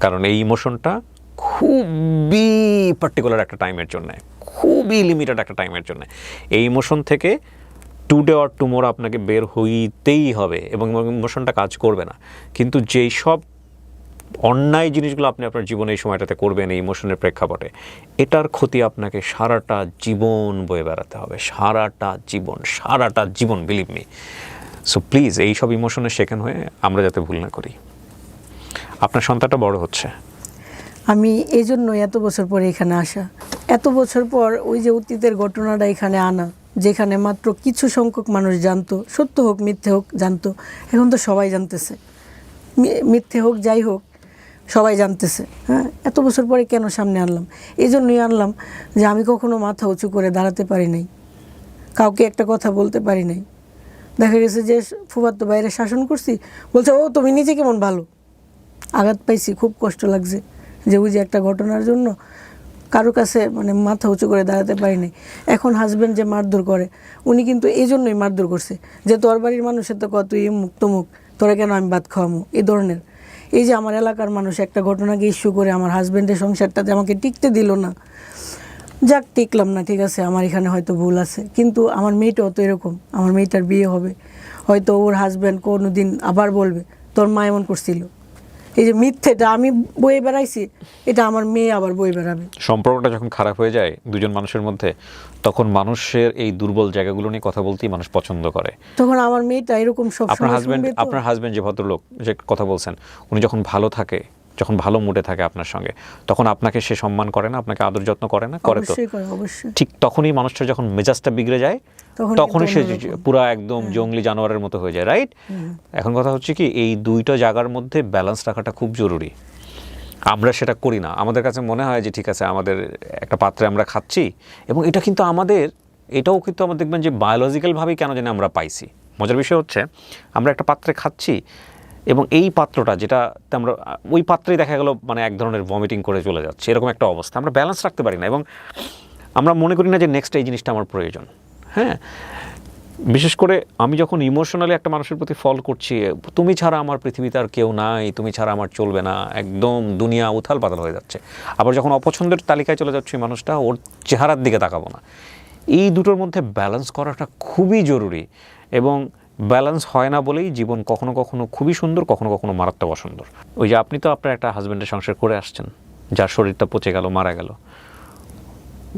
কারণ এই ইমোশনটা খুবই পার্টিকুলার একটা টাইমের জন্য, খুবই লিমিটেড একটা টাইমের জন্য। এই ইমোশন থেকে টুডে অর টুমোরো আপনাকে বের হইতেই হবে, এবং ইমোশনটা কাজ করবে না। কিন্তু যেই সব অন্যায় জিনিসগুলো আপনি আপনার জীবনে এই সময়টাতে করবেন এই ইমোশনের প্রেক্ষাপটে, এটার ক্ষতি আপনাকে সারাটা জীবন বয়ে বেড়াতে হবে, সারাটা জীবন, বিলিভ মি। সো প্লিজ এই সব ইমোশনে শেখান হয়ে আমরা যাতে ভুল না করি। আপনার সন্তানটা বড় হচ্ছে, আমি এই জন্য এত বছর পরে এখানে আসা, এত বছর পর ওই যে অতীতের ঘটনাটা এখানে আনা, যেখানে মাত্র কিছু সংখ্যক মানুষ জানতো, সত্য হোক মিথ্যে হোক জানতো, এখন তো সবাই জানতেছে, মিথ্যে হোক যাই হোক সবাই জানতেছে। হ্যাঁ, এত বছর পরে কেন সামনে আনলাম? এই জন্যই আনলাম যে আমি কখনো মাথা উঁচু করে দাঁড়াতে পারি নাই, কাউকে একটা কথা বলতে পারি নাই। দেখা গেছে যে ফুফাতো বাইরে শাসন করছি, বলছে ও তুমি নিজে কেমন ভালো। আঘাত পাইছি, খুব কষ্ট লাগছে যে ওই যে একটা ঘটনার জন্য কারো কাছে মানে মাথা উঁচু করে দাঁড়াতে পারি নাই। এখন হাজব্যান্ড যে মারধর করে, উনি কিন্তু এই জন্যই মারধর করছে যে তোর বাড়ির মানুষের তো কত মুখ তমুক, তোরা কেন আমি ভাত খাওয়ামো, এই ধরনের। এই যে আমার এলাকার মানুষ একটা ঘটনাকে ইস্যু করে আমার হাজব্যান্ডের সংসারটাতে আমাকে টিকতে দিল না। যাক, টিকলাম না, ঠিক আছে, আমার এখানে হয়তো ভুল আছে, কিন্তু আমার মেয়েটাও তো এরকম, আমার মেয়েটার বিয়ে হবে, হয়তো ওর হাজব্যান্ড কোনো দিন আবার বলবে তোর মা এমন করছিল। এই যে মিথ্যেটা আমি বয়ে বেড়াইছি, এটা আমার মেয়ে আবার বয়ে বেড়াবে। সম্পর্কটা যখন খারাপ হয়ে যায় দুজন মানুষের মধ্যে, তখন মানুষের এই দুর্বল জায়গাগুলো নিয়ে কথা বলতেই মানুষ পছন্দ করে। তখন আমার মেয়েটা এরকম সব আপনার হাজবেন্ড যে ভদ্রলোক যে কথা বলছেন, উনি যখন ভালো থাকে, যখন ভালো মুডে থাকে আপনার সঙ্গে, তখন আপনাকে সে সম্মান করে না, আপনাকে আদর যত্ন করে না? করে তো। অবশ্যই। ঠিক তখনই মানুষটা যখন মেজাজটা বিগড়ে যায়, তখনই সে পুরো একদম জঙ্গলি জানোয়ারের মতো হয়ে যায়, রাইট? এখন কথা হচ্ছে কি, এই দুইটা জায়গার মধ্যে ব্যালেন্স রাখাটা খুব জরুরি। আমরা সেটা করি না। আমাদের কাছে মনে হয় যে ঠিক আছে, আমাদের একটা পাত্রে আমরা খাচ্ছি, এবং এটা কিন্তু এটাও কিন্তু আমরা দেখবেন যে বায়োলজিক্যালভাবেই কেন জানি আমরা পাইছি। মজার বিষয় হচ্ছে, আমরা একটা পাত্রে খাচ্ছি এবং এই পাত্রটা যেটাতে আমরা ওই পাত্রেই দেখা গেল মানে এক ধরনের ভমিটিং করে চলে যাচ্ছে, এরকম একটা অবস্থা। আমরা ব্যালেন্স রাখতে পারি না, এবং আমরা মনে করি না যে নেক্সট এই জিনিসটা আমার প্রয়োজন। হ্যাঁ, বিশেষ করে আমি যখন ইমোশনালি একটা মানুষের প্রতি ফল করছি, তুমি ছাড়া আমার পৃথিবীতে আর কেউ নাই, তুমি ছাড়া আমার চলবে না, একদম দুনিয়া উথাল পাতাল হয়ে যাচ্ছে। আবার যখন অপছন্দের তালিকায় চলে যাচ্ছে মানুষটা, ওর চেহারার দিকে তাকাবো না। এই দুটোর মধ্যে ব্যালেন্স করাটা খুবই জরুরি, এবং ব্যালেন্স হয় না বলেই জীবন কখনো কখনো খুবই সুন্দর, কখনো কখনো মারাত্মক অসুন্দর। ওই যে আপনি তো আপনার একটা হাজব্যান্ডের সংসার করে আসছেন, যার শরীরটা পচে গেল, মারা গেল,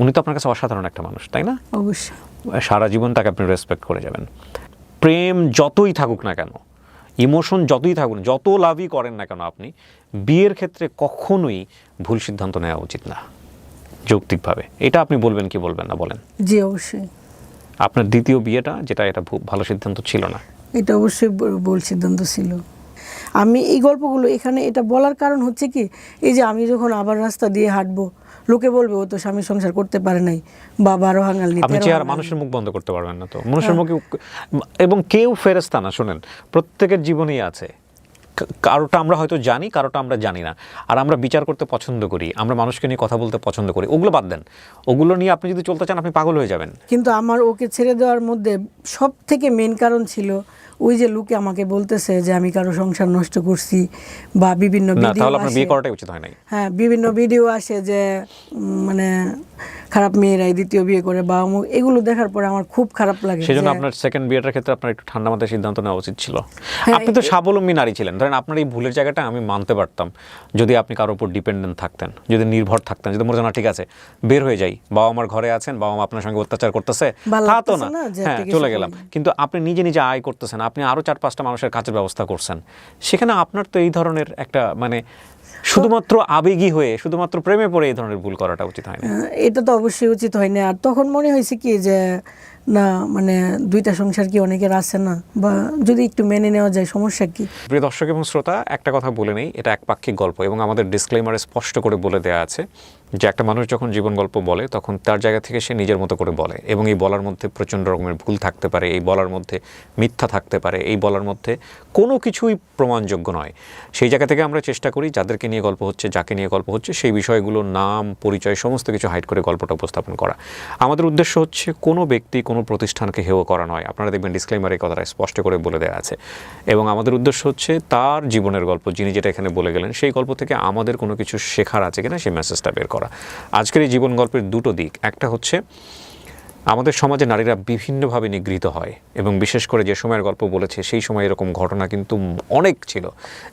উনি তো আপনার কাছে অসাধারণ একটা মানুষ, তাই না? অবশ্যই। সারা জীবন তাকে আপনি রেসপেক্ট করে যাবেন। প্রেম যতই থাকুক না কেন, ইমোশন যতই থাকুক, যত লাভই করেন না কেন, আপনি বিয়ের ক্ষেত্রে কখনোই ভুল সিদ্ধান্ত নেওয়া উচিত না যৌক্তিকভাবে। এটা আপনি বলবেন কি বলবেন না বলেন? জি অবশ্যই। আপনার দ্বিতীয় বিয়েটা যেটা, এটা ভালো সিদ্ধান্ত ছিল না? এটা অবশ্যই ভুল সিদ্ধান্ত ছিল। আমি এই গল্পগুলো এখানে এটা বলার কারণ হচ্ছে কি, এই যে আমি যখন আবার রাস্তা দিয়ে হাঁটবো, লোকে বলবে ও তো স্বামী সংসার করতে পারে নাই, বা 12 হাঙ্গাল নিতে। আপনি চেয়ার মানুষের মুখ বন্ধ করতে পারবেন না তো, মানুষের মুখে। এবং কেউ ফেরেশতা না, শোনেন, প্রত্যেকের জীবনেই আছে কারোটা আমরা হয়তো জানি, কারোটা আমরা জানি না। আর আমরা বিচার করতে পছন্দ করি, আমরা মানুষকে নিয়ে কথা বলতে পছন্দ করি, ওগুলো বাদ দেন। ওগুলো নিয়ে আপনি যদি চলতে চান আপনি পাগল হয়ে যাবেন। কিন্তু আমার ওকে ছেড়ে দেওয়ার মধ্যে সব থেকে মেন কারণ ছিল ওই যে লোকে আমাকে বলতেছে যে আমি কারো সংসার নষ্ট করছি, বা বিভিন্ন না, ভিডিও তাহলে আপনার আসে। বিয়ে করাটাই উচিত হয় নাই। হ্যাঁ, বিভিন্ন ভিডিও আসে যে মানে খারাপ মেয়েরাই দ্বিতীয় বিয়ে করে বা এগুলো দেখার পরে আমার খুব খারাপ লাগে। সেজন্য যে- আপনার সেকেন্ড বিয়েটার ক্ষেত্রে আপনার একটু ঠান্ডা মাথায় সিদ্ধান্ত নেওয়া উচিত ছিল। হ্যাঁ, আপনি তো স্বাবলম্বী নারী ছিলেন, ধরেন আপনার এই ভুলের জায়গাটা আমি মানতে পারতাম যদি আপনি কারোর উপর ডিপেন্ডেন্ট থাকতেন, যদি নির্ভর থাকতেন, যদি মনে হয় না ঠিক আছে বের হয়ে যাই, বাবা আমার ঘরে আছেন, বাবা মা আপনার সঙ্গে অত্যাচার করতেছে, ভালো তা তো লাগতেছে না, না যে হ্যাঁ একটা কিছু চলে গেলাম। করি। কিন্তু আপনি নিজে নিজে আয় করতেছেন, আপনি আরও 4-5টা মানুষের কাজের ব্যবস্থা করছেন, সেখানে আপনার তো এই ধরনের একটা মানে শুধুমাত্র আবেগী হয়ে, শুধুমাত্র প্রেমে পড়ে এই ধরনের ভুল করাটা উচিত হয় না। এটা তো অবশ্যই উচিত হয় না। আর তখন মনে হয়েছে কি যে না, মানে দুইটা সংসার কি অনেকের আছে না, বা যদি একটু মেনে নেওয়া যায় সমস্যা কি। প্রিয় দর্শক এবং শ্রোতা, একটা কথা বলে নেই, এটা একপাক্ষিক গল্প এবং আমাদের ডিসক্লেমারে স্পষ্ট করে বলে দেওয়া আছে যে একটা মানুষ যখন জীবন গল্প বলে তখন তার জায়গা থেকে সে নিজের মতো করে বলে, এবং এই বলার মধ্যে প্রচণ্ড রকমের ভুল থাকতে পারে, এই বলার মধ্যে মিথ্যা থাকতে পারে, এই বলার মধ্যে কোনো কিছুই প্রমাণযোগ্য নয়। সেই জায়গা থেকে আমরা চেষ্টা করি যাদেরকে নিয়ে গল্প হচ্ছে, যাকে নিয়ে গল্প হচ্ছে, সেই বিষয়গুলো নাম পরিচয় সমস্ত কিছু হাইড করে গল্পটা উপস্থাপন করা। আমাদের উদ্দেশ্য হচ্ছে কোনো ব্যক্তি কোনো প্রতিষ্ঠানকে হেয় করা নয়। আপনারা দেখবেন ডিসক্লেমারে এই কথাটা স্পষ্ট করে বলে দেওয়া আছে। এবং আমাদের উদ্দেশ্য হচ্ছে তার জীবনের গল্প, যিনি যেটা এখানে বলে গেলেন, সেই গল্প থেকে আমাদের কোনো কিছু শেখার আছে কিনা সেই মেসেজটা বের করা। আজকের এই জীবন গল্পের দুটো দিক, একটা হচ্ছে আমাদের সমাজে নারীরা বিভিন্নভাবে নিগৃহীত হয়, এবং বিশেষ করে যে সময়ের গল্প বলেছে সেই সময় এরকম ঘটনা কিন্তু অনেক ছিল,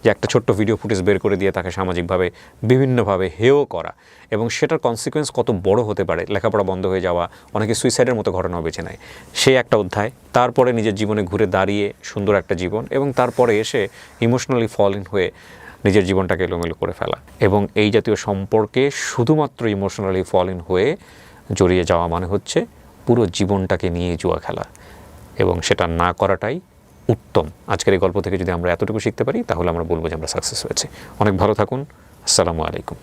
যে একটা ছোট্ট ভিডিও ফুটেজ বের করে দিয়ে তাকে সামাজিকভাবে বিভিন্নভাবে হেয় করা, এবং সেটার কনসিকোয়েন্স কত বড় হতে পারে, লেখাপড়া বন্ধ হয়ে যাওয়া, অনেকে সুইসাইডের মতো ঘটনাও বেছে নেয়, সেই একটা অধ্যায়। তারপরে নিজের জীবনে ঘুরে দাঁড়িয়ে সুন্দর একটা জীবন, এবং তারপরে এসে ইমোশনালি ফল ইন হয়ে নিজের জীবনটাকে এলোমেলো করে ফেলা, এবং এই জাতীয় সম্পর্কে শুধুমাত্র ইমোশনালি ফল ইন হয়ে জড়িয়ে যাওয়া মানে হচ্ছে পুরো জীবনটাকে নিয়ে জুয়া খেলা, এবং সেটা না করাটাই উত্তম। আজকের এই গল্প থেকে যদি আমরা এতটুকু শিখতে পারি তাহলে আমরা বলবো যে আমরা সাকসেস হয়েছি। অনেক ভালো থাকুন। আসসালামু আলাইকুম।